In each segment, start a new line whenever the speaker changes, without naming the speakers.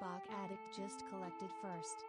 Bach addict just collected first.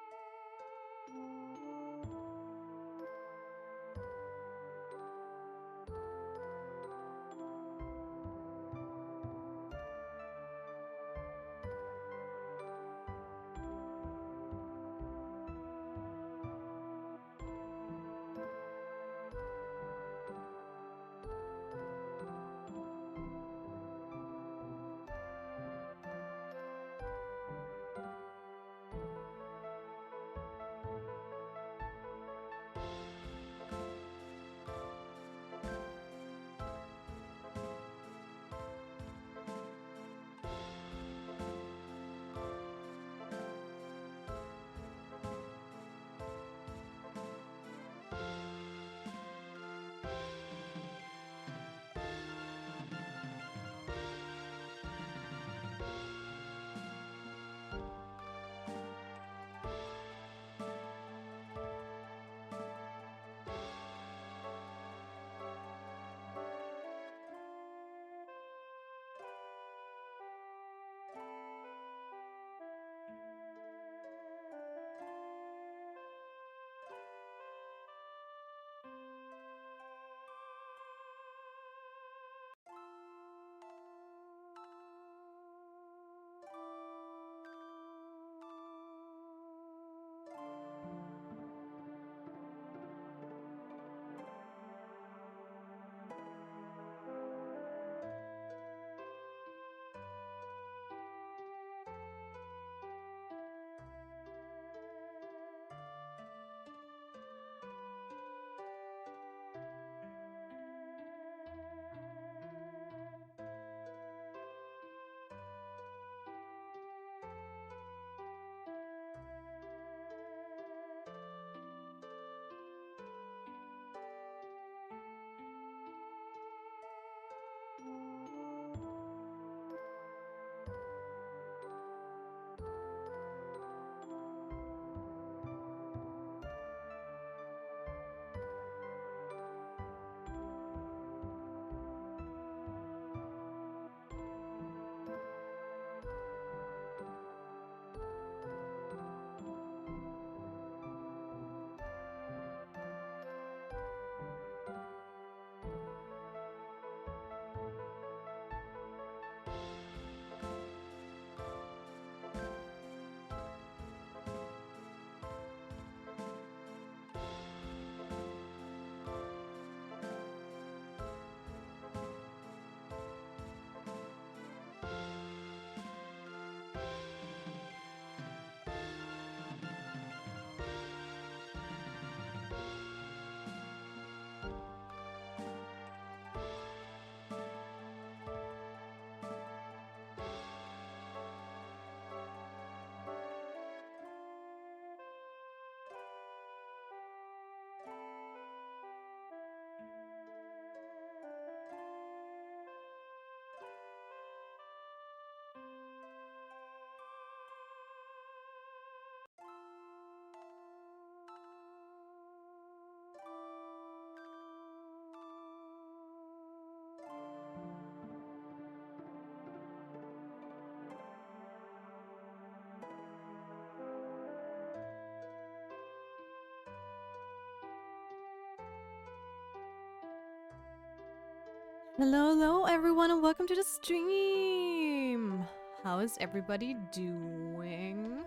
Hello everyone and welcome to the stream! How is everybody doing?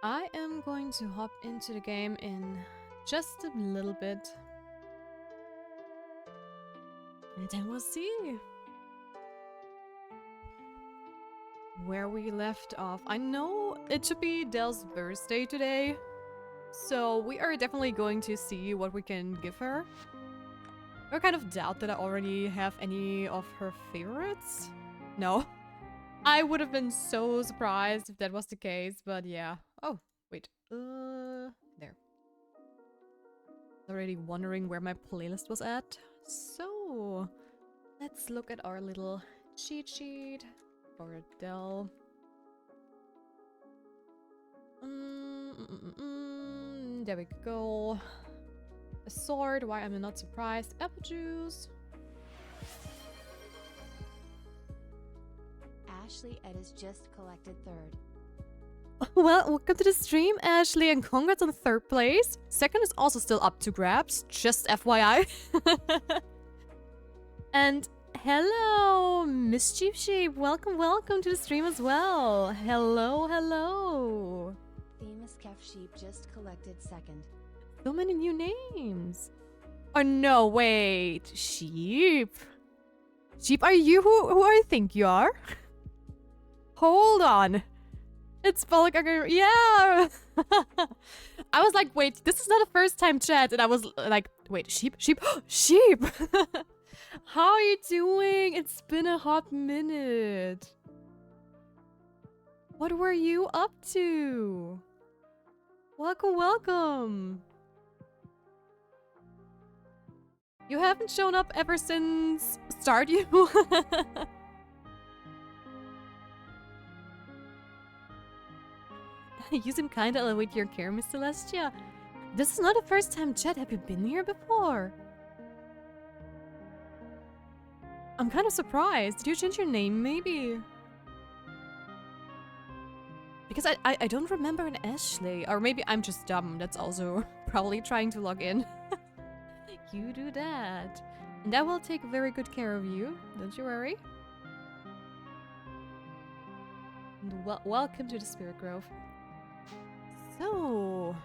I am going to hop into the game in just a little bit. And then we'll see where we left off. I know it should be Del's birthday today, so we are definitely going to see what we can give her. I kind of doubt that I already have any of her favorites. No. I would have been so surprised if that was the case, but yeah. Oh, wait. There. Already wondering where my playlist was at. So, let's look at our little cheat sheet for Adele. There we go. A sword, why am I not surprised? Apple juice.
Ashley Ed is just collected third.
Well, welcome to the stream, Ashley, and congrats on third place. Second is also still up to grabs, just FYI. And hello, Mischief Sheep. Welcome, welcome to the stream as well. Hello, hello.
Famous Kef Sheep just collected second.
So many new names. Oh no, wait. Sheep. Sheep, are you who I think you are? Hold on. It's Bulk. Yeah. I was like, wait, this is not a first time chat. And I was like, wait, sheep, sheep, sheep. How are you doing? It's been a hot minute. What were you up to? Welcome, welcome. You haven't shown up ever since Stardew. You seem kinda elevate your care, Miss Celestia. This is not a first time chat. Have you been here before? I'm kind of surprised. Did you change your name, maybe? Because I don't remember an Ashley. Or maybe I'm just dumb. That's also probably trying to log in. You do that. And I will take very good care of you. Don't you worry. And welcome to the Spirit Grove. So...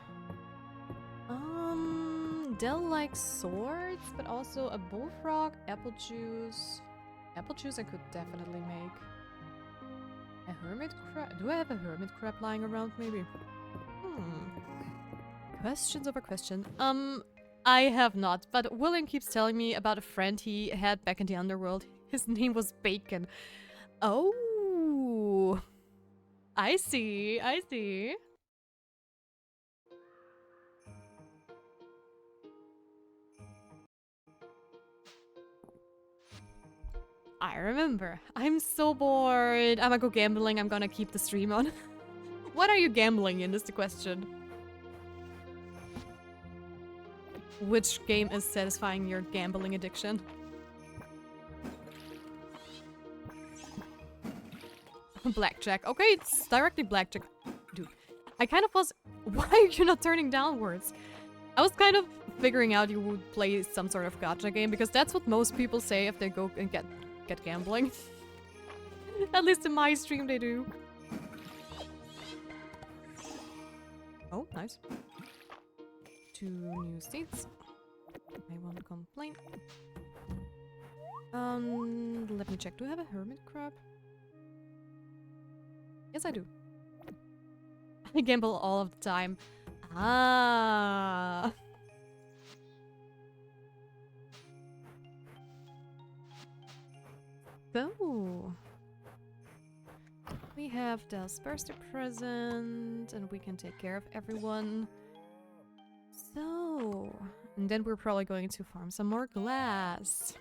Dell likes swords, but also a bullfrog, apple juice. Apple juice I could definitely make. A hermit crab? Do I have a hermit crab lying around, maybe? Questions over questions. I have not, but William keeps telling me about a friend he had back in the underworld. His name was Bacon. Oh! I see, I see. I remember. I'm so bored. I'm gonna go gambling. I'm gonna keep the stream on. What are you gambling in is the question. Which game is satisfying your gambling addiction? Blackjack. Okay, it's directly blackjack. Dude, I kind of was... Why are you not turning downwards? I was kind of figuring out you would play some sort of gacha game because that's what most people say if they go and get gambling. At least in my stream they do. Oh, nice. 2 new seats. I won't complain. Let me check. Do I have a hermit crab? Yes, I do. I gamble all of the time. Ah. So, we have Dell's birthday present, and we can take care of everyone. So, and then we're probably going to farm some more glass.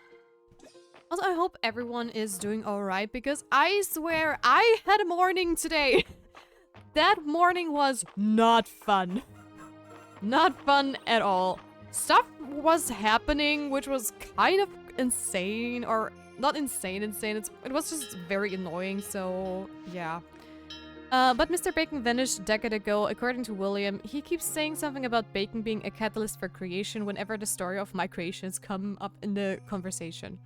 Also, I hope everyone is doing alright, because I swear I had a morning today. That morning was not fun. Not fun at all. Stuff was happening, which was kind of insane, or not insane. It was just very annoying, so yeah. But Mr. Bacon vanished a decade ago, according to William. He keeps saying something about bacon being a catalyst for creation whenever the story of my creations come up in the conversation.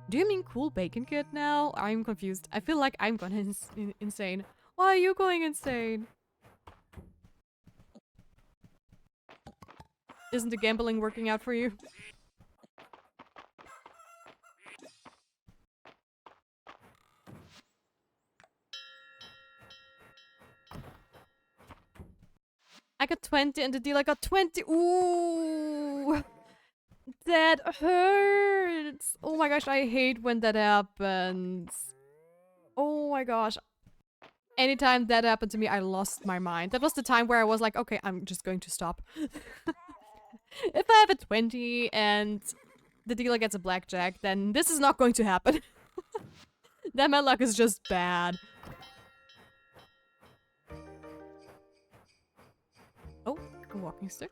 Do you mean Cool Bacon Kid now? I'm confused. I feel like I'm going insane. Why are you going insane? Isn't the gambling working out for you? I got 20 and the dealer got 20. Ooh! That hurts! Oh my gosh, I hate when that happens. Oh my gosh. Anytime that happened to me, I lost my mind. That was the time where I was like, okay, I'm just going to stop. If I have a 20 and the dealer gets a blackjack, then this is not going to happen. Then my luck is just bad. Oh, a walking stick.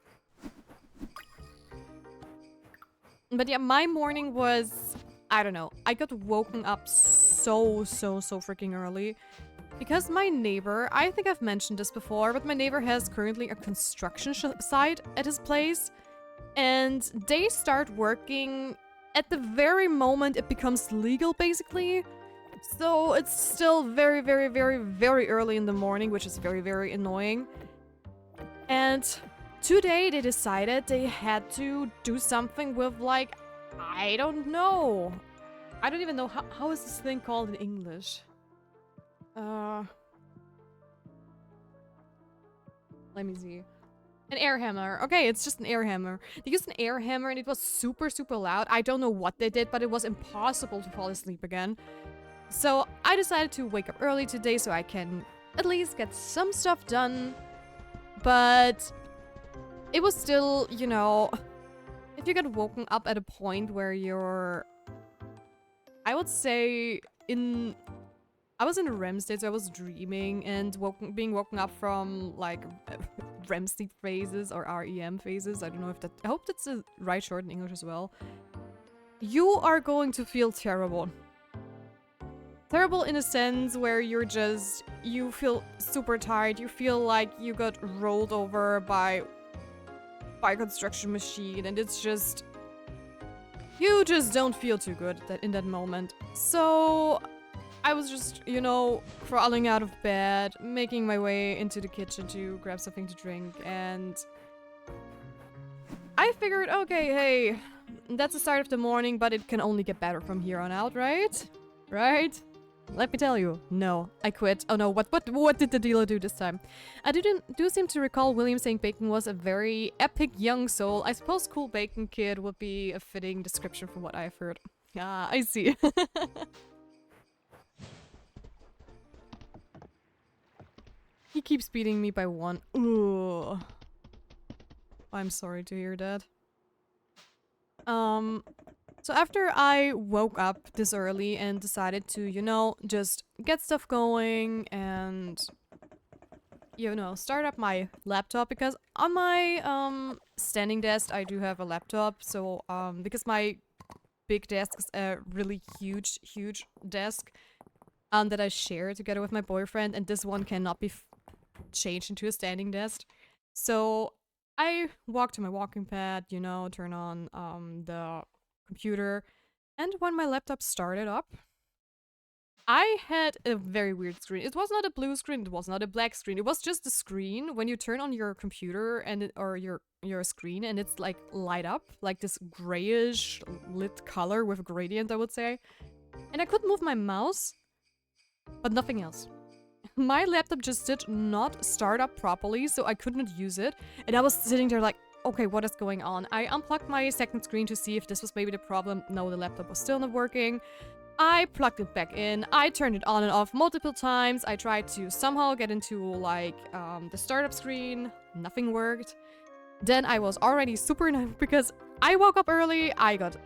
But yeah, my morning was... I don't know. I got woken up so freaking early. Because my neighbor, I think I've mentioned this before, but my neighbor has currently a construction site at his place. And they start working at the very moment it becomes legal, basically. So it's still very early in the morning, which is very annoying. And today they decided they had to do something with, like, I don't know. I don't even know how is this thing called in English? Let me see. An air hammer. Okay, it's just an air hammer. They used an air hammer and it was super loud. I don't know what they did, but it was impossible to fall asleep again. So I decided to wake up early today so I can at least get some stuff done. But it was still, you know, if you get woken up at a point where you're, I would say I was in a REM state, so I was dreaming and being woken up from, like, REM sleep phases or REM phases. I don't know if that... I hope that's the right short in English as well. You are going to feel terrible. Terrible in a sense where you're just... You feel super tired. You feel like you got rolled over by a construction machine, and it's just... You just don't feel too good in that moment. So... I was just, you know, crawling out of bed, making my way into the kitchen to grab something to drink, and I figured, okay, hey, that's the start of the morning, but it can only get better from here on out, right? Right? Let me tell you, no, I quit. Oh no, what did the dealer do this time? I do seem to recall William saying Bacon was a very epic young soul. I suppose Cool Bacon Kid would be a fitting description from what I've heard. Ah, I see. He keeps beating me by 1. Ooh. I'm sorry to hear that. So after I woke up this early and decided to, you know, just get stuff going and, you know, start up my laptop, because on my standing desk I do have a laptop, so because my big desk is a really huge desk that I share together with my boyfriend, and this one cannot be changed into a standing desk. So I walk to my walking pad, you know, turn on the computer, and when my laptop started up, I had a very weird screen. It was not a blue screen, it was not a black screen, it was just a screen when you turn on your computer and or your screen, and it's like light up, like this grayish lit color with a gradient, I would say. And I could move my mouse, but nothing else. My laptop just did not start up properly, so I couldn't use it. And I was sitting there like, okay, what is going on? I unplugged my second screen to see if this was maybe the problem. No, the laptop was still not working. I plugged it back in. I turned it on and off multiple times. I tried to somehow get into, like, the startup screen. Nothing worked. Then I was already super annoyed because I woke up early. I got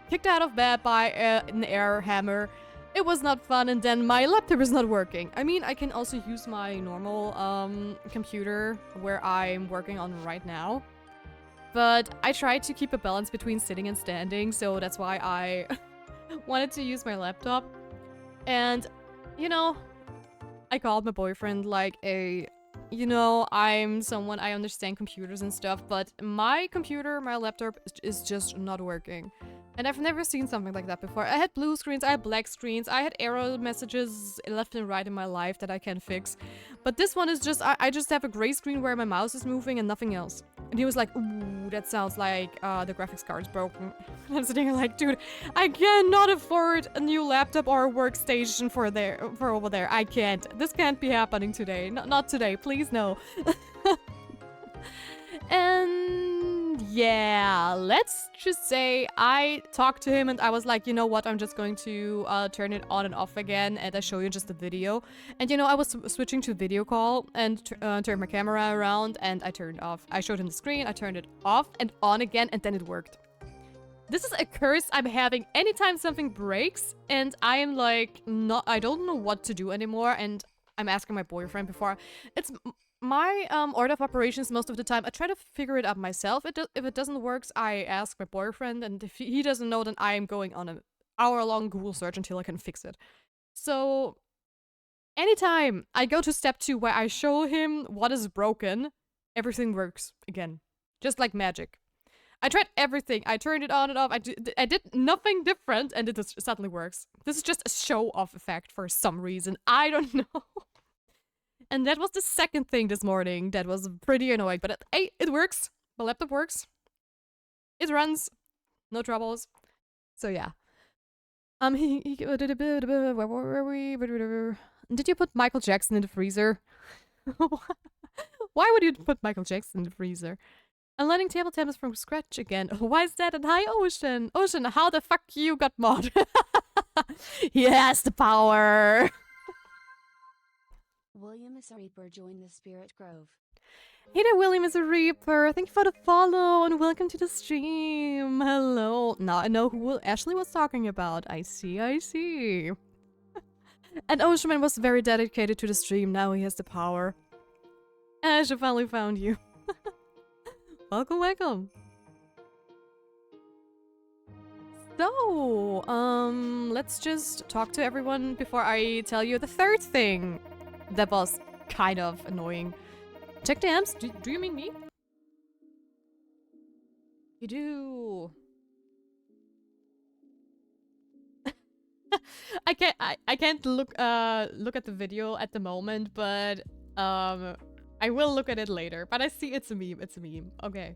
kicked out of bed by an air hammer. It was not fun, and then my laptop is not working. I mean, I can also use my normal computer where I'm working on right now. But I tried to keep a balance between sitting and standing, so that's why I wanted to use my laptop. And, you know, I called my boyfriend like you know, I'm someone, I understand computers and stuff, but my computer, my laptop is just not working. And I've never seen something like that before. I had blue screens, I had black screens, I had error messages left and right in my life that I can fix. But this one is just, I just have a gray screen where my mouse is moving and nothing else. And he was like, ooh, that sounds like the graphics card is broken. And I'm sitting here like, dude, I cannot afford a new laptop or a workstation for over there. I can't. This can't be happening today. Not today, please no. And yeah, let's just say I talked to him and I was like, you know what, I'm just going to turn it on and off again, and I show you just the video. And you know, I was switching to video call and turned my camera around and I turned off. I showed him the screen, I turned it off and on again, and then it worked. This is a curse I'm having anytime something breaks, and I am like, I don't know what to do anymore, and I'm asking my boyfriend before. It's my order of operations most of the time. I try to figure it out myself. If it doesn't work, I ask my boyfriend, and if he doesn't know, then I am going on an hour-long Google search until I can fix it. So anytime I go to step 2 where I show him what is broken, everything works again. Just like magic. I tried everything. I turned it on and off. I did nothing different and it just suddenly works. This is just a show-off effect for some reason. I don't know. And that was the second thing this morning that was pretty annoying. But it works. My laptop works. It runs. No troubles. So yeah. Where were we? Did you put Michael Jackson in the freezer? Why would you put Michael Jackson in the freezer? I'm learning table tennis from scratch again. Why is that? And hi, Ocean. Ocean, how the fuck you got mod? He has the power.
William is a Reaper joined the Spirit Grove.
Hey there, William is a Reaper. Thank you for the follow and welcome to the stream. Hello. Now I know who Ashley was talking about. I see, I see. And Oceanman was very dedicated to the stream. Now he has the power. Ash, I finally found you. Welcome, welcome. So, let's just talk to everyone before I tell you the third thing. That was kind of annoying. Check the amps. Do you mean me? You do. I can't look at the video at the moment, but I will look at it later. But I see it's a meme. It's a meme. Okay.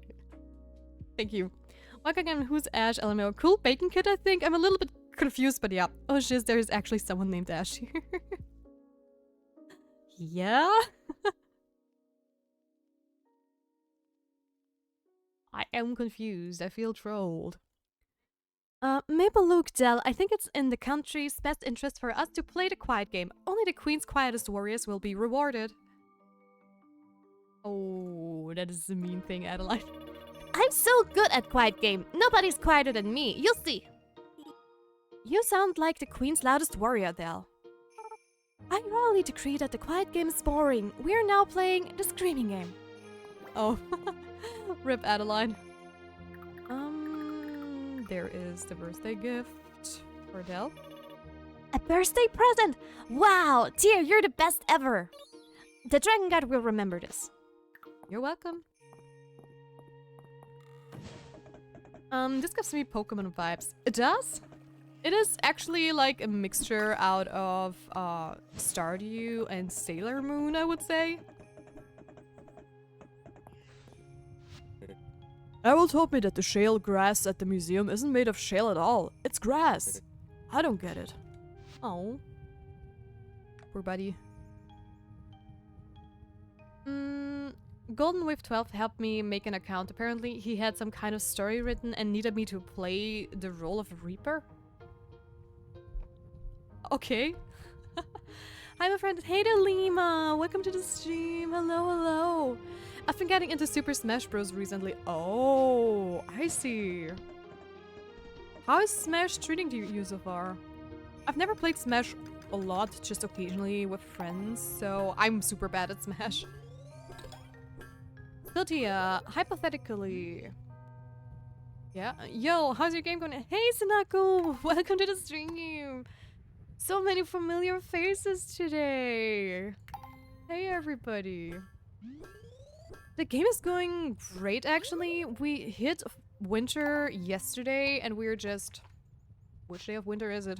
Thank you. Welcome again. Who's Ash? LMAO. Cool Bacon Kid, I think. I'm a little bit confused, but yeah. Oh shiz, there is actually someone named Ash here. Yeah? I am confused. I feel trolled. Maple Luke Dell, I think it's in the country's best interest for us to play the quiet game. Only the Queen's quietest warriors will be rewarded. Oh, that is a mean thing, Adeline. I'm so good at quiet game. Nobody's quieter than me. You'll see. You sound like the Queen's loudest warrior, Dell. I royally decree that the quiet game is boring. We are now playing the screaming game. Oh, rip Adeline. There is the birthday gift for Dell. A birthday present! Wow, dear, you're the best ever. The Dragon God will remember this. You're welcome. This gives me Pokemon vibes. It does? It is actually like a mixture out of Stardew and Sailor Moon, I would say. Errol told me that the shale grass at the museum isn't made of shale at all. It's grass. I don't get it. Oh. Poor buddy. Golden Wave 12 helped me make an account. Apparently he had some kind of story written and needed me to play the role of a Reaper. Okay. Hi, my friend. Hey there, Lima. Welcome to the stream. Hello, hello. I've been getting into Super Smash Bros. Recently. Oh, I see. How is Smash treating you so far? I've never played Smash a lot, just occasionally with friends, so I'm super bad at Smash. Siltia, hypothetically. Yeah? Yo, how's your game going? Hey, Sinako! Welcome to the stream! So many familiar faces today! Hey, everybody! The game is going great, actually. We hit winter yesterday, and we're just... Which day of winter is it?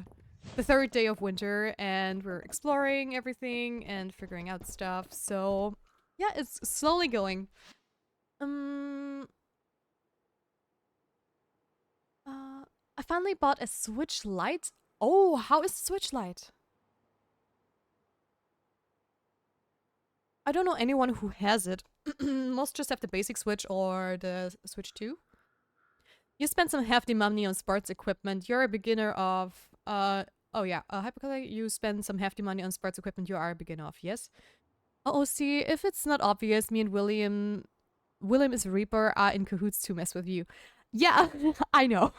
The third day of winter, and we're exploring everything and figuring out stuff, so... Yeah, it's slowly going. I finally bought a Switch Lite. Oh, how is the Switch Lite? I don't know anyone who has it. Most just have the basic Switch or the Switch 2. You spend some hefty money on sports equipment. You're a beginner of... oh yeah, hypothetically, you spend some hefty money on sports equipment. You are a beginner of, yes? Oh, see, if it's not obvious, me and William is a Reaper, are in cahoots to mess with you. Yeah, I know.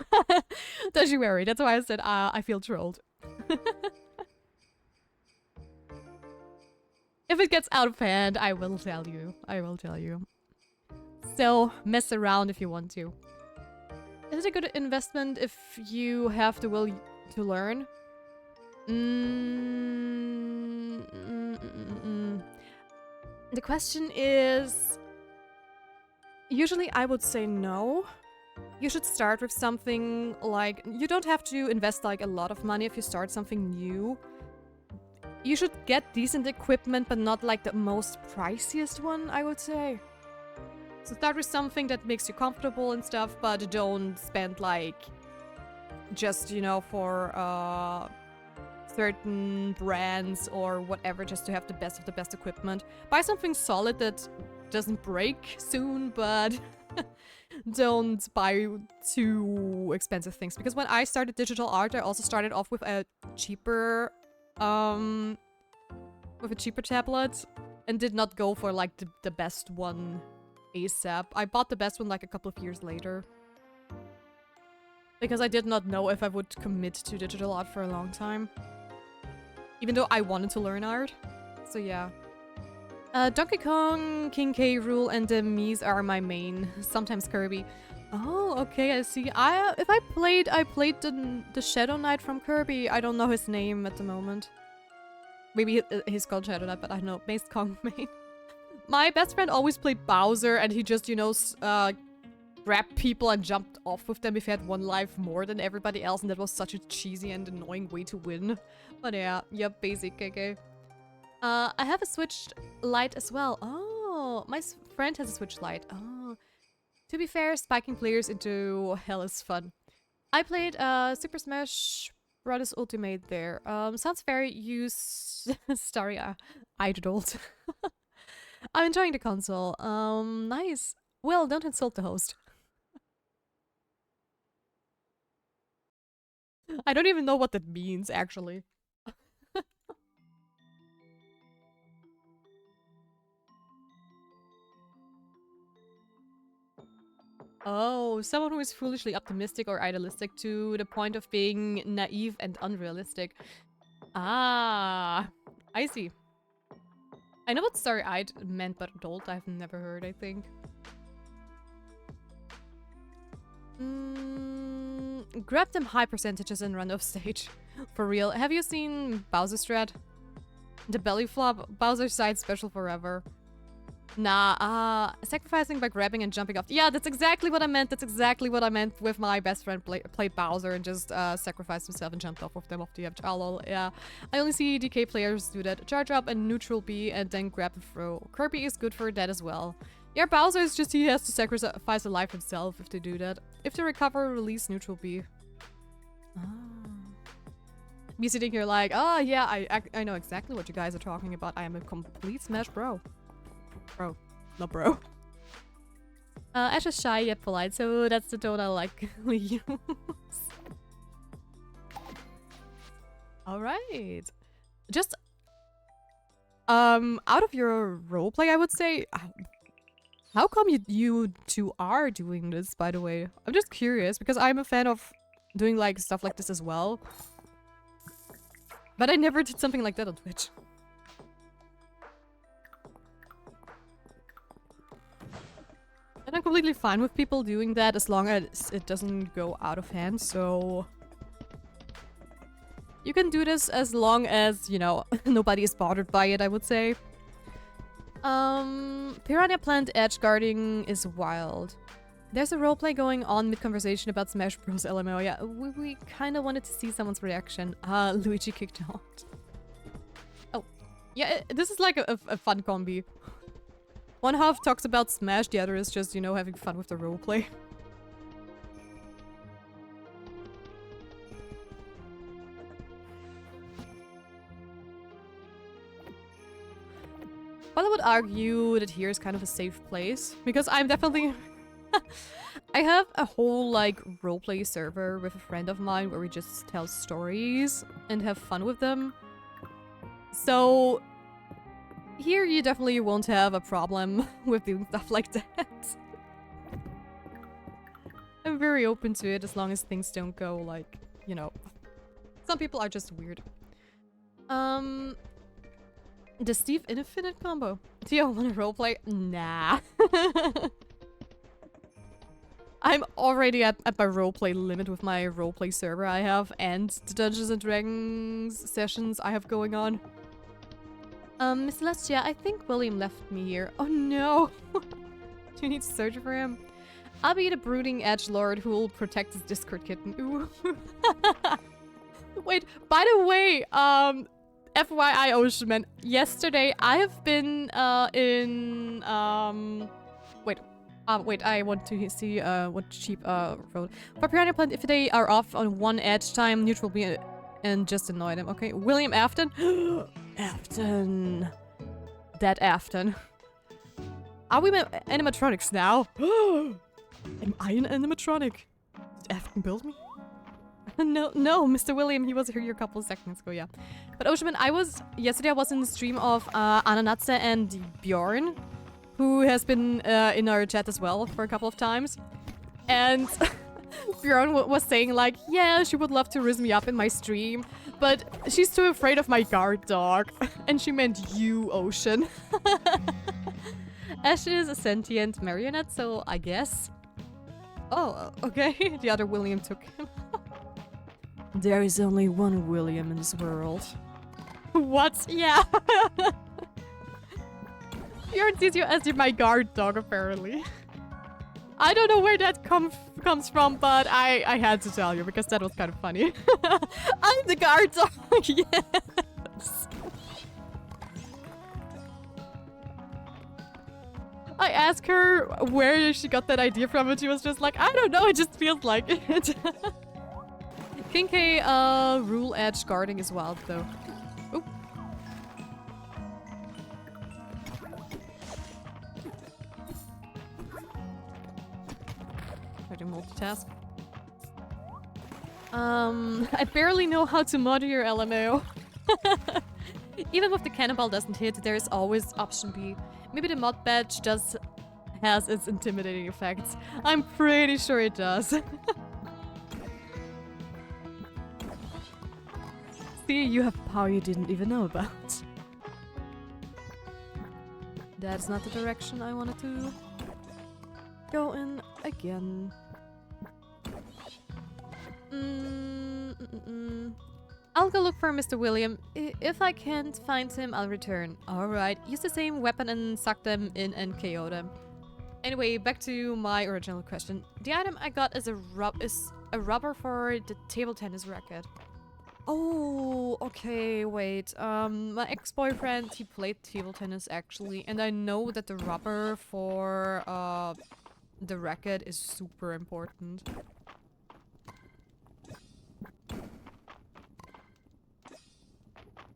Don't you worry. That's why I said I feel trolled. If it gets out of hand, I will tell you. I will tell you. So, mess around if you want to. Is it a good investment if you have the will to learn? The question is... Usually I would say no. You should start with something like... You don't have to invest like a lot of money if you start something new. You should get decent equipment, but not like the most priciest one, I would say. So start with something that makes you comfortable and stuff, but don't spend like... Just, you know, for certain brands or whatever, just to have the best of the best equipment. Buy something solid that doesn't break soon, but don't buy too expensive things. Because when I started digital art, I also started off with a cheaper tablet and did not go for like the best one ASAP. I bought the best one like a couple of years later. Because I did not know if I would commit to digital art for a long time. Even though I wanted to learn art. So yeah. Donkey Kong, King K. Rool, and the Mies are my main. Sometimes Kirby. Oh, okay, I see. I played the Shadow Knight from Kirby. I don't know his name at the moment. Maybe he's called Shadow Knight, but I don't know. Based Kong main. My best friend always played Bowser, and he just, you know, grabbed people and jumped off with them if he had one life more than everybody else, and that was such a cheesy and annoying way to win. But yeah, yep, basic, okay. I have a Switch Lite as well. Oh, my friend has a Switch Lite. Oh. To be fair, spiking players into hell is fun. I played Super Smash Bros. Ultimate there. Sounds very starry-eyed. I'm enjoying the console. Nice. Well, don't insult the host. I don't even know what that means, actually. Oh, someone who is foolishly optimistic or idealistic to the point of being naive and unrealistic. Ah, I see. I know what starry-eyed meant, but adult I've never heard, I think. Grab them high percentages and run off stage. For real. Have you seen Bowser Strat? The belly flop? Bowser side special forever. Nah, sacrificing by grabbing and jumping off. Yeah, that's exactly what I meant. That's exactly what I meant with my best friend played Bowser and just sacrificed himself and jumped off of them off the edge. Oh, lol, yeah. I only see DK players do that. Charge up and neutral B and then grab and throw. Kirby is good for that as well. Yeah, Bowser is just, he has to sacrifice a life himself if they do that. If they recover, release neutral B. Ah. Me sitting here like, oh yeah, I know exactly what you guys are talking about. I am a complete Smash bro. Bro. Not bro. Ash is shy yet polite, so that's the tone I like to use. Alright. Just, out of your roleplay, I would say, how come you two are doing this, by the way? I'm just curious, because I'm a fan of doing, like, stuff like this as well. But I never did something like that on Twitch. And I'm completely fine with people doing that as long as it doesn't go out of hand, so... You can do this as long as, you know, nobody is bothered by it, I would say. Piranha Plant edge guarding is wild. There's a roleplay going on mid-conversation about Smash Bros. LMO. Yeah, we kind of wanted to see someone's reaction. Luigi kicked out. Oh, yeah, this is like a fun combi. One half talks about Smash, the other is just, you know, having fun with the roleplay. Well, I would argue that here is kind of a safe place, because I'm definitely... I have a whole, like, roleplay server with a friend of mine where we just tell stories and have fun with them. So... Here you definitely won't have a problem with doing stuff like that. I'm very open to it as long as things don't go, like, you know... Some people are just weird. The Steve Infinite combo. Do you want to roleplay? Nah. I'm already at my roleplay limit with my roleplay server I have and the Dungeons and Dragons sessions I have going on. Miss Celestia, I think William left me here. Oh no! Do you need to search for him? I'll be the brooding edgelord who will protect his Discord kitten. Ooh. Wait, by the way, FYI Oceanman, yesterday I have been wait, I want to see what sheep wrote. For Piranha Plant, if they are off on one edge time, neutral will be and just annoy them. Okay, William Afton. Afton. That Afton. Are we animatronics now? Am I an animatronic? Did Afton build me? No, Mr. William, he was here a couple of seconds ago, yeah. But Oceanman, yesterday I was in the stream of Ananatse and Bjorn, who has been in our chat as well for a couple of times. And Bjorn was saying like, yeah, she would love to raise me up in my stream, but she's too afraid of my guard dog. And she meant you, Ocean. Ash is a sentient marionette, so I guess. Oh, okay. The other William took him. There is only one William in this world. What? Yeah. Bjorn sees you as my guard dog, apparently. I don't know where that comes from, but I had to tell you because that was kind of funny. I'm the guard dog, yes. I asked her where she got that idea from, and she was just like, I don't know, it just feels like it. King K rule edge guarding is wild though. Oh. Try to multitask. I barely know how to mod your LMAO. Even if the cannonball doesn't hit, there is always option B. Maybe the mod badge just has its intimidating effects. I'm pretty sure it does. See, you have power you didn't even know about. That's not the direction I wanted to go in again. I'll go look for Mr. William. If I can't find him, I'll return. Alright, use the same weapon and suck them in and KO them. Anyway, back to my original question. The item I got is a rubber for the table tennis racket. Oh, okay, wait. My ex-boyfriend, he played table tennis actually, and I know that the rubber for the racket is super important.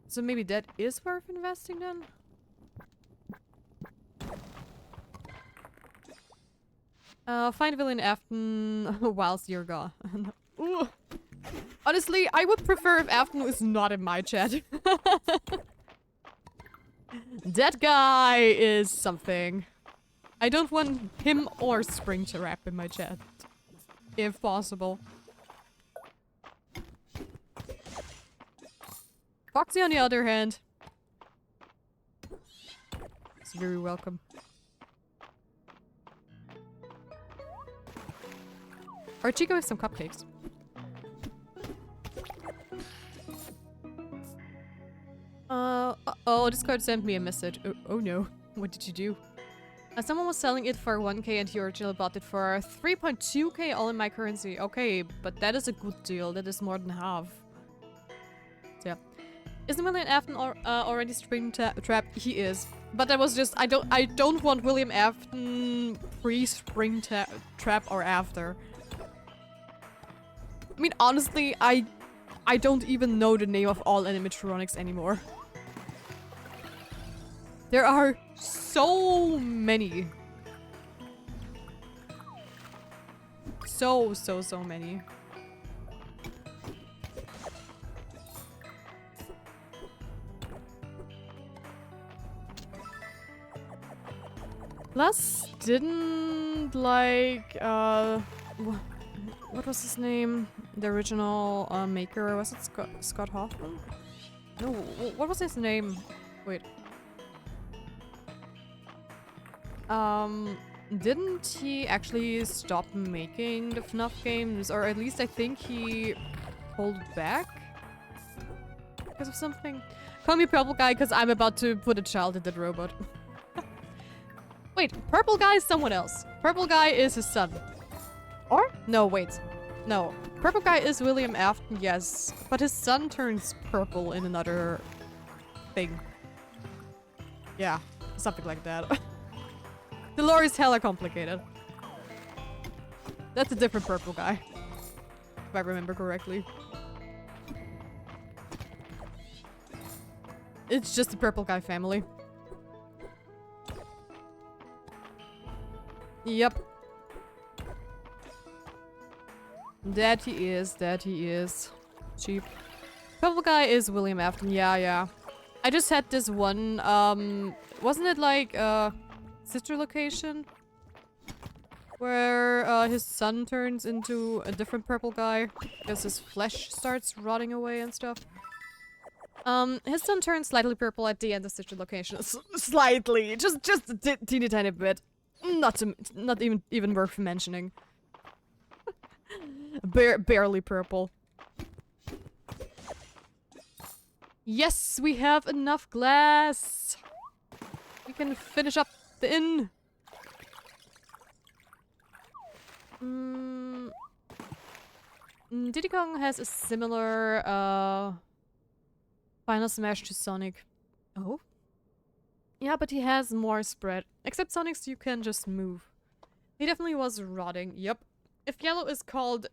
So maybe that is worth investing then? Find Villain Afton whilst you're gone. Ooh. Honestly, I would prefer if Afton was not in my chat. That guy is something. I don't want him or Springtrap in my chat. If possible. Foxy, on the other hand, is very welcome. Or Chico with some cupcakes. Oh, Discord sent me a message. Oh no. What did you do? Someone was selling it for 1k and he originally bought it for 3.2k all in my currency. Okay, but that is a good deal. That is more than half. So yeah. Isn't William Afton already Springtrap? He is. But that was just, I don't want William Afton pre-Springtrap or after. I mean, honestly, I don't even know the name of all animatronics anymore. There are so many. So many. Plus, didn't like, what was his name? The original maker, was it Scott Hoffman? No, what was his name? Wait. Didn't he actually stop making the FNAF games? Or at least I think he pulled back? Because of something? Call me Purple Guy because I'm about to put a child in that robot. Wait, Purple Guy is someone else. Purple Guy is his son. Or? No, wait. No. Purple Guy is William Afton, yes. But his son turns purple in another thing. Yeah, something like that. The lore is hella complicated. That's a different Purple Guy. If I remember correctly. It's just the Purple Guy family. Yep. That he is, that he is. Cheap. Purple Guy is William Afton, yeah. I just had this one, wasn't it like a sister location? Where his son turns into a different Purple Guy because his flesh starts rotting away and stuff. His son turns slightly purple at the end of sister location. Slightly, just a teeny tiny bit. Not even worth mentioning. Barely purple. Yes, we have enough glass. We can finish up the inn. Diddy Kong has a similar Final Smash to Sonic. Oh? Yeah, but he has more spread. Except Sonic's you can just move. He definitely was rotting. Yep. If yellow is called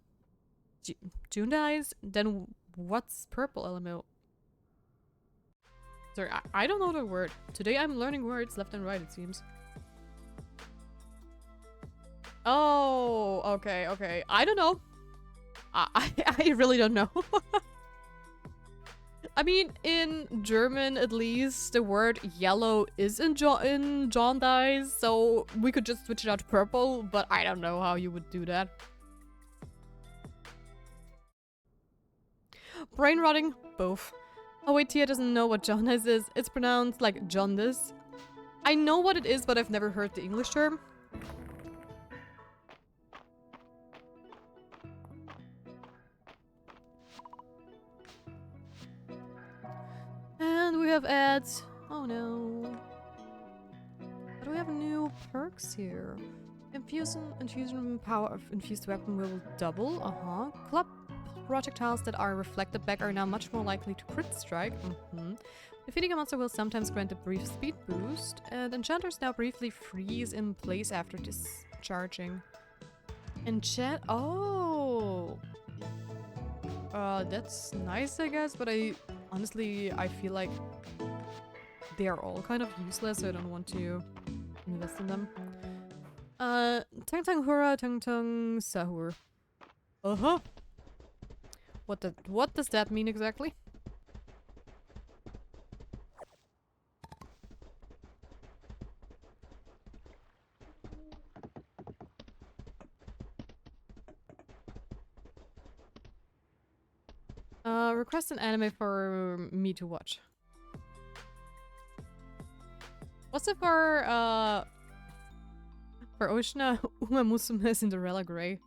Jundice, then what's purple, LMO? Sorry, I don't know the word. Today I'm learning words left and right, it seems. Oh, okay. I don't know. I really don't know. I mean, in German, at least, the word yellow is in jaundice, so we could just switch it out to purple, but I don't know how you would do that. Brain rotting? Both. Oh wait, Tia doesn't know what jaundice is. It's pronounced like jaundice. I know what it is, but I've never heard the English term. And we have ads. Oh no. But we have new perks here. Infusion power of infused weapon will double. Club projectiles that are reflected back are now much more likely to crit strike. Defeating a monster will sometimes grant a brief speed boost. And enchanters now briefly freeze in place after discharging. Enchant. Oh. That's nice, I guess, but honestly, I feel like they are all kind of useless, so I don't want to invest in them. Tang Tang Hura, Tang Tang Sahur. What does that mean exactly? Request an anime for me to watch. What's it for Oshina Uma Musume Cinderella Grey?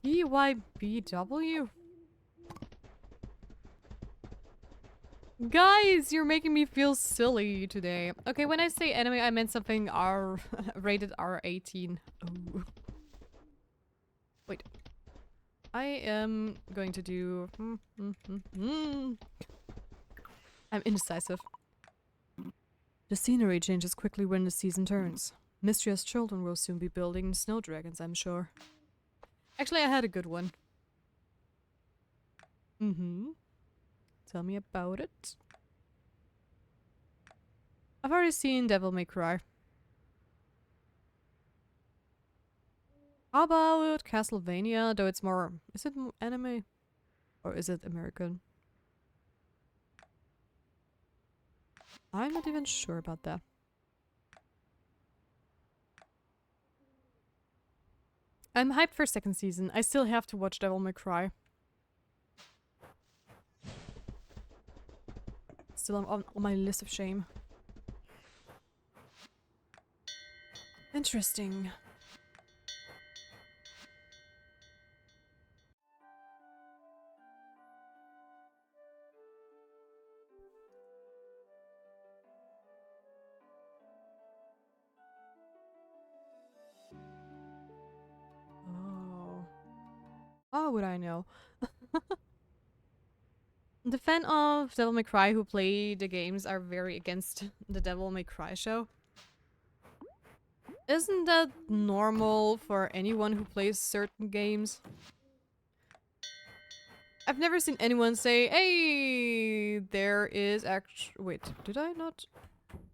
TYBW? Guys, you're making me feel silly today. Okay, when I say anime, I meant something rated R18. Oh. Wait. I am going to do... I'm indecisive. The scenery changes quickly when the season turns. Mistria's children will soon be building snow dragons, I'm sure. Actually, I had a good one. Tell me about it. I've already seen Devil May Cry. How about Castlevania? Though it's more... Is it anime? Or is it American? I'm not even sure about that. I'm hyped for second season. I still have to watch Devil May Cry. Still on my list of shame. Interesting. Oh. How would I know? The fan of Devil May Cry who play the games are very against the Devil May Cry show. Isn't that normal for anyone who plays certain games? I've never seen anyone say, hey, there is wait, did I not?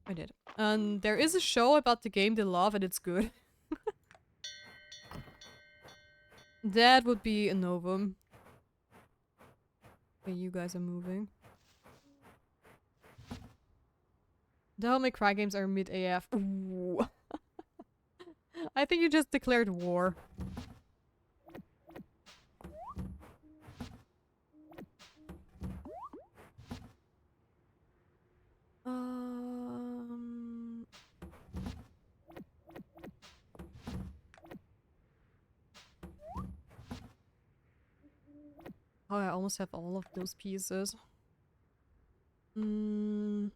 I did. There is a show about the game they love and it's good. That would be a novum. Okay, you guys are moving. Devil May Cry games are mid AF. Ooh. I think you just declared war. Oh, I almost have all of those pieces. I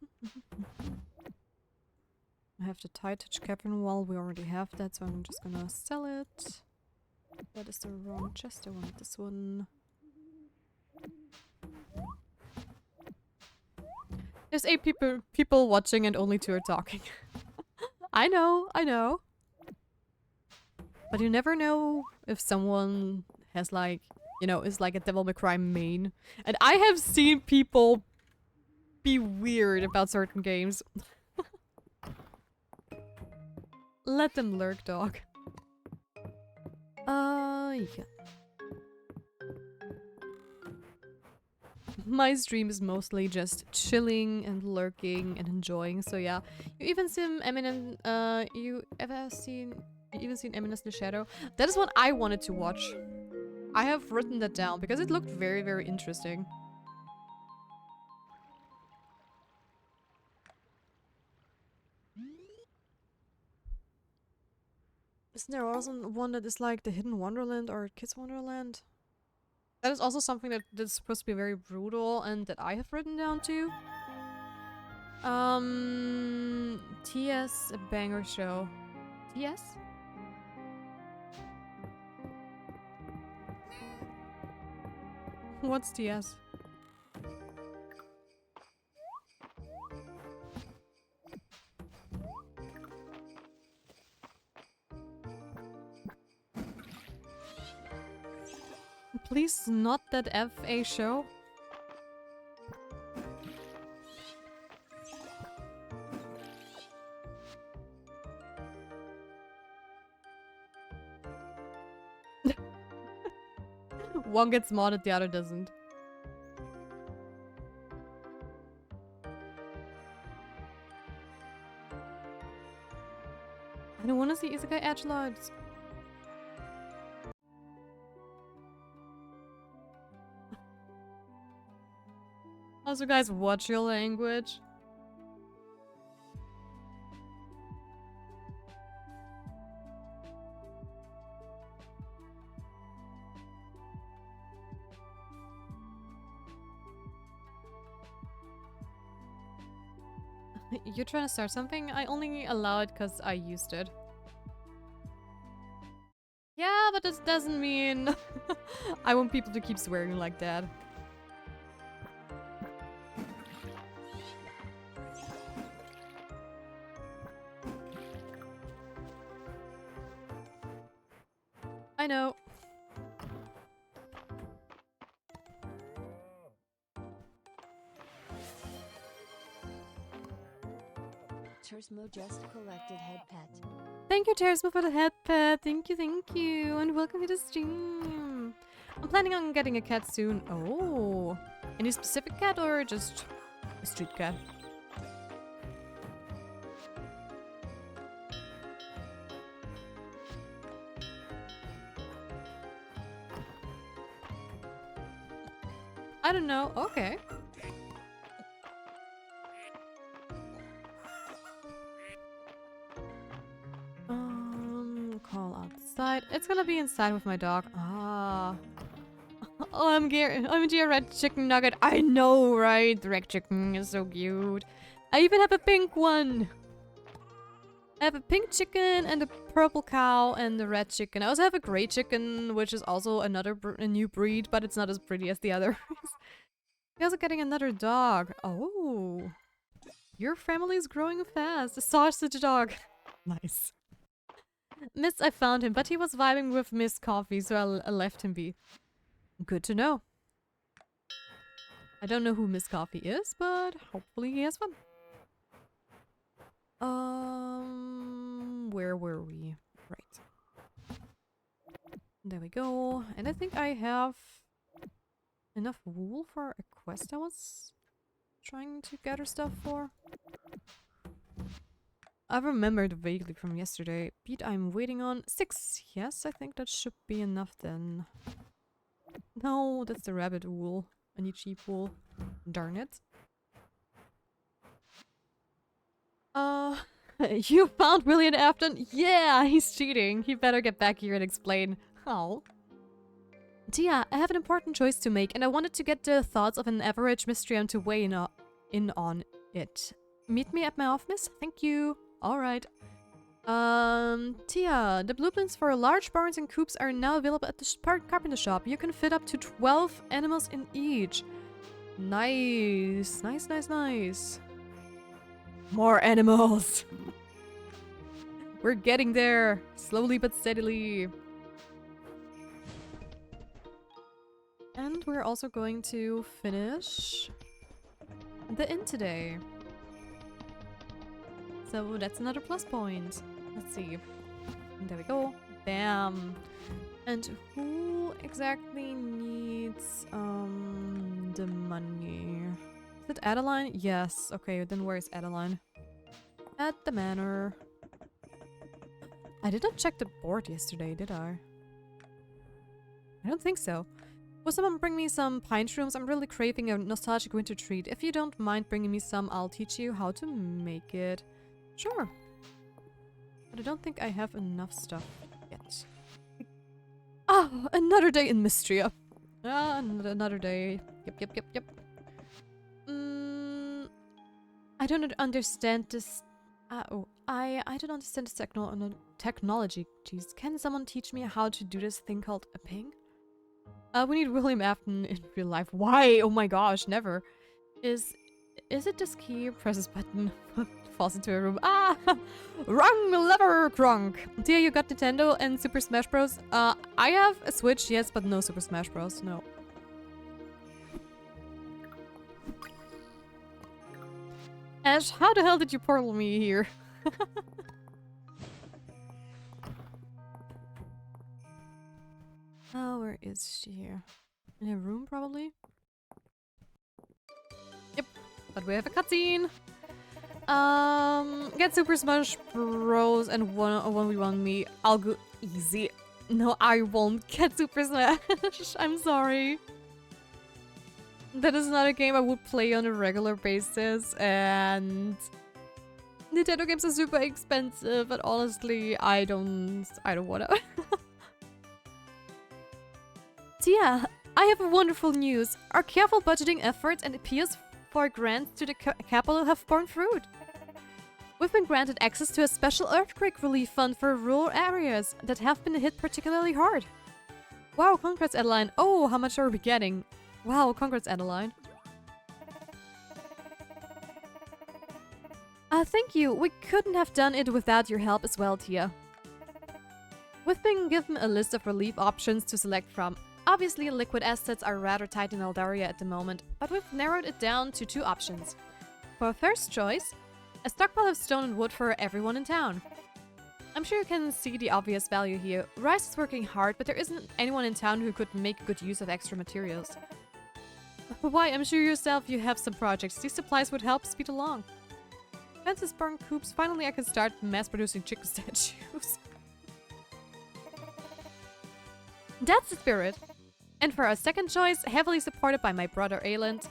have the tie touch cavern wall. We already have that, so I'm just gonna sell it. That is the wrong chest. I wanted this one. There's 8 people watching and only 2 are talking. I know. But you never know if someone has like, you know, is like a Devil May Cry main. And I have seen people be weird about certain games. Let them lurk, dog. Yeah. My stream is mostly just chilling and lurking and enjoying, so yeah. You even seen Eminent, you even seen Eminence in the Shadow? That is what I wanted to watch. I have written that down because it looked very, very interesting. Isn't there also one that is like the Hidden Wonderland or Kids Wonderland? That is also something that's supposed to be very brutal and that I have written down too. TS, a banger show. TS? What's TS? Please, not that FA show. One gets modded, the other doesn't. I don't want to see Isekai edgelords. Also, guys, watch your language. You're trying to start something? I only allow it because I used it. Yeah, but this doesn't mean I want people to keep swearing like that. I know.
Tersmo just collected head pet.
Thank you, Tersmo, for the head pet. Thank you, and welcome to the stream. I'm planning on getting a cat soon. Oh, any specific cat or just a street cat? I don't know. Okay. Call outside. It's gonna be inside with my dog. Ah. OMG, a red chicken nugget. I know, right? The red chicken is so cute. I even have a pink one. I have a pink chicken and a purple cow and a red chicken. I also have a gray chicken, which is also a new breed, but it's not as pretty as the others. You're also getting another dog. Oh. Your family is growing fast. A sausage dog. Nice. Miss, I found him, but he was vibing with Miss Coffee, so I left him be. Good to know. I don't know who Miss Coffee is, but hopefully he has fun. Where were we? Right. There we go. And I think I have enough wool for a quest I was trying to gather stuff for. I remembered vaguely from yesterday. Beat I'm waiting on 6. Yes, I think that should be enough then. No, that's the rabbit wool. I need sheep wool. Darn it. You found William Afton? Yeah, he's cheating. He better get back here and explain. Oh. Tia, I have an important choice to make, and I wanted to get the thoughts of an average Mistrium to weigh in on it. Meet me at my office? Thank you. Alright. Tia, the blueprints for large barns and coops are now available at the carpenter shop. You can fit up to 12 animals in each. Nice. Nice, nice, nice. More animals. We're getting there. Slowly but steadily. And we're also going to finish the inn today. So that's another plus point. Let's see. There we go. Bam. And who exactly needs the money? Is it Adeline? Yes. Okay, then where is Adeline? At the manor. I did not check the board yesterday, did I? I don't think so. Will someone bring me some pine shrooms? I'm really craving a nostalgic winter treat. If you don't mind bringing me some, I'll teach you how to make it. Sure. But I don't think I have enough stuff yet. Oh, another day in Mistria. Ah, another day. Yep. I don't understand this. I don't understand this technology. Jeez, can someone teach me how to do this thing called a ping? We need William Afton in real life. Why? Oh my gosh, never. Is it this key? Press this button. Falls into a room. Ah! Wrong lever, crunk! Tia, you got Nintendo and Super Smash Bros? I have a Switch, yes, but no Super Smash Bros, no. Ash, how the hell did you portal me here? Oh, where is she here? In her room, probably? Yep, but we have a cutscene! Get Super Smash Bros. And 1v1 me. I'll go easy. No, I won't get Super Smash. I'm sorry. That is not a game I would play on a regular basis, and Nintendo games are super expensive, but honestly, I don't wanna. Tia, I have wonderful news. Our careful budgeting efforts and appeals for grants to the capital have borne fruit. We've been granted access to a special earthquake relief fund for rural areas that have been hit particularly hard. Wow, congrats, Adeline. Oh, how much are we getting? Wow, congrats, Adeline. Thank you. We couldn't have done it without your help as well, Tia. We've been given a list of relief options to select from. Obviously, liquid assets are rather tight in Eldaria at the moment, but we've narrowed it down to 2 options. For our first choice, a stockpile of stone and wood for everyone in town. I'm sure you can see the obvious value here. Rice is working hard, but there isn't anyone in town who could make good use of extra materials. Why, I'm sure yourself you have some projects. These supplies would help speed along. Fences, barn coops. Finally, I can start mass-producing chicken statues. That's the spirit. And for our second choice, heavily supported by my brother Ayland,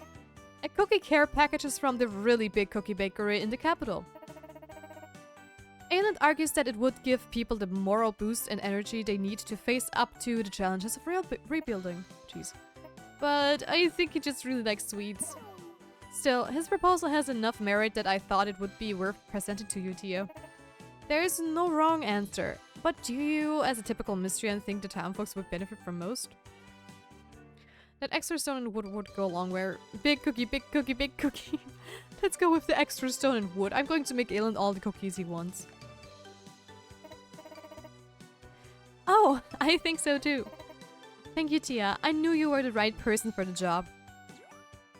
a cookie care packages from the really big cookie bakery in the capital. Ayland argues that it would give people the moral boost and energy they need to face up to the challenges of rebuilding. Jeez. But I think he just really likes sweets. Still, his proposal has enough merit that I thought it would be worth presenting to you, Tia. There is no wrong answer, but do you, as a typical Mistrian, think the town folks would benefit from most? That extra stone and wood would go a long way. Big cookie, big cookie, big cookie. Let's go with the extra stone and wood. I'm going to make Ayland all the cookies he wants. Oh, I think so too. Thank you, Tia. I knew you were the right person for the job.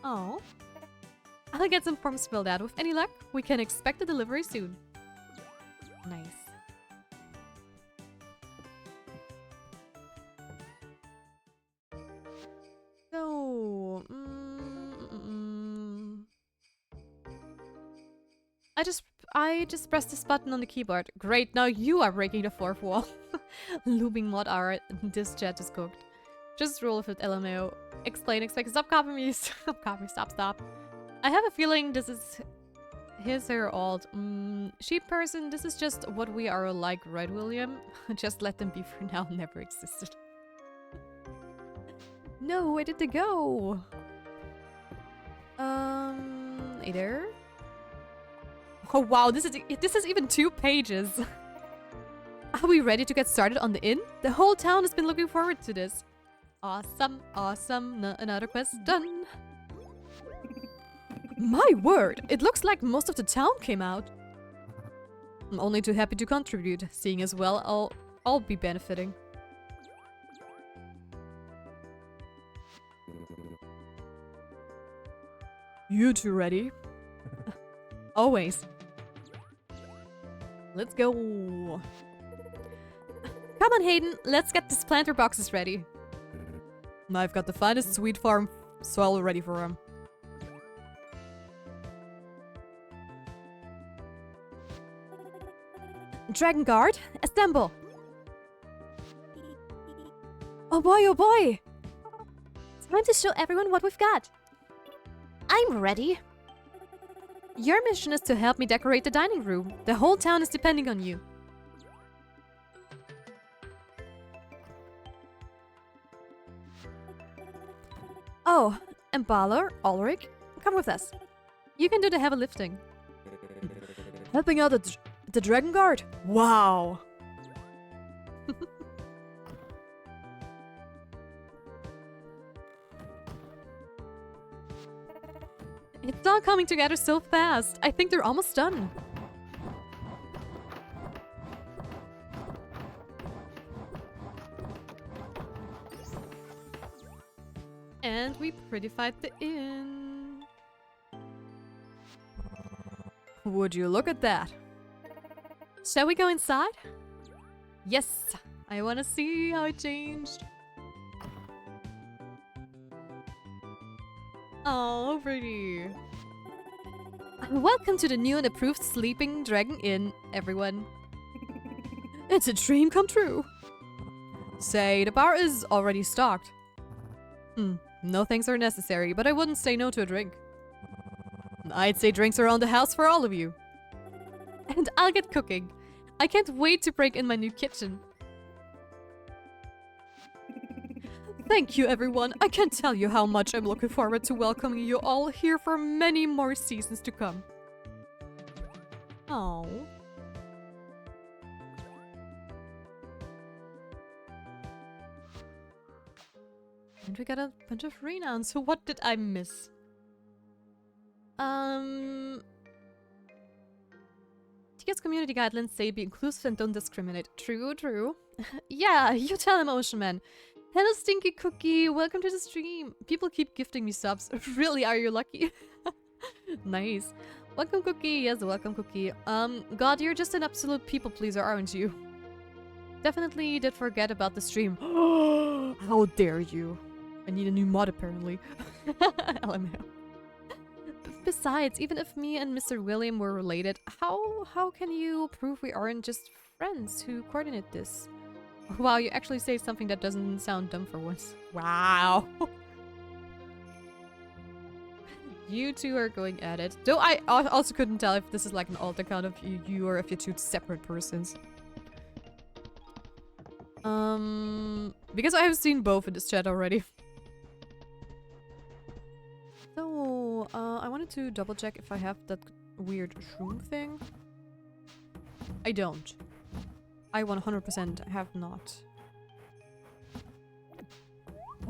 Oh. I'll get some forms filled out. With any luck, we can expect a delivery soon. Nice. So... I just pressed this button on the keyboard. Great, now you are breaking the fourth wall. Looming mod art. This chat is cooked. Just roll with it, LMAO. Explain, expect. Stop copying me. Stop copying. Stop. I have a feeling this is his or alt. Sheep person, this is just what we are like, right, William? Just let them be for now. Never existed. No, where did they go? Hey there? Oh wow, this is even 2 pages. Are we ready to get started on the inn? The whole town has been looking forward to this. Awesome, awesome. Another quest done. My word, it looks like most of the town came out. I'm only too happy to contribute, seeing as well I'll be benefiting. You two ready? Always. Let's go. Come on, Hayden. Let's get these planter boxes ready. I've got the finest sweet farm soil ready for him. Dragon Guard, assemble. Oh boy. It's time to show everyone what we've got. I'm ready. Your mission is to help me decorate the dining room. The whole town is depending on you. Oh, and Balor, Ulrich, come with us. You can do the heavy lifting. Helping out the Dragon Guard? Wow! It's all coming together so fast. I think they're almost done. And we prettified the inn. Would you look at that? Shall we go inside? Yes! I want to see how it changed. Oh, pretty. Welcome to the new and approved Sleeping Dragon Inn, everyone. It's a dream come true. Say, the bar is already stocked. No thanks are necessary, but I wouldn't say no to a drink. I'd say drinks around the house for all of you. And I'll get cooking. I can't wait to break in my new kitchen. Thank you, everyone. I can't tell you how much I'm looking forward to welcoming you all here for many more seasons to come. Oh. And we got a bunch of renowns. So what did I miss? TK's community guidelines say be inclusive and don't discriminate. True. Yeah, you tell him, Ocean Man. Hello, Stinky Cookie. Welcome to the stream. People keep gifting me subs. Really, are you lucky? Nice. Welcome, Cookie. Yes, welcome, Cookie. God, you're just an absolute people pleaser, aren't you? Definitely did forget about the stream. How dare you? I need a new mod, apparently. LMAO. Besides, even if me and Mr. William were related, how can you prove we aren't just friends who coordinate this? Wow, you actually say something that doesn't sound dumb for once. Wow. You two are going at it. Though I also couldn't tell if this is like an alt account of you or if you're two separate persons. Because I have seen both in this chat already. So, I wanted to double check if I have that weird shroom thing. I don't. I 100% have not.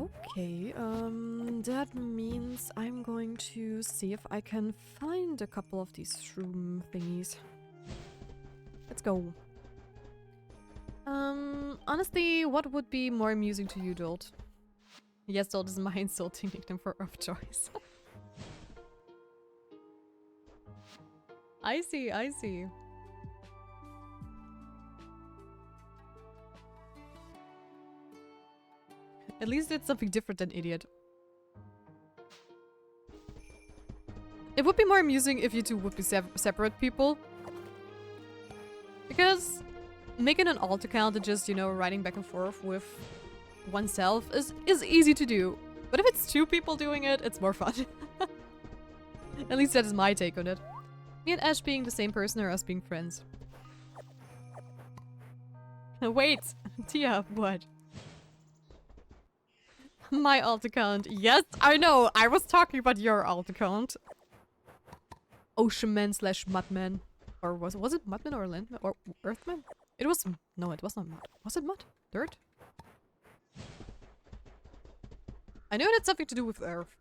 Okay, that means I'm going to see if I can find a couple of these shroom thingies. Let's go. Honestly, what would be more amusing to you, Dolt? Yes, Dolt is my insulting nickname for Earth choice. I see, I see. At least it's something different than idiot. It would be more amusing if you two would be separate people. Because making an alt account and just, you know, writing back and forth with oneself is easy to do. But if it's two people doing it, it's more fun. At least that is my take on it. Me and Ash being the same person or us being friends. Wait, Tia, what? My alt account. Yes, I know. I was talking about your alt account. Oceanman / Mudman. Or was it Mudman or Landman or Earthman? It was... No, it was not Mud. Was it Mud? Dirt? I know that's something to do with Earth.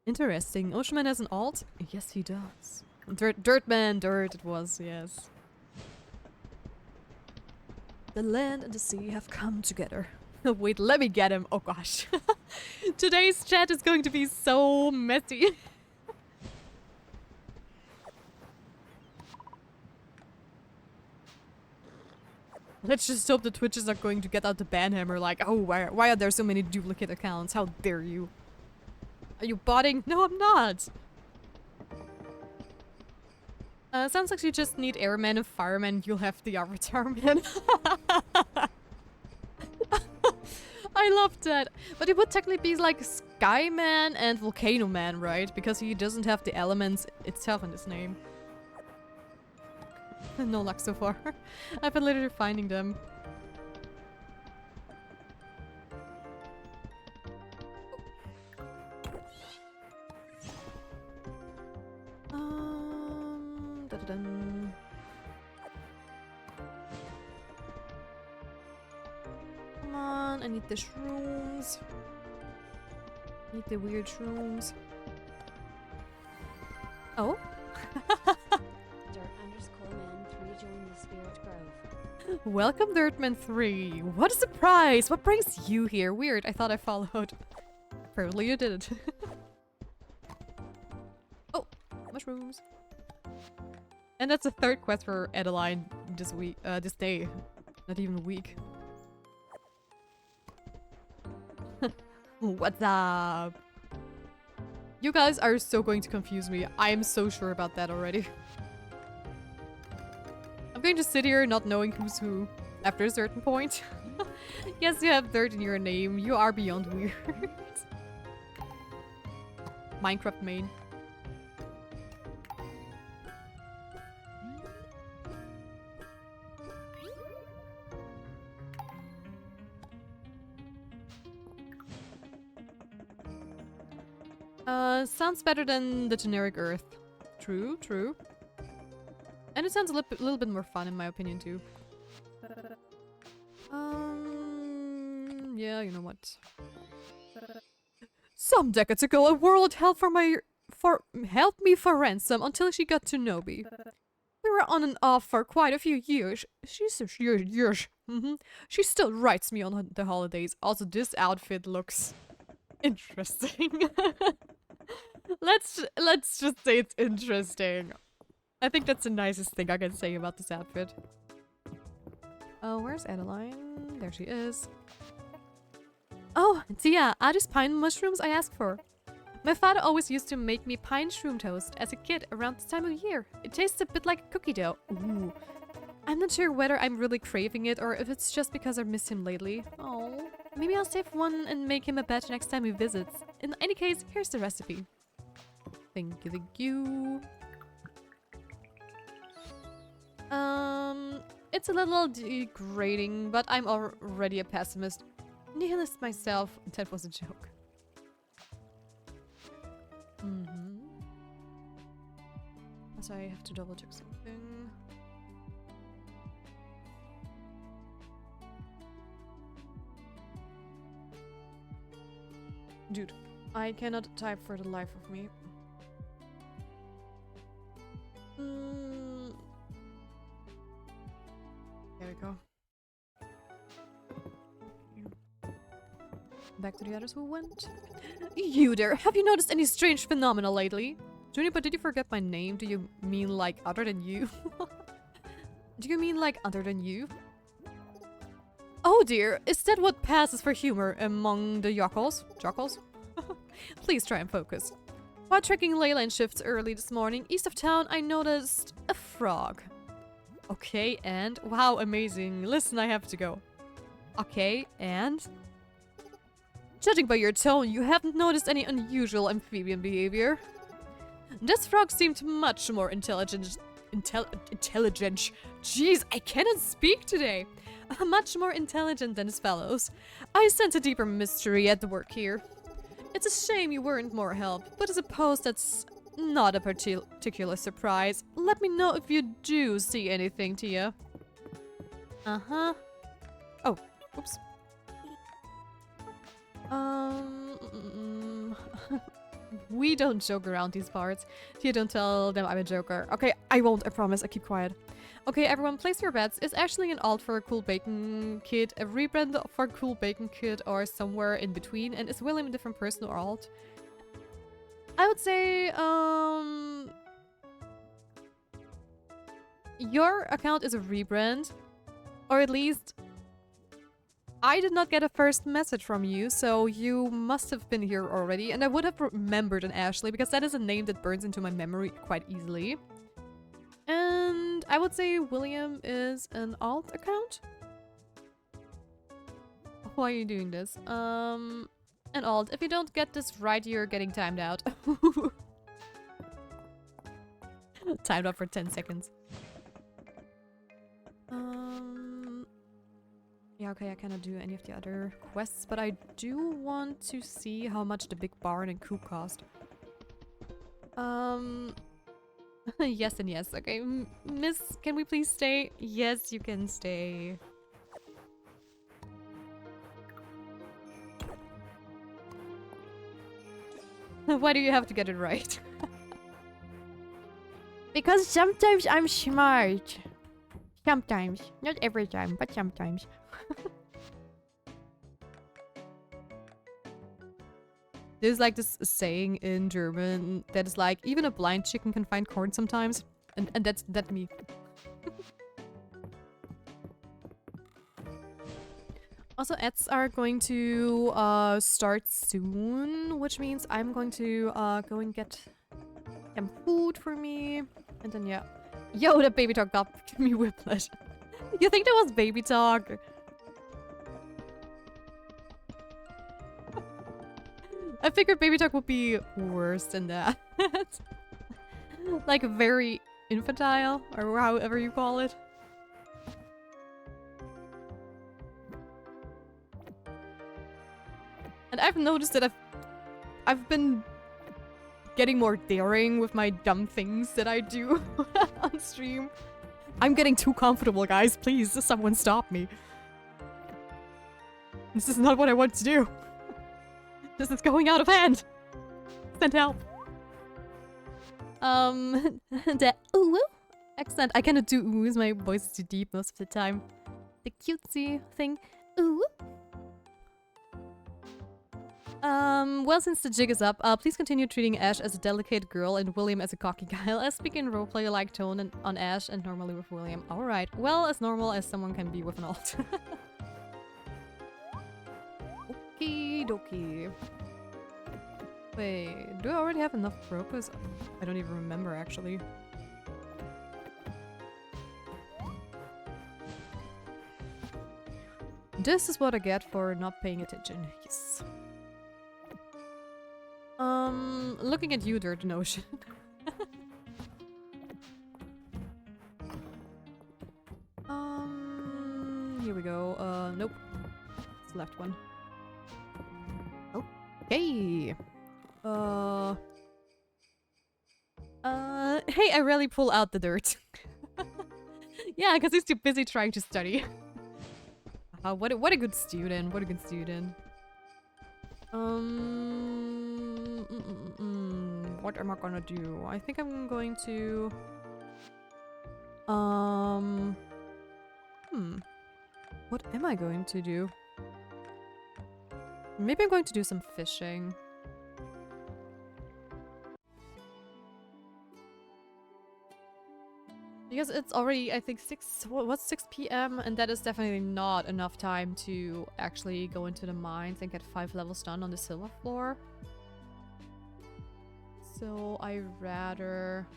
Interesting. Oceanman has an alt? Yes, he does. Dirtman, Dirt it was, yes. The land and the sea have come together. Wait, let me get him. Oh gosh. Today's chat is going to be so messy. Let's just hope the Twitch is not going to get out the ban hammer like, oh, why are there so many duplicate accounts? How dare you? Are you botting? No, I'm not. Sounds like you just need airman and fireman. You'll have the avatar man. I love that. But it would technically be like Skyman and Volcano Man, right? Because he doesn't have the elements itself in his name. No luck so far. I've been literally finding them. Da-da-dum. Come on, I need the shrooms. Need the weird shrooms. Oh?
Dirt_man3 joined the Spirit Grove.
Welcome, Dirtman3. What a surprise! What brings you here? Weird, I thought I followed. Apparently you didn't. Oh, mushrooms. And that's the third quest for Adeline this week, this day. Not even a week. What's up? You guys are so going to confuse me. I am so sure about that already. I'm going to sit here not knowing who's who after a certain point. Yes, you have dirt in your name. You are beyond weird. Minecraft main. Sounds better than the generic Earth. True, true. And it sounds a little bit more fun in my opinion too. Yeah, you know what. Some decades ago, a warlord held me for ransom until she got to know me. We were on and off for quite a few years. She still writes me on the holidays. Also, this outfit looks interesting. Let's just say it's interesting. I think that's the nicest thing I can say about this outfit. Oh, where's Adeline? There she is. Oh, Tia, are these pine mushrooms I asked for? My father always used to make me pine shroom toast as a kid around this time of year. It tastes a bit like cookie dough. Ooh. I'm not sure whether I'm really craving it or if it's just because I missed him lately. Oh, maybe I'll save one and make him a batch next time he visits. In any case, here's the recipe. Thank you, thank you. It's a little degrading, but I'm already a pessimist. Nihilist myself. That was a joke. So I have to double check something. Dude, I cannot type for the life of me. There we go. Back to the others who went. You there! Have you noticed any strange phenomena lately? Juniper, did you forget my name? Do you mean like other than you? Do you mean like other than you? Oh dear, is that what passes for humor among the yokels? Jokels? Please try and focus. While trekking ley line shifts early this morning, east of town, I noticed a frog. Okay, and... Wow, amazing. Listen, I have to go. Okay, and... Judging by your tone, you haven't noticed any unusual amphibian behavior. This frog seemed much more intelligent. Jeez, I cannot speak today. Much more intelligent than his fellows. I sense a deeper mystery at the work here. It's a shame you weren't more help, but I suppose that's not a particular surprise. Let me know if you do see anything, Tia. Uh-huh. Oh, oops. We don't joke around these parts. Tia, don't tell them I'm a joker. Okay, I won't, I promise. I keep quiet. Okay, everyone, place your bets. Is Ashley an alt for a Cool Bacon Kid, a rebrand for a Cool Bacon Kid, or somewhere in between? And is William a different person or alt? I would say, your account is a rebrand. Or at least... I did not get a first message from you, so you must have been here already. And I would have remembered an Ashley, because that is a name that burns into my memory quite easily. And I would say William is an alt account. Why are you doing this? An alt. If you don't get this right, you're getting timed out. Timed out for 10 seconds. Yeah, okay, I cannot do any of the other quests, but I do want to see how much the big barn and coop cost. Yes and yes. Okay, Miss, can we please stay? Yes, you can stay. Why do you have to get it right?
Because sometimes I'm smart. Sometimes. Not every time, but sometimes.
There's like this saying in German that is like, even a blind chicken can find corn sometimes. And that's me. Also, ads are going to start soon, which means I'm going to go and get some food for me. And then, yeah. Yo, that baby talk got me whiplash. You think that was baby talk? I figured baby talk would be worse than that. Like very infantile, or however you call it. And I've noticed that I've been getting more daring with my dumb things that I do on stream. I'm getting too comfortable, guys. Please, someone stop me. This is not what I want to do. This is going out of hand. Send help. The ooh accent. I cannot do oohs. My voice is too deep most of the time. The cutesy thing. Ooh. Well, since the jig is up, please continue treating Ash as a delicate girl and William as a cocky guy. I'll speak in roleplay-like tone on Ash and normally with William. Alright. Well, as normal as someone can be with an alt. Okie dokie. Wait, do I already have enough brokers? I don't even remember, actually. this is what I get for not paying attention. Yes. Looking at you, Dirt Notion. Here we go. Nope. It's the left one. Okay. Hey, I rarely pull out the dirt. Yeah, because he's too busy trying to study. What a good student. What a good student. What am I gonna do? I think I'm going to... What am I going to do? Maybe I'm going to do some fishing. Because it's already, I think, 6 p.m. and that is definitely not enough time to actually go into the mines and get 5 levels done on the silver floor. So I rather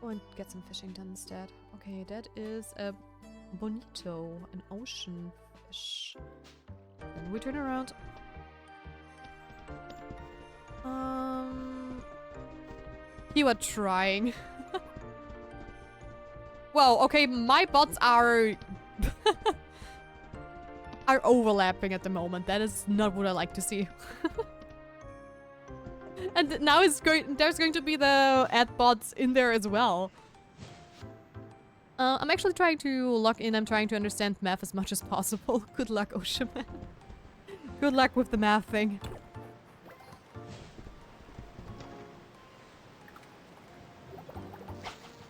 go and get some fishing done instead. Okay, that is a bonito, an ocean fish. Then we turn around. You are trying. Wow, okay, my bots are are overlapping at the moment. That is not what I like to see. And now there's going to be the ad bots in there as well. I'm actually trying to log in. I'm trying to understand math as much as possible. Good luck, Oshaman. Good luck with the math thing.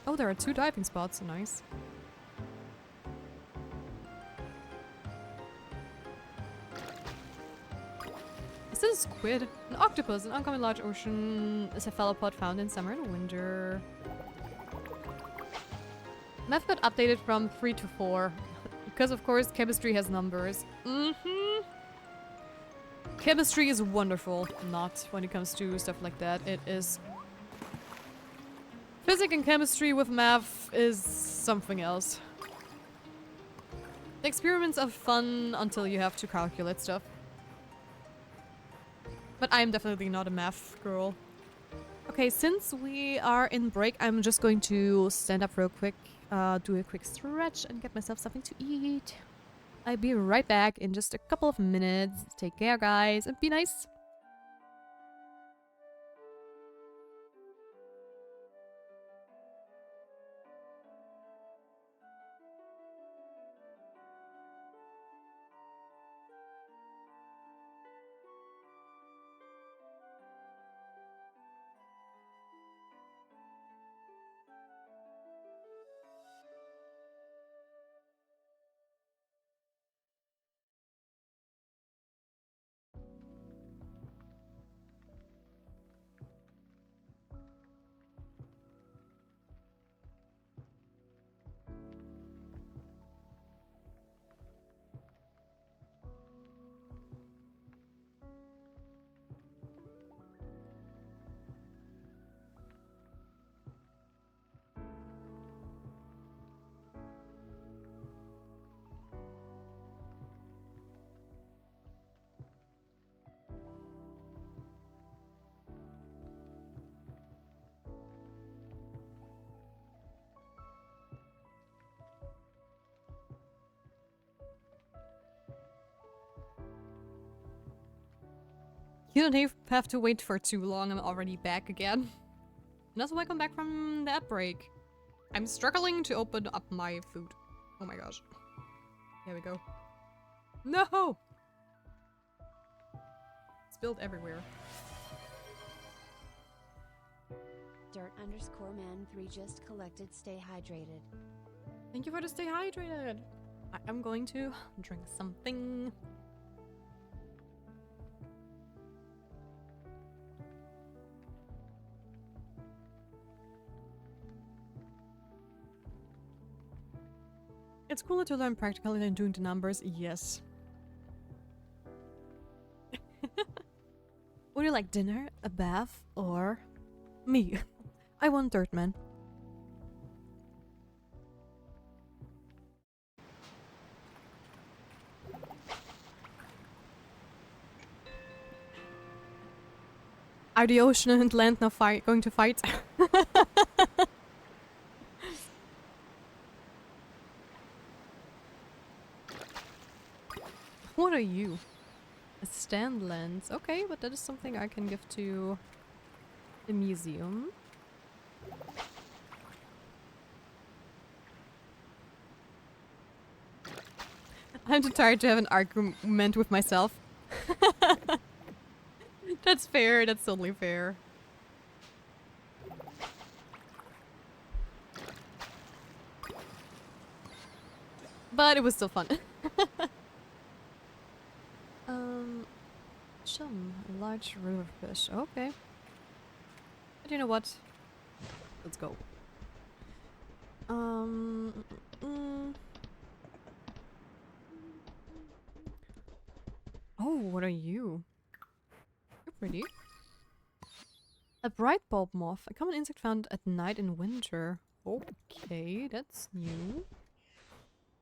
Oh, there are 2 diving spots. Nice. Is this a squid? An octopus, an uncommon large ocean cephalopod found in summer and winter. Math got updated from 3 to 4. Because, of course, chemistry has numbers. Chemistry is wonderful. Not when it comes to stuff like that. It is... Physics and chemistry with math is something else. The experiments are fun until you have to calculate stuff. But I'm definitely not a math girl. Okay, since we are in break, I'm just going to stand up real quick, do a quick stretch and get myself something to eat. I'll be right back in just a couple of minutes. Take care, guys, and be nice. You don't have to wait for too long, I'm already back again. And also welcome back from that break. I'm struggling to open up my food. Oh my gosh. Here we go. No! Spilled everywhere.
Dirt_man3 just collected. Stay hydrated.
Thank you for the stay hydrated. I'm going to drink something. It's cooler to learn practically than doing the numbers, yes. Would you like dinner, a bath, or me? I want Dirtman. Are the ocean and land now going to fight? What are you? A stand lens. Okay, but that is something I can give to the museum. I'm too tired to have an argument with myself. That's fair, that's totally fair. But it was still fun. Chum, a large river fish. Okay. But you know what? Let's go. Oh, what are you? You're pretty. A bright bulb moth, a common insect found at night in winter. Okay, that's new.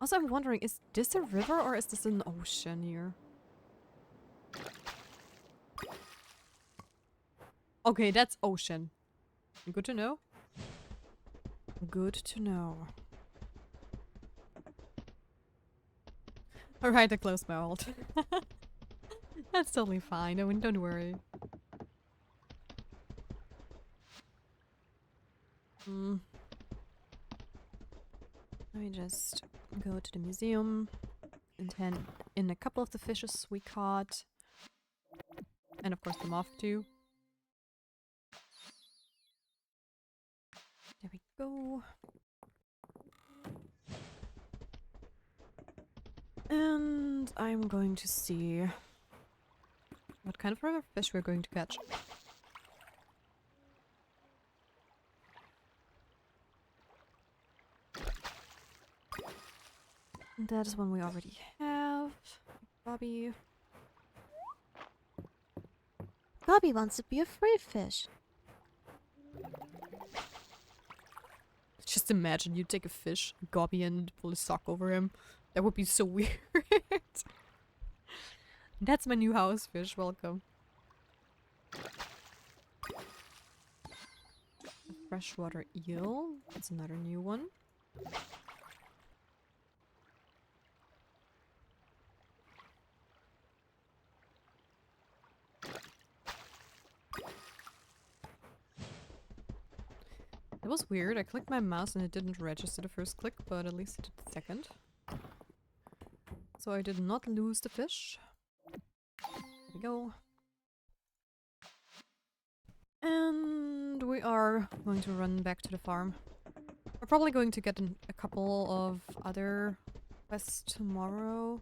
Also, I'm wondering, is this a river or is this an ocean here? Okay, that's ocean. Good to know. Good to know. Alright, I closed my ult. That's totally fine. I mean, don't worry. Let me just go to the museum and hand in a couple of the fishes we caught. And of course the moth too. There we go. And I'm going to see what kind of river fish we're going to catch. That is one we already have. Bobby.
Bobby wants to be a free fish.
Just imagine you take a fish, Gobby, and pull a sock over him. That would be so weird. That's my new house fish. Welcome. A freshwater eel. That's another new one. It was weird. I clicked my mouse and it didn't register the first click, but at least it did the second. So I did not lose the fish. There we go. And we are going to run back to the farm. We're probably going to get a couple of other quests tomorrow.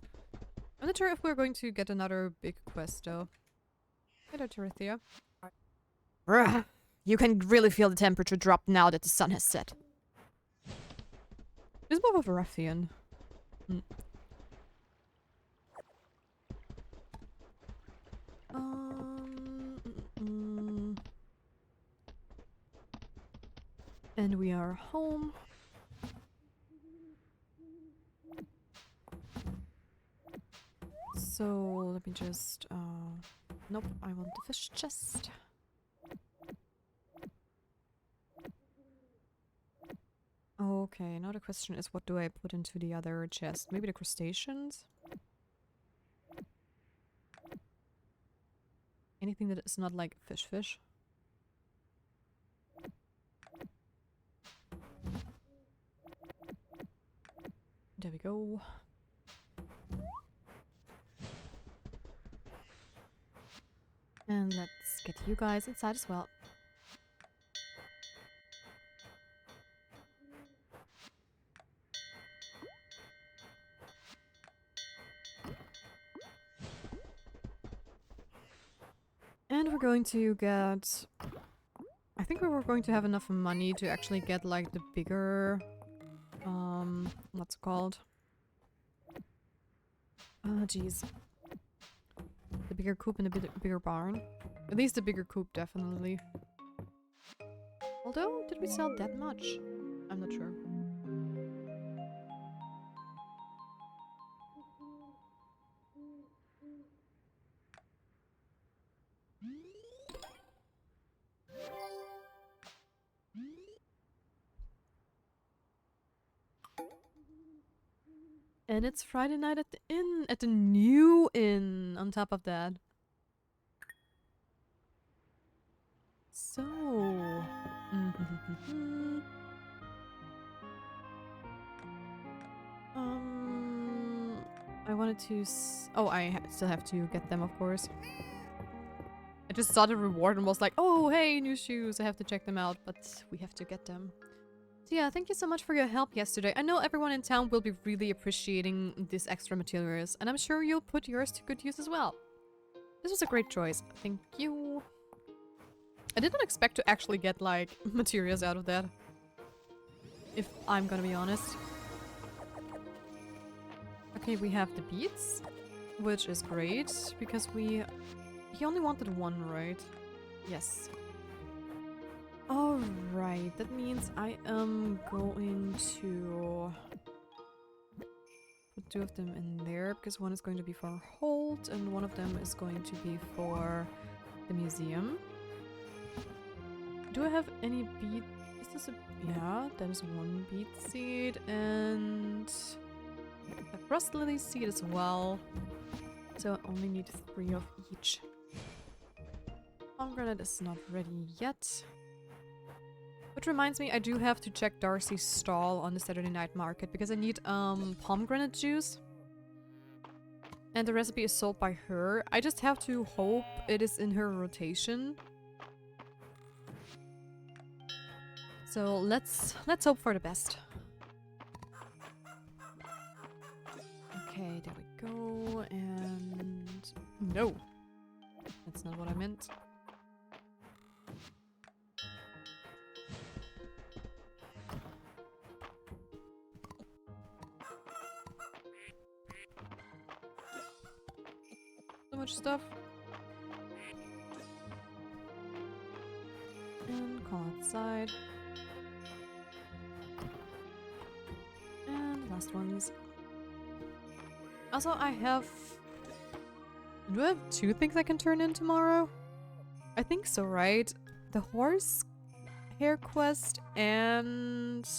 I'm not sure if we're going to get another big quest though. Hey there, Terithia.
Bruh. You can really feel the temperature drop now that the sun has set.
It's more of a ruffian. And we are home. So let me just nope, I want the fish chest. Okay, now the question is, what do I put into the other chest? Maybe the crustaceans? Anything that is not like fish. There we go. And let's get you guys inside as well. And we're going to get... I think we were going to have enough money to actually get like the bigger... what's it called? Oh, jeez. The bigger coop and the bigger barn. At least the bigger coop, definitely. Although, did we sell that much? I'm not sure. And it's Friday night at the inn, at the new inn, on top of that. So... I wanted to oh, I still have to get them, of course. I just saw the reward and was like, oh, hey, new shoes. I have to check them out, but we have to get them. So yeah, thank you so much for your help yesterday. I know everyone in town will be really appreciating these extra materials, and I'm sure you'll put yours to good use as well. This was a great choice. Thank you. I didn't expect to actually get, like, materials out of that. If I'm gonna be honest. Okay, we have the beads, which is great, because he only wanted one, right? Yes. Alright, that means I am going to put 2 of them in there, because one is going to be for Holt, and one of them is going to be for the museum. Do I have any bead? Is this a... yeah, that is 1 bead seed, and... a frost lily seed as well. So I only need 3 of each. Pomegranate is not ready yet. Which reminds me, I do have to check Darcy's stall on the Saturday night market because I need pomegranate juice. And the recipe is sold by her. I just have to hope it is in her rotation. So let's hope for the best. Okay, there we go, and... no! That's not what I meant. So much stuff. And call outside. And the last ones. Also, I have... do I have 2 things I can turn in tomorrow? I think so, right? The horse hair quest and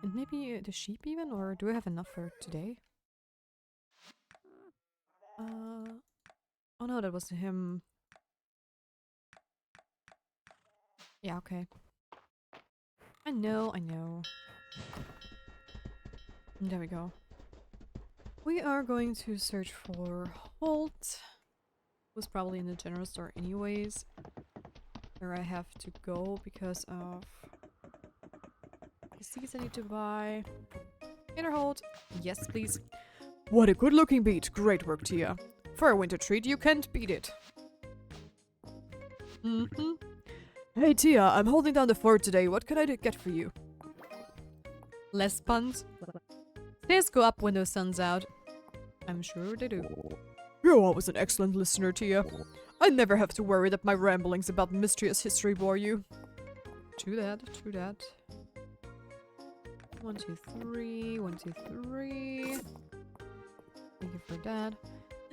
maybe the sheep even? Or do I have enough for today? Oh no, that was him. Yeah, okay. I know. There we go. We are going to search for Holt, who's probably in the general store anyways, where I have to go because of the seeds I need to buy. Inner Holt, yes please. What a good looking beat, great work Tia. For a winter treat you can't beat it. Hey Tia, I'm holding down the fort today, what can I get for you? Less puns? Stairs go up when the sun's out. I'm sure they do. You're always an excellent listener, Tia. I never have to worry that my ramblings about Mistria's history bore you. True that, true that. 1, 2, 3, 1, 2, 3. Thank you for that.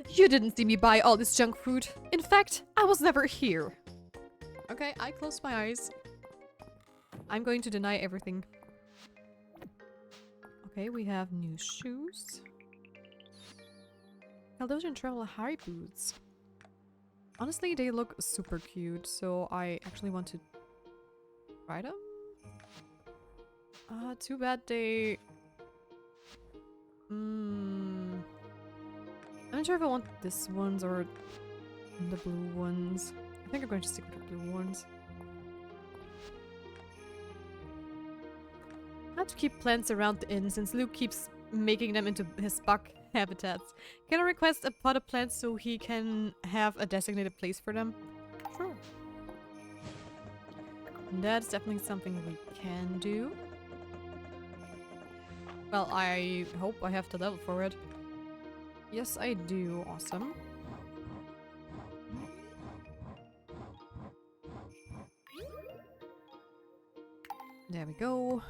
You didn't see me buy all this junk food. In fact, I was never here. Okay, I closed my eyes. I'm going to deny everything. Okay, we have new shoes. Caldosian travel high boots. Honestly, they look super cute, so I actually want to try them. Too bad they... I'm not sure if I want these ones or the blue ones. I think I'm going to stick with the blue ones. I have to keep plants around the inn since Luke keeps making them into his bug habitats. Can I request a pot of plants so he can have a designated place for them? Sure. That's definitely something we can do. Well, I hope I have the level for it. Yes, I do. Awesome. There we go.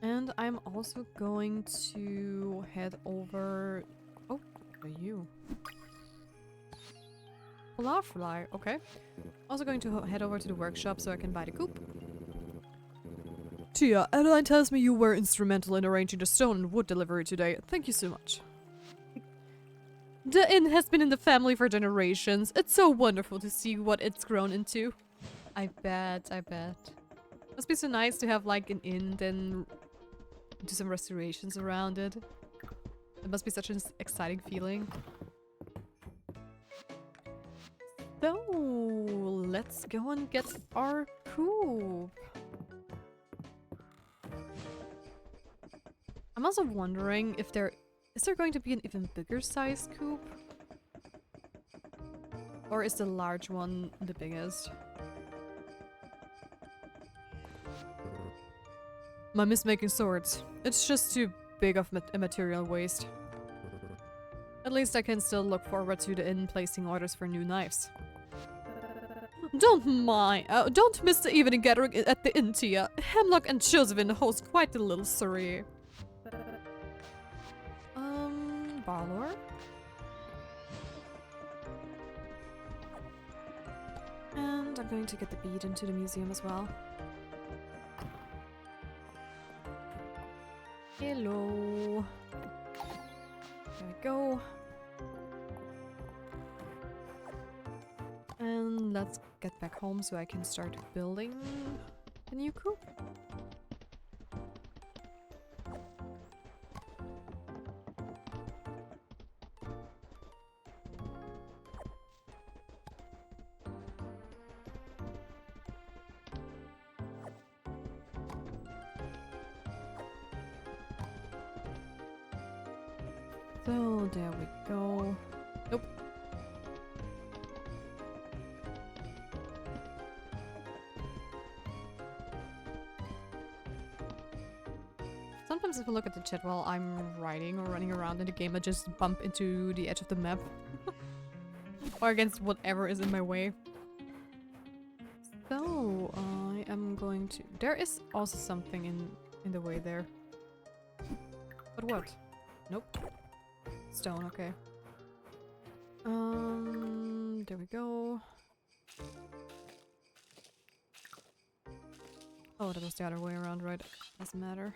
And I'm also going to head over... oh, what are you? Flowerfly, okay. Also going to head over to the workshop so I can buy the coop. Tia, Adeline tells me you were instrumental in arranging the stone and wood delivery today. Thank you so much. The inn has been in the family for generations. It's so wonderful to see what it's grown into. I bet, I bet. Must be so nice to have like an inn, then do some restorations around it. It must be such an exciting feeling. So, let's go and get our coop. I'm also wondering if is there going to be an even bigger size coop? Or is the large one the biggest? I miss making swords. It's just too big of a material waste. At least I can still look forward to the inn placing orders for new knives. Don't miss the evening gathering at the inn, Tia. Hemlock and Josephine host quite a little soiree. Balor? And I'm going to get the bead into the museum as well. Hello. There we go. And let's get back home so I can start building a new coop. So there we go. Nope. Sometimes if I look at the chat while I'm riding or running around in the game, I just bump into the edge of the map. Or against whatever is in my way. So, I am going to... There is also something in the way there. But what? Nope. Stone, okay. There we go. Oh, that was the other way around, right? Doesn't matter.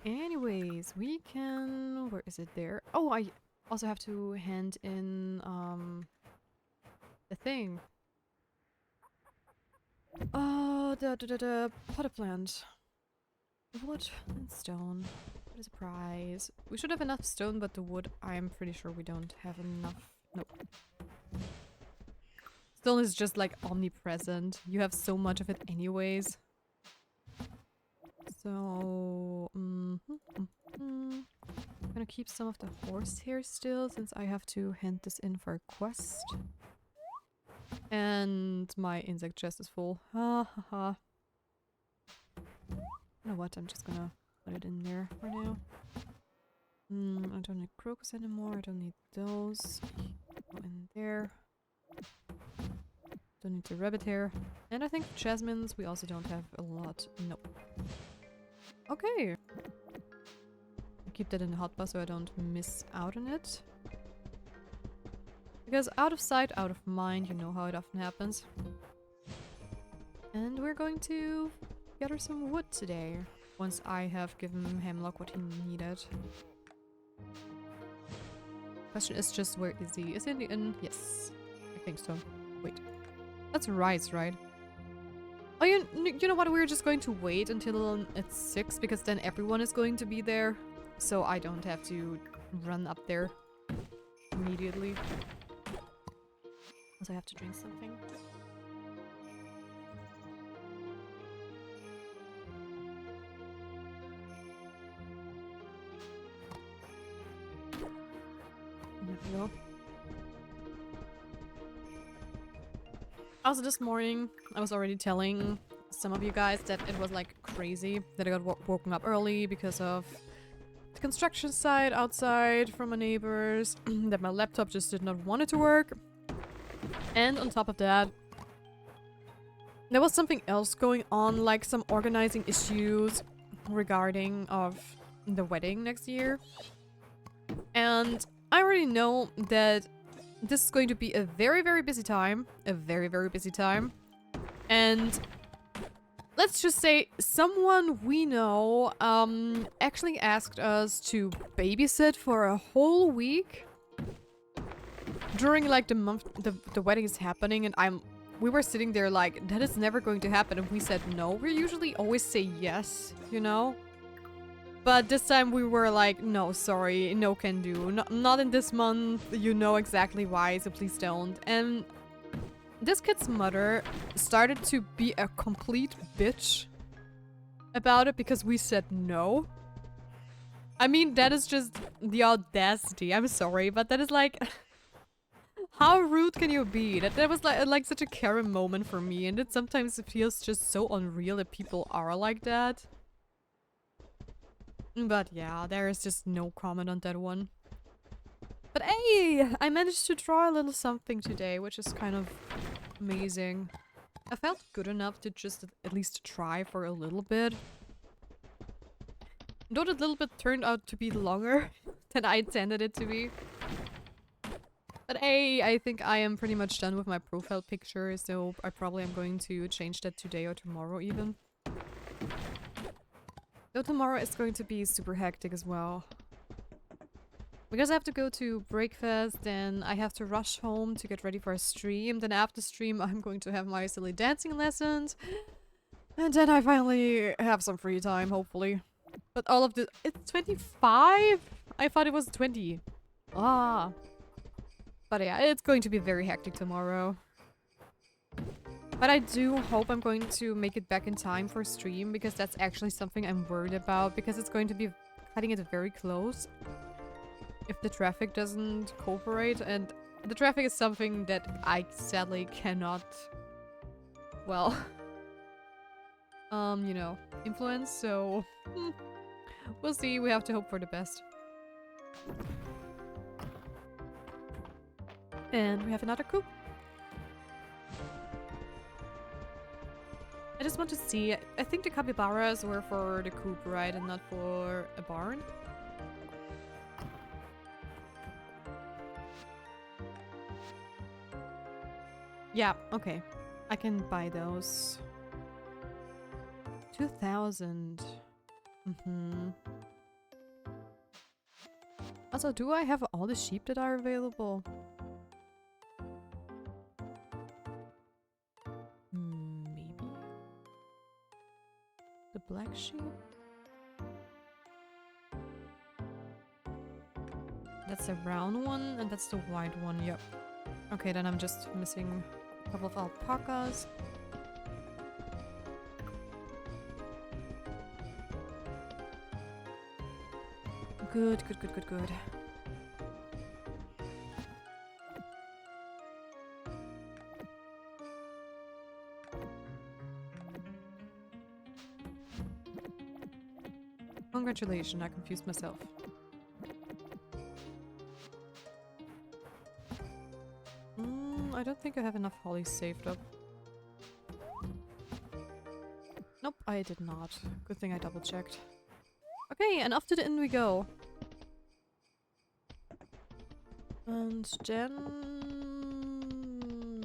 Anyways, we can... Where is it there? Oh, I also have to hand in, the thing. Oh, the potted plant. Wood and stone. What a surprise. We should have enough stone, but the wood, I'm pretty sure we don't have enough. Nope. Stone is just like omnipresent. You have so much of it anyways. So, I'm gonna keep some of the horse here still, since I have to hand this in for a quest. And my insect chest is full. Ha ha ha. You know what? I'm just gonna put it in there for now. I don't need crocus anymore. I don't need those. Go in there. Don't need the rabbit hair. And I think jasmines we also don't have a lot. Nope. Okay. I'll keep that in the hotbar so I don't miss out on it. Because out of sight, out of mind, you know how it often happens. And we're going to gather some wood today, once I have given Hemlock what he needed. Question is just, where is he? Is he in the inn? Yes. I think so. Wait. That's rice, right? Oh, you know what? We're just going to wait until it's 6, because then everyone is going to be there. So I don't have to run up there immediately. Also, I have to drink something. There we go. Also, this morning, I was already telling some of you guys that it was like crazy that I got woken up early because of the construction site outside from my neighbors, that my laptop just did not want it to work. And on top of that, there was something else going on, like some organizing issues regarding of the wedding next year. And I already know that this is going to be a very, very busy time. A very, very busy time. And let's just say someone we know actually asked us to babysit for a whole week during like the month the wedding is happening, and we were sitting there like, that is never going to happen, and we said no. We usually always say yes, you know? But this time we were like, no, sorry, no can do. Not in this month, you know exactly why, so please don't. And this kid's mother started to be a complete bitch about it because we said no. I mean, that is just the audacity. I'm sorry, but that is like... How rude can you be? That was like such a Karen moment for me, and it sometimes feels just so unreal that people are like that. But yeah, there is just no comment on that one. But hey, I managed to draw a little something today, which is kind of amazing. I felt good enough to just at least try for a little bit. Though that little bit turned out to be longer than I intended it to be. But hey, I think I am pretty much done with my profile picture, so I probably am going to change that today or tomorrow even. Though tomorrow is going to be super hectic as well. Because I have to go to breakfast, then I have to rush home to get ready for a stream, then after stream I'm going to have my silly dancing lessons. And then I finally have some free time, hopefully. But all of this... It's 25? I thought it was 20. Ah. But yeah, it's going to be very hectic tomorrow. But I do hope I'm going to make it back in time for stream, because that's actually something I'm worried about, because it's going to be cutting it very close if the traffic doesn't cooperate, and the traffic is something that I sadly cannot, well, you know, influence, so we'll see. We have to hope for the best. And we have another coop. I just want to see. I think the capybaras were for the coop, right? And not for a barn. Yeah, okay. I can buy those. 2,000. Mm-hmm. Also, do I have all the sheep that are available? Maybe. The black sheep? That's the brown one, and that's the white one, yep. Okay, then I'm just missing a couple of alpacas. Good, good, good, good, good. Congratulations, I confused myself. I don't think I have enough holly saved up. Nope, I did not. Good thing I double checked. Okay, and off to the inn we go. And then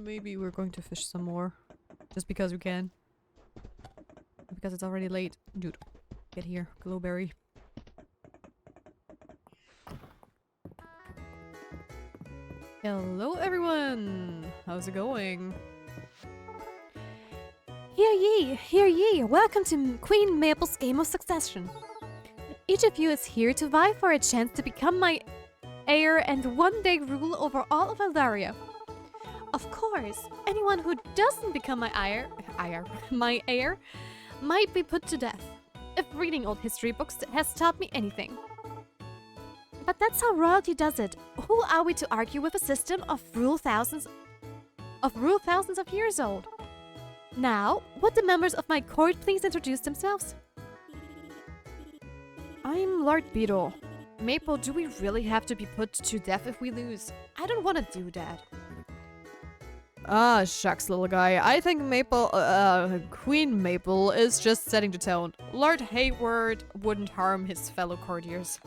maybe we're going to fish some more. Just because we can. Because it's already late. Dude, get here, Glowberry. Hello everyone! How's it going?
Hear ye, welcome to Queen Maple's Game of Succession. Each of you is here to vie for a chance to become my heir and one day rule over all of Eldaria. Of course, anyone who doesn't become my heir might be put to death, if reading old history books has taught me anything. But that's how royalty does it. Who are we to argue with a system of rule thousands of years old? Now, would the members of my court please introduce themselves? I'm Lord Beetle. Maple, do we really have to be put to death if we lose? I don't want to do that.
Ah, shucks, little guy. I think Queen Maple is just setting the tone. Lord Hayward wouldn't harm his fellow courtiers.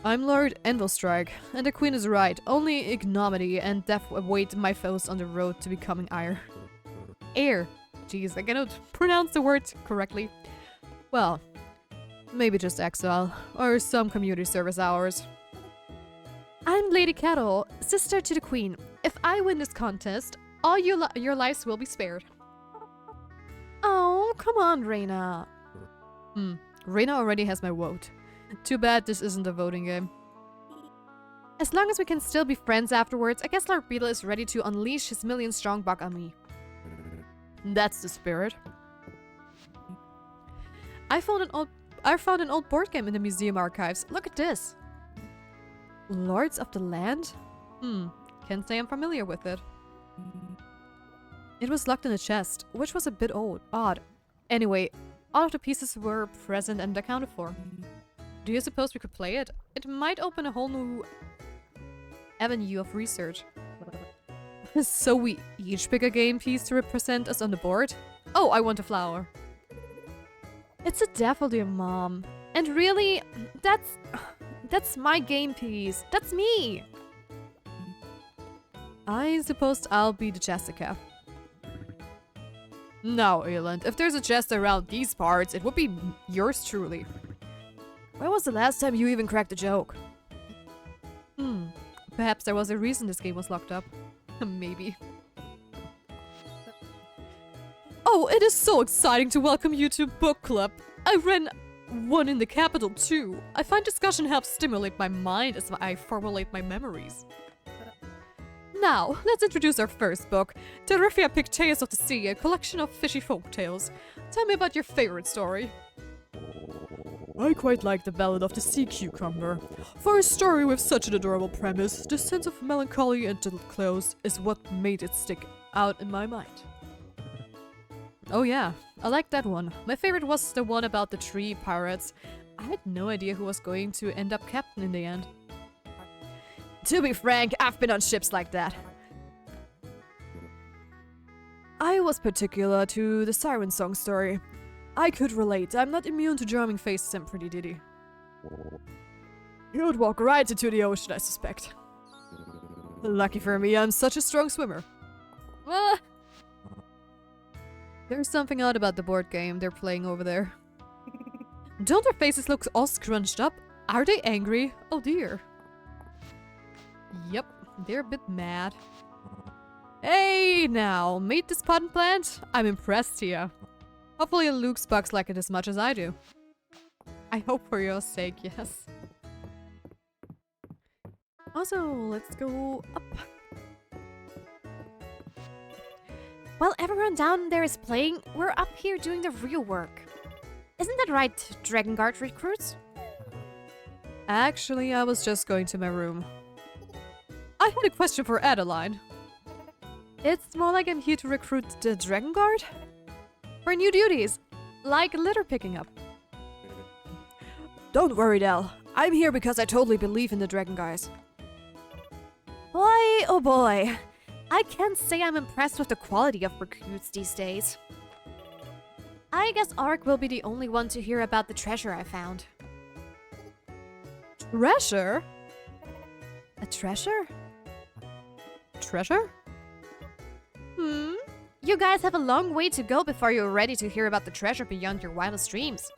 I'm Lord Envelstrike, and the Queen is right. Only ignominy and death await my foes on the road to becoming heir. Air. Jeez, I cannot pronounce the word correctly. Well, maybe just exile, or some community service hours.
I'm Lady Kettle, sister to the Queen. If I win this contest, all your lives will be spared. Oh, come on, Reina.
Reina already has my vote. Too bad this isn't a voting game.
As long as we can still be friends afterwards, I guess Lord Beetle is ready to unleash his million-strong bug on me.
That's the spirit.
I found an old board game in the museum archives. Look at this. Lords of the Land?
Can't say I'm familiar with it. It was locked in a chest, which was a bit odd. Anyway, all of the pieces were present and accounted for. Do you suppose we could play it? It might open a whole new avenue of research. So we each pick a game piece to represent us on the board? Oh, I want a flower.
It's a daffodil, Mom. And really, that's my game piece. That's me.
I suppose I'll be the Jessica. Now, Eland, if there's a chest around these parts, it would be yours truly.
When was the last time you even cracked a joke?
Perhaps there was a reason this game was locked up. Maybe. Oh, it is so exciting to welcome you to Book Club. I ran one in the capital too. I find discussion helps stimulate my mind as I formulate my memories. Now, let's introduce our first book, Terrifia Picteus of the Sea, a collection of fishy folk tales. Tell me about your favorite story. I quite like the Ballad of the Sea Cucumber. For a story with such an adorable premise, the sense of melancholy and gentle close is what made it stick out in my mind. Oh yeah, I like that one. My favorite was the one about the tree pirates. I had no idea who was going to end up captain in the end.
To be frank, I've been on ships like that. I was particular to the Siren Song story.
I could relate. I'm not immune to charming faces and pretty ditty. You'd walk right into the ocean, I suspect. Lucky for me, I'm such a strong swimmer.
Ah!
There's something odd about the board game they're playing over there. Don't their faces look all scrunched up? Are they angry? Oh dear. Yep, they're a bit mad. Hey now, meet this potted plant? I'm impressed here. Hopefully Luke's bugs like it as much as I do. I hope for your sake, yes. Also, let's go up.
While everyone down there is playing, we're up here doing the real work. Isn't that right, Dragon Guard recruits?
Actually, I was just going to my room. I had a question for Adeline. It's more like I'm here to recruit the Dragon Guard? For new duties, like litter picking up. Don't worry, Del. I'm here because I totally believe in the Dragon guys.
Boy, oh boy. I can't say I'm impressed with the quality of recruits these days. I guess Auric will be the only one to hear about the treasure I found.
Treasure?
A treasure?
Treasure?
You guys have a long way to go before you're ready to hear about the treasure beyond your wildest dreams.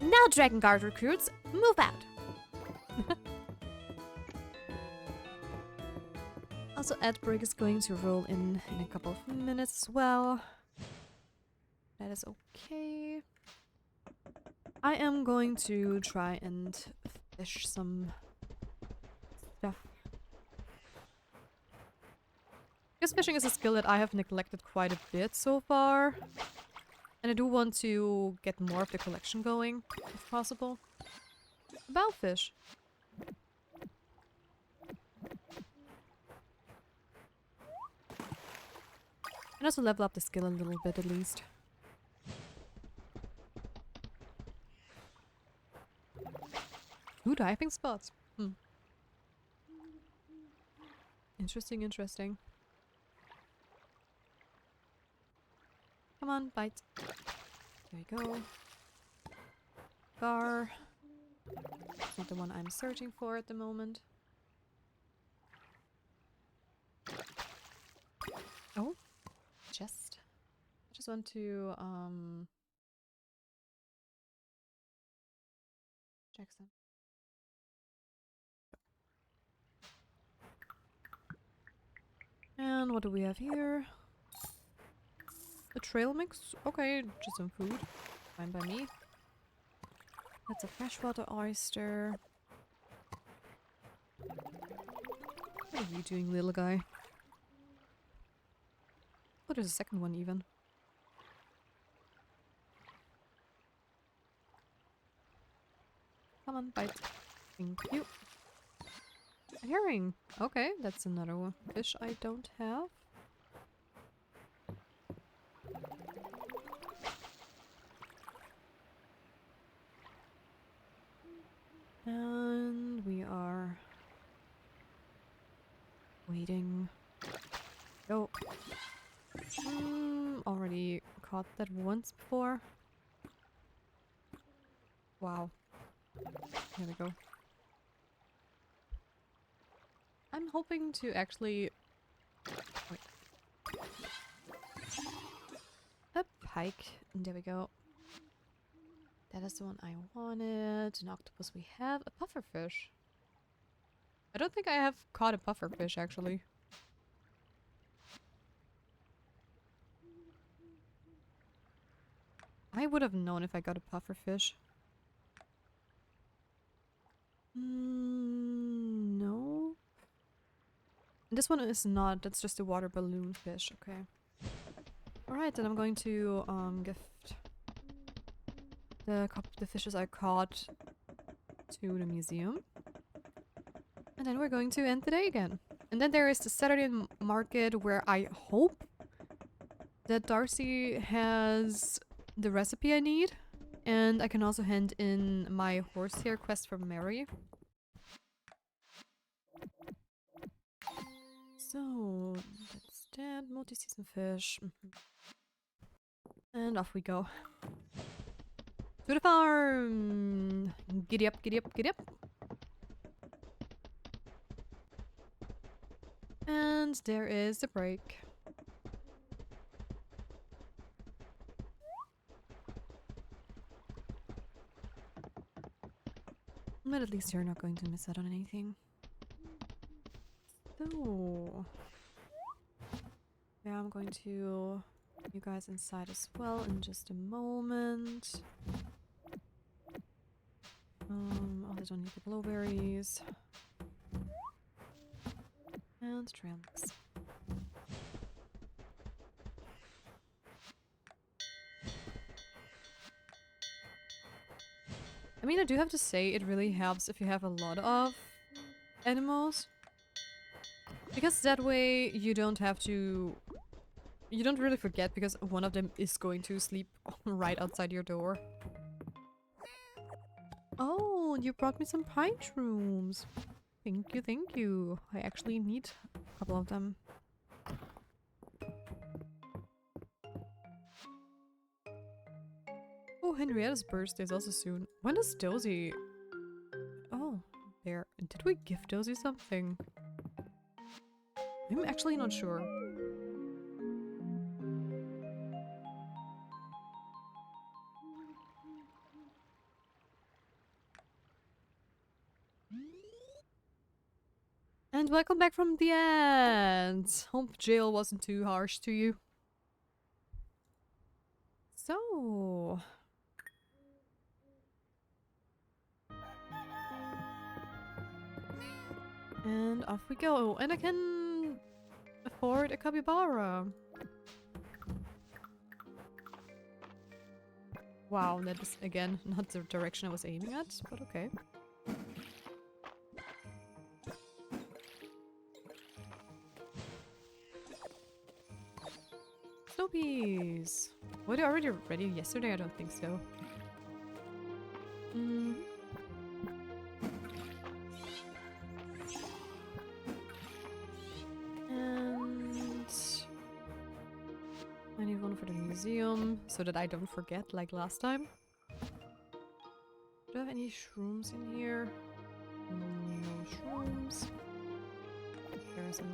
Now, Dragon Guard recruits, move out.
Also, Edbrick is going to roll in a couple of minutes as well. That is okay. I am going to try and fish some stuff. Because fishing is a skill that I have neglected quite a bit so far. And I do want to get more of the collection going, if possible. About fish. And also level up the skill a little bit at least. Ooh, diving spots. Interesting, interesting. Come on, bite. There you go. Gar. It's not the one I'm searching for at the moment. Oh, chest. just want to check some. And what do we have here? A trail mix? Okay, just some food. Fine by me. That's a freshwater oyster. What are you doing, little guy? Oh, there's a second one even. Come on, bite. Thank you. A herring. Okay, that's another one. Fish I don't have. And we are waiting. Go. Already caught that once before. Wow. Here we go. I'm hoping to actually... Wait. A pike. There we go. That is the one I wanted. An octopus we have. A pufferfish. I don't think I have caught a pufferfish actually. I would have known if I got a pufferfish. No. This one is not. That's just a water balloon fish. Okay. Alright, then I'm going to gift the fishes I caught to the museum. And then we're going to end the day again. And then there is the Saturday market where I hope that Darcy has the recipe I need. And I can also hand in my horsehair quest from Mary. So, that's that. Multi-season fish. And off we go. To the farm! Giddy up, giddy up, giddy up. And there is the break. But at least you're not going to miss out on anything. So... yeah, I'm going to put you guys inside as well in just a moment. I don't need the blueberries. And trail mix. I mean, I do have to say it really helps if you have a lot of animals. Because that way you don't have to... you don't really forget because one of them is going to sleep right outside your door. Oh, you brought me some pine shrooms. Thank you, thank you. I actually need a couple of them. Oh, Henrietta's birthday is also soon. When does Dozy... oh, there. Did we give Dozy something? I'm actually not sure. And welcome back from the end! Hope jail wasn't too harsh to you. So... and off we go. And I can afford a capybara. Wow, that is again not the direction I was aiming at, but okay. Snowpeas! Were they already ready yesterday? I don't think so. And I need one for the museum so that I don't forget like last time. Do I have any shrooms in here? No shrooms. There are some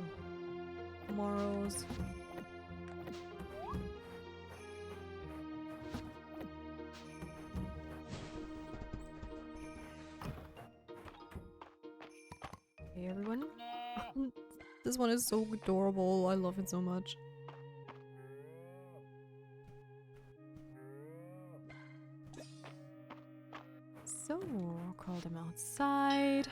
tomorrows. Hey everyone. This one is so adorable. I love it so much. So, call them outside.